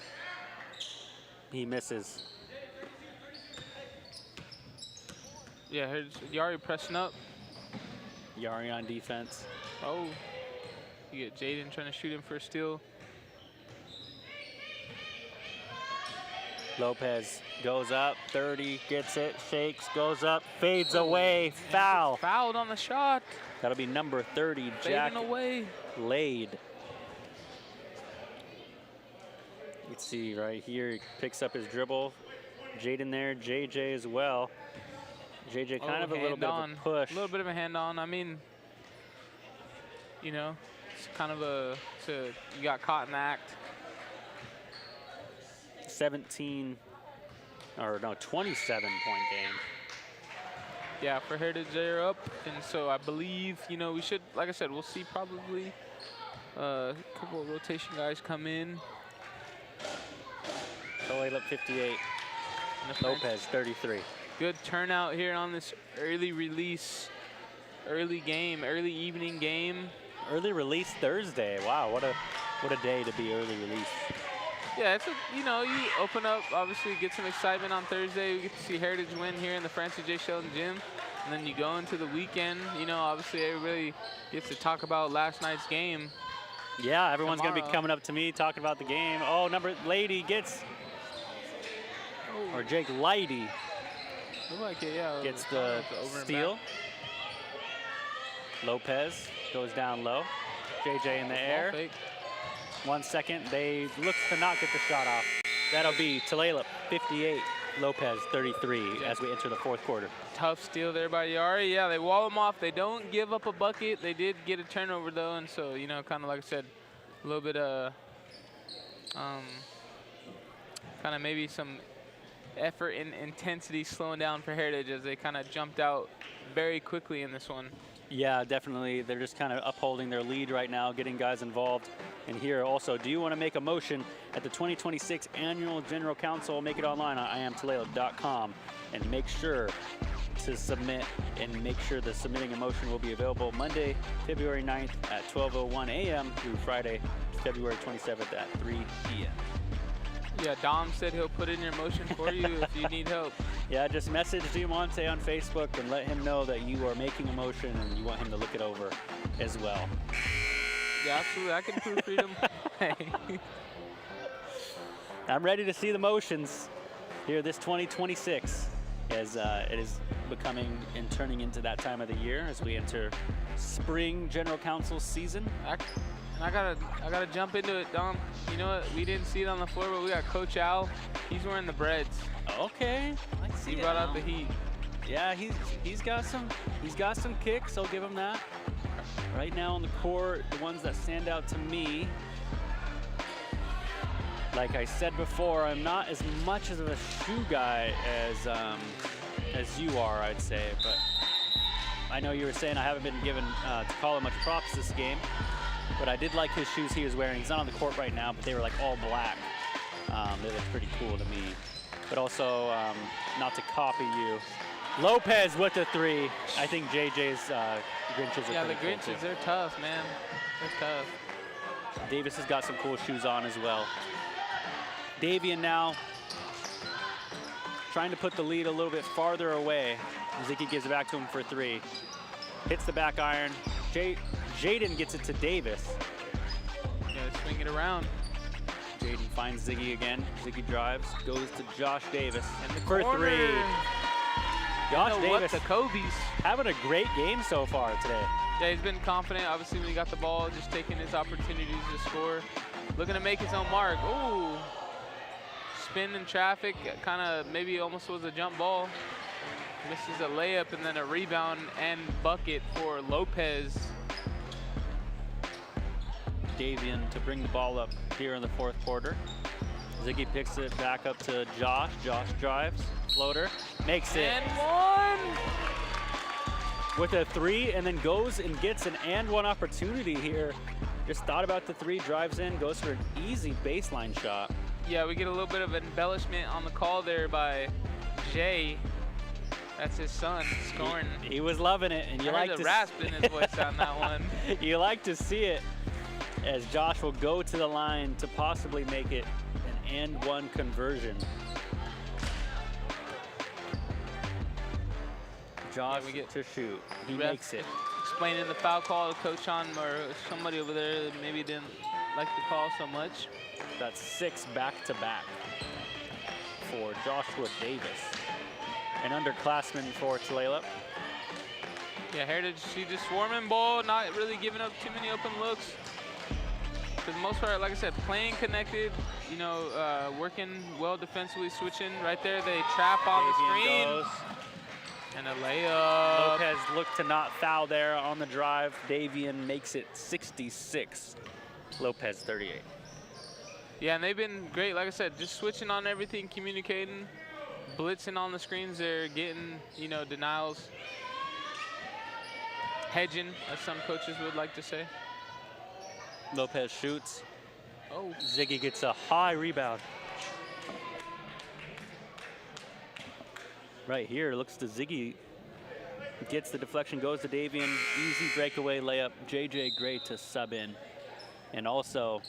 He misses. Yeah, here's Yari pressing up. Yari on defense. Oh, you get Jaden trying to shoot him for a steal. Lopez goes up, 30, gets it, shakes, goes up, fades away, foul. Fouled on the shot. That'll be number 30, Jack Lade. Let's see right here, he picks up his dribble. Jaden there, JJ as well. JJ kind of a little bit of a push. A little bit of a hand on. I mean, it's kind of you got caught in the act. 27-point game. Yeah, for Heritage they're up, and so I believe, we should, like I said, we'll see probably a couple of rotation guys come in. Tulalip 58, Lopez 33. Good turnout here on this early release, early evening game. Early release Thursday. Wow, what a day to be early release. Yeah, it's you open up, obviously get some excitement on Thursday. We get to see Heritage win here in the Francis J. Sheldon gym. And then you go into the weekend, obviously everybody gets to talk about last night's game. Yeah, everyone's going to be coming up to me talking about the game. Oh, Lady gets, or Jake Lighty gets the steal. Lopez goes down low. JJ in the air. Fake. 1 second, they look to not get the shot off. That'll be Tulalip 58, Lopez 33 as we enter the fourth quarter. Tough steal there by Yari. Yeah, they wall them off. They don't give up a bucket. They did get a turnover though, and so kind of like I said, a little bit of kind of maybe some effort and intensity slowing down for Heritage as they kind of jumped out very quickly in this one. Yeah, definitely. They're just kind of upholding their lead right now, getting guys involved. And here also, do you want to make a motion at the 2026 Annual General Council? Make it online on iamtulalip.com and make sure to submit, and make sure the submitting a motion will be available Monday, February 9th at 12:01 a.m. through Friday, February 27th at 3 p.m. Yeah, Dom said he'll put in your motion for you if you need help. Yeah, just message Diamante on Facebook and let him know that you are making a motion and you want him to look it over as well. Yeah, absolutely. I can proofread them. I'm ready to see the motions here this 2026 as it is becoming and turning into that time of the year as we enter spring general council season. I gotta jump into it, Dom. You know what? We didn't see it on the floor, but we got Coach Al. He's wearing the Breads. Okay, I see. He brought out the heat. Yeah, he's got some kicks. I'll give him that. Right now on the court, the ones that stand out to me, like I said before, I'm not as much of a shoe guy as you are, I'd say. But I know you were saying I haven't been given to call it much props this game. But I did like his shoes he was wearing. He's not on the court right now, but they were like all black. They looked pretty cool to me. But also, not to copy you, Lopez with the 3. I think JJ's Grinches are Yeah, the pretty cool Grinches, too. they're tough, man. They're tough. Davis has got some cool shoes on as well. Davian now trying to put the lead a little bit farther away. Ziggy gives it back to him for 3. Hits the back iron. Jaden gets it to Davis. Yeah, swing it around. Jaden finds Ziggy again. Ziggy drives, goes to Josh Davis And the for corner. 3. Josh You know what, Davis the Kobe's. having a great game so far today. Yeah, he's been confident. Obviously, when he got the ball, just taking his opportunities to score. Looking to make his own mark. Ooh. Spin in traffic. Kind of maybe almost was a jump ball. Misses a layup and then a rebound and bucket for Lopez. Davian to bring the ball up here in the 4th quarter. Ziggy picks it back up to Josh. Josh drives, floater, makes it. And 1. With a 3 and then goes and gets an and 1 opportunity here. Just thought about the 3, drives in, goes for an easy baseline shot. Yeah, we get a little bit of embellishment on the call there by Jay. That's his son scoring. He was loving it, and you I like heard to the rasp in his voice on that one. You like to see it as Josh will go to the line to possibly make it an and 1 conversion. Josh we get to shoot. He ref makes it. Explaining the foul call to Coach on, or somebody over there that maybe didn't like the call so much. That's 6 back-to-back for Joshua Davis. An underclassman for Tulalip. Yeah, Heritage, she just swarming ball, not really giving up too many open looks. For the most part, like I said, playing connected, you know, working well defensively, switching. Right there, they trap on the screen. Goes. And a layup. Lopez looked to not foul there on the drive. Davian makes it 66. Lopez 38. Yeah, and they've been great. Like I said, just switching on everything, communicating, blitzing on the screens. They're getting, you know, denials. Hedging, as some coaches would like to say. Lopez shoots. Oh, Ziggy gets a high rebound. Right here, looks to Ziggy. Gets the deflection, goes to Davian. Easy breakaway layup. JJ Gray to sub in. And also,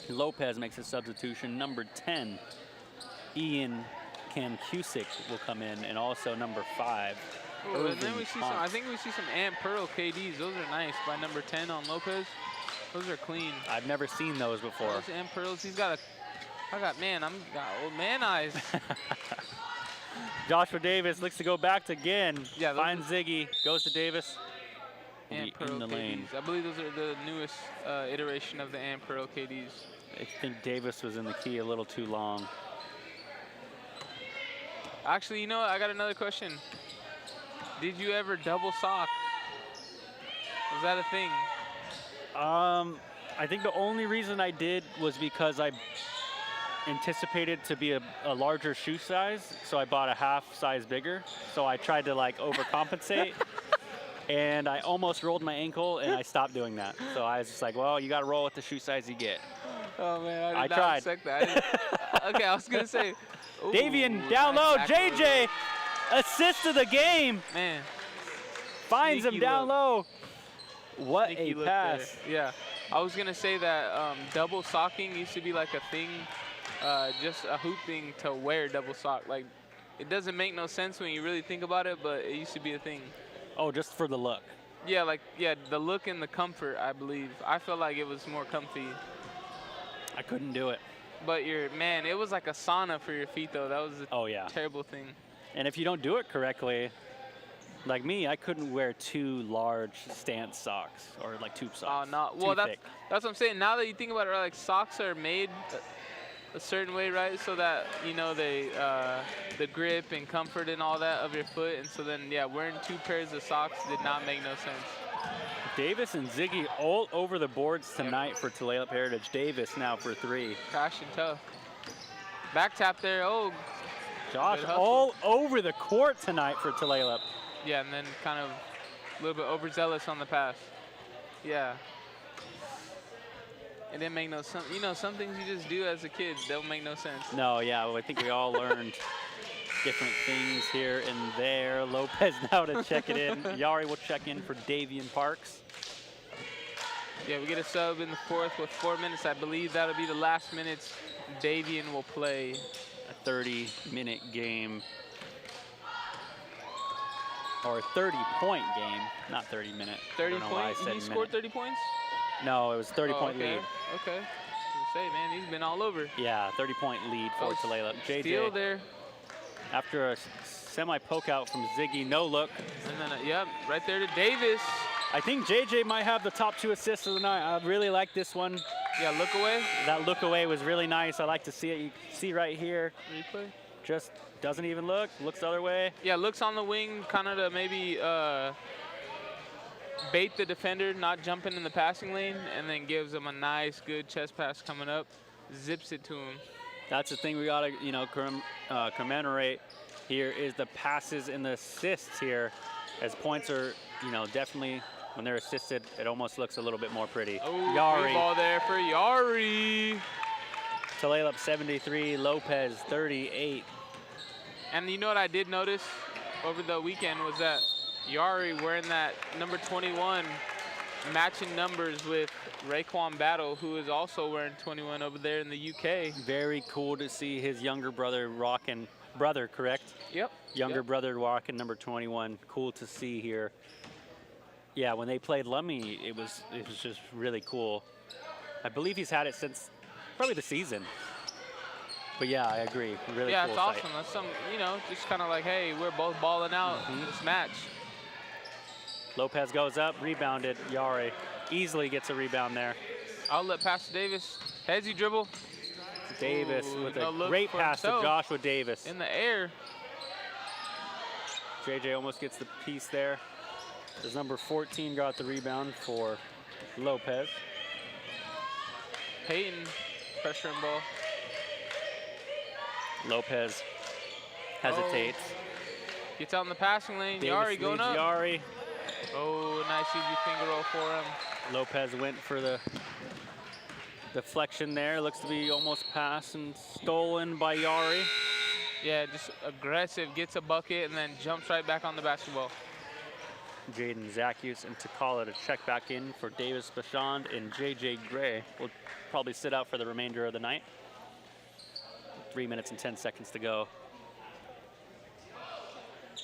Lopez makes a substitution. Number 10, Ian Kancusick will come in. And also number 5, ooh, and then we see some, I Ponce. think we see some Ant Pearl KDs. Those are nice by number 10 on Lopez. Those are clean. I've never seen those before. Those Ant Pearls, he's got got old man eyes. Joshua Davis looks to go back again. Yeah, those finds Ziggy, goes to Davis. Ant Be Pearl in the lane. KDs. I believe those are the newest iteration of the Ant Pearl KDs. I think Davis was in the key a little too long. Actually, you know what? I got another question. Did you ever double sock? Was that a thing? I think the only reason I did was because I anticipated to be a larger shoe size, so I bought a half size bigger. So I tried to like overcompensate, and I almost rolled my ankle, and I stopped doing that. So I was just like, well, you got to roll with the shoe size you get. Oh man, I I did not tried. expect that. Okay, I was gonna say. Ooh, Davian down nice low, back JJ, assist of the game, Man, finds him Sneaky down look. low. What sneaky a look pass. there. Yeah, I was gonna say that double socking used to be like a thing, just a hoop thing to wear double sock. Like, it doesn't make no sense when you really think about it, but it used to be a thing. Oh, just for the look. Yeah, like, yeah, the look and the comfort, I believe. I felt like it was more comfy. I couldn't do it. But man, it was like a sauna for your feet, though. That was a Oh, yeah. terrible thing. And if you don't do it correctly, like me, I couldn't wear too large stance socks or like tube Oh, socks. no. Too Well, that's thick. what I'm saying. Now that you think about it, right, like, socks are made a certain way, right? So that, you know, they, the grip and comfort and all that of your foot. And so then, yeah, wearing 2 pairs of socks did not make no sense. Davis and Ziggy all over the boards tonight for Tulalip Heritage. Davis now for 3. Crashing tough. Back tap there. Oh, Josh good hustle. all over the court tonight for Tulalip. yeah, and then kind of a little bit overzealous on the pass. Yeah. It didn't make no sense. You know, some things you just do as a kid don't make no sense. No, yeah, well, I think we all learned different things here and there. Lopez now to check it in. Yari will check in for Davian Parks. Yeah, we get a sub in the fourth with 4 minutes. I believe that'll be the last minutes Davian will play. A 30-minute game. Or a 30-point game, not 30-minute. 30 points? He scored 30 points? No, it was 30-point okay. lead. Okay. I was gonna say, man, he's been all over. Yeah, 30-point lead for Tulalip. JJ, steal there. after a semi-poke out from Ziggy, no look. And then, yep, right there to Davis. I think JJ might have the top 2 assists of the night. I really like this one. Yeah, look away. That look away was really nice. I like to see it. You see right here. Replay. Just doesn't even look. Looks the other way. Yeah, looks on the wing, kind of to maybe bait the defender, not jumping in the passing lane, and then gives him a nice, good chest pass coming up. Zips it to him. That's the thing we gotta, you know, commemorate here is the passes and the assists here, as points are, you know, definitely when they're assisted, it almost looks a little bit more pretty. Oh, Yari. free ball there for Yari. Tulalip 73, Lopez 38. And you know what I did notice over the weekend was that Yari wearing that number 21, matching numbers with Raekwon Battle, who is also wearing 21 over there in the UK. Very cool to see his younger brother rocking, correct? Yep. Younger brother rocking number 21. Cool to see here. Yeah, when they played Lummi, it was just really cool. I believe he's had it since probably the season. But yeah, I agree. Really yeah, cool it's awesome. sight. That's some, you know, just kind of like, hey, we're both balling out this match. Lopez goes up, rebounded. Yari easily gets a rebound there. Outlet pass to Davis. Headsy dribble. Davis Ooh, with no a look great for pass to himself. Joshua Davis. In the air. JJ almost gets the piece there. His number 14 got the rebound for Lopez. Peyton, pressure and ball. Lopez hesitates. Gets out in the passing lane. Davis Yari going leads up. Yari. Oh, nice easy finger roll for him. Lopez went for the deflection there. Looks to be almost passed and stolen by Yari. Yeah, just aggressive, gets a bucket, and then jumps right back on the basketball. Jaden Zacchius and Takala to check back in for Davis Bashand, and JJ Gray will probably sit out for the remainder of the night. 3 minutes and 10 seconds to go.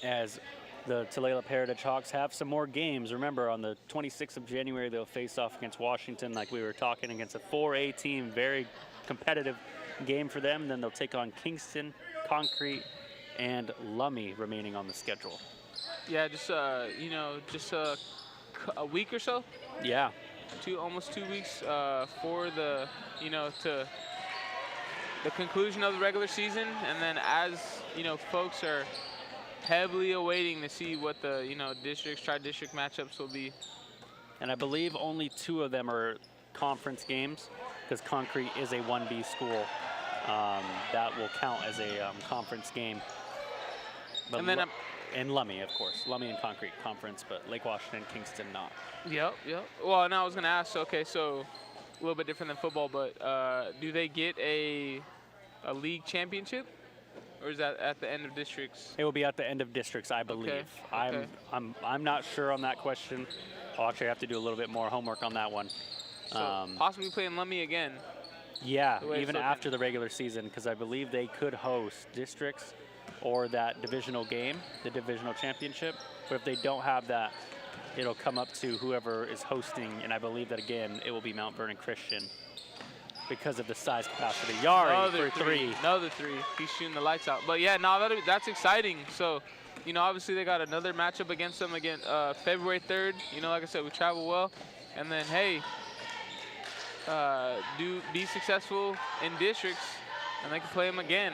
As the Tulalip Heritage Hawks have some more games. Remember, on the 26th of January, they'll face off against Washington, like we were talking, against a 4A team. Very competitive game for them. Then they'll take on Kingston, Concrete, and Lummi remaining on the schedule. Yeah, just, you know, just a week or so. Yeah. Almost 2 weeks for the, you know, to the conclusion of the regular season. And then as, you know, folks are heavily awaiting to see what the, you know, districts, tri-district matchups will be. And I believe only 2 of them are conference games, because Concrete is a 1B school. That will count as a conference game. But and then and Lummi, of course. Lummi and Concrete conference, but Lake Washington, Kingston not. Yep. Well, now I was going to ask, okay, so a little bit different than football, but do they get a league championship? Or is that at the end of districts? It will be at the end of districts, I believe. Okay. I'm not sure on that question. I'll actually have to do a little bit more homework on that one. So possibly playing Lummi again. Yeah, the way even it's after the regular season, because I believe they could host districts or that divisional game, the divisional championship. But if they don't have that, it'll come up to whoever is hosting, and I believe that, again, it will be Mount Vernon Christian because of the size capacity. Yari for 3. Another 3. He's shooting the lights out. But, yeah, no, that's exciting. So, you know, obviously they got another matchup against them again February 3rd. You know, like I said, we travel well. And then, hey, be successful in districts, and they can play them again.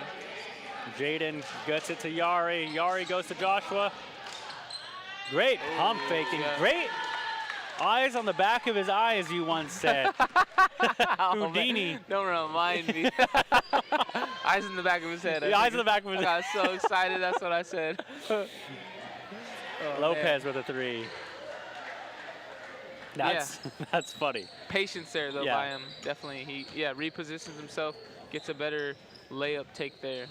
Jaden gets it to Yari. Yari goes to Joshua. Great pump faking. Yeah. Great eyes on the back of his eyes, you once said. Houdini. Don't remind me. Eyes in the back of his head. The eyes in the back of his head. I got so excited. That's what I said. Lopez with a 3. That's funny. Patience there, though, Yeah. by him. Definitely. He, repositions himself, gets a better layup take there.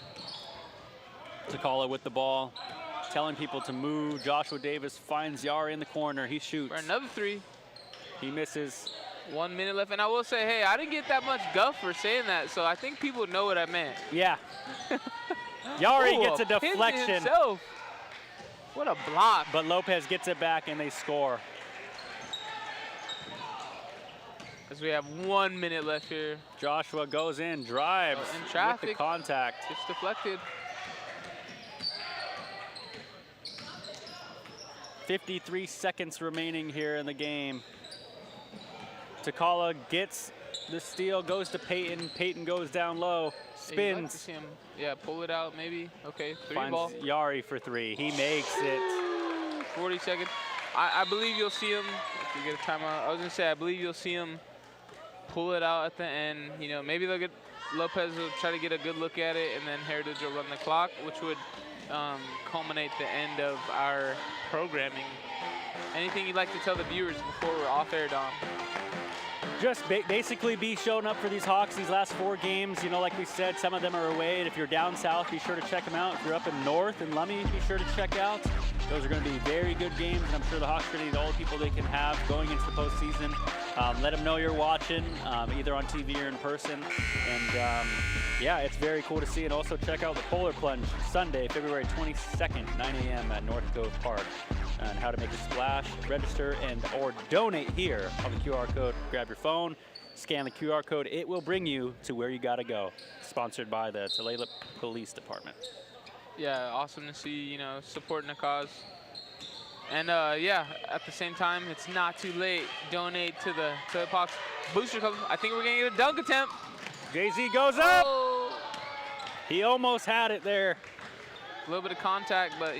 Takala with the ball, telling people to move. Joshua Davis finds Yari in the corner. He shoots. For another three. He misses. 1 minute left. And I will say, hey, I didn't get that much guff for saying that, so I think people know what I meant. Yeah. Yari Ooh, gets a pin to deflection, himself. What a block. but Lopez gets it back and they score. As we have 1 minute left here. Joshua goes in, drives In with the traffic. contact. Just deflected. 53 seconds remaining here in the game. Takala gets the steal, goes to Peyton. Peyton goes down low, Yeah, you'd like to spins, see him, pull it out maybe. Okay, three finds ball. Yari for three. He makes it. 40 seconds. I believe you'll see him, if you get a timeout, I was gonna say, I believe you'll see him pull it out at the end. You know, maybe they'll get, Lopez will try to get a good look at it, and then Heritage will run the clock, which would culminate the end of our programming. Anything you'd like to tell the viewers before we're off air, Dom? Just basically be showing up for these Hawks these last 4 games. You know, like we said, some of them are away. And if you're down south, be sure to check them out. If you're up in north and Lummi, be sure to check out. Those are going to be very good games, and I'm sure the Hawks are going to need all the people they can have going into the postseason. Let them know you're watching, either on TV or in person. And yeah, it's very cool to see. And also check out the Polar Plunge Sunday, February 22nd, 9 a.m. at North Cove Park. And how to make a splash, register, and or donate here on the QR code. Grab your phone, scan the QR code. It will bring you to where you gotta go. Sponsored by the Tulalip Police Department. Yeah, awesome to see, you know, supporting the cause. And yeah, at the same time, it's not too late. Donate to the Hawks booster club. I think we're gonna get a dunk attempt. Jay-Z goes up. Oh, He almost had it there. a little bit of contact, but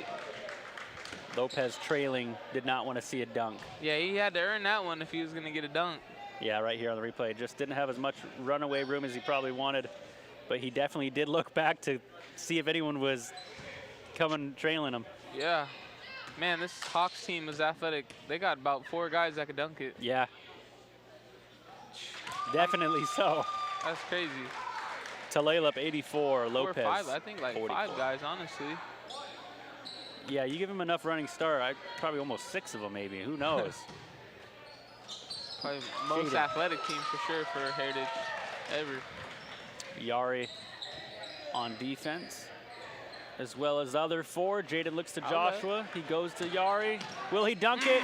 Lopez trailing, did not want to see a dunk. yeah, he had to earn that one if he was gonna get a dunk. Yeah, right here on the replay. Just didn't have as much runaway room as he probably wanted, but he definitely did look back to see if anyone was coming trailing him. Yeah. Man, this Hawks team is athletic. They got about 4 guys that could dunk it. Yeah. Definitely so. That's crazy. Tulalip 84, 4 or Lopez 5, I think like 44. 5 guys, honestly. Yeah, you give him enough running start, probably almost 6 of them maybe, who knows? Probably most Shaded. athletic team for sure for Heritage ever. Yari on defense, as well as the other 4. Jaden looks to Okay. Joshua, he goes to Yari. Will he dunk it?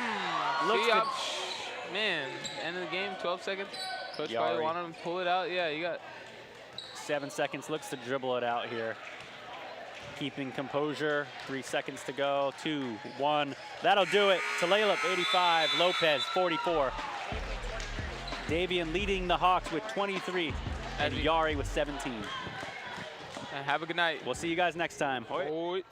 Looks See, to man, end of the game, 12 seconds. Coach Yari. probably wanted him to pull it out. Yeah, you got 7 seconds, looks to dribble it out here. Keeping composure, 3 seconds to go, 2, 1. That'll do it. Tulalip 85, Lopez 44. Davian leading the Hawks with 23, and As he- Yari with 17. and have a good night. We'll see you guys next time. Oi.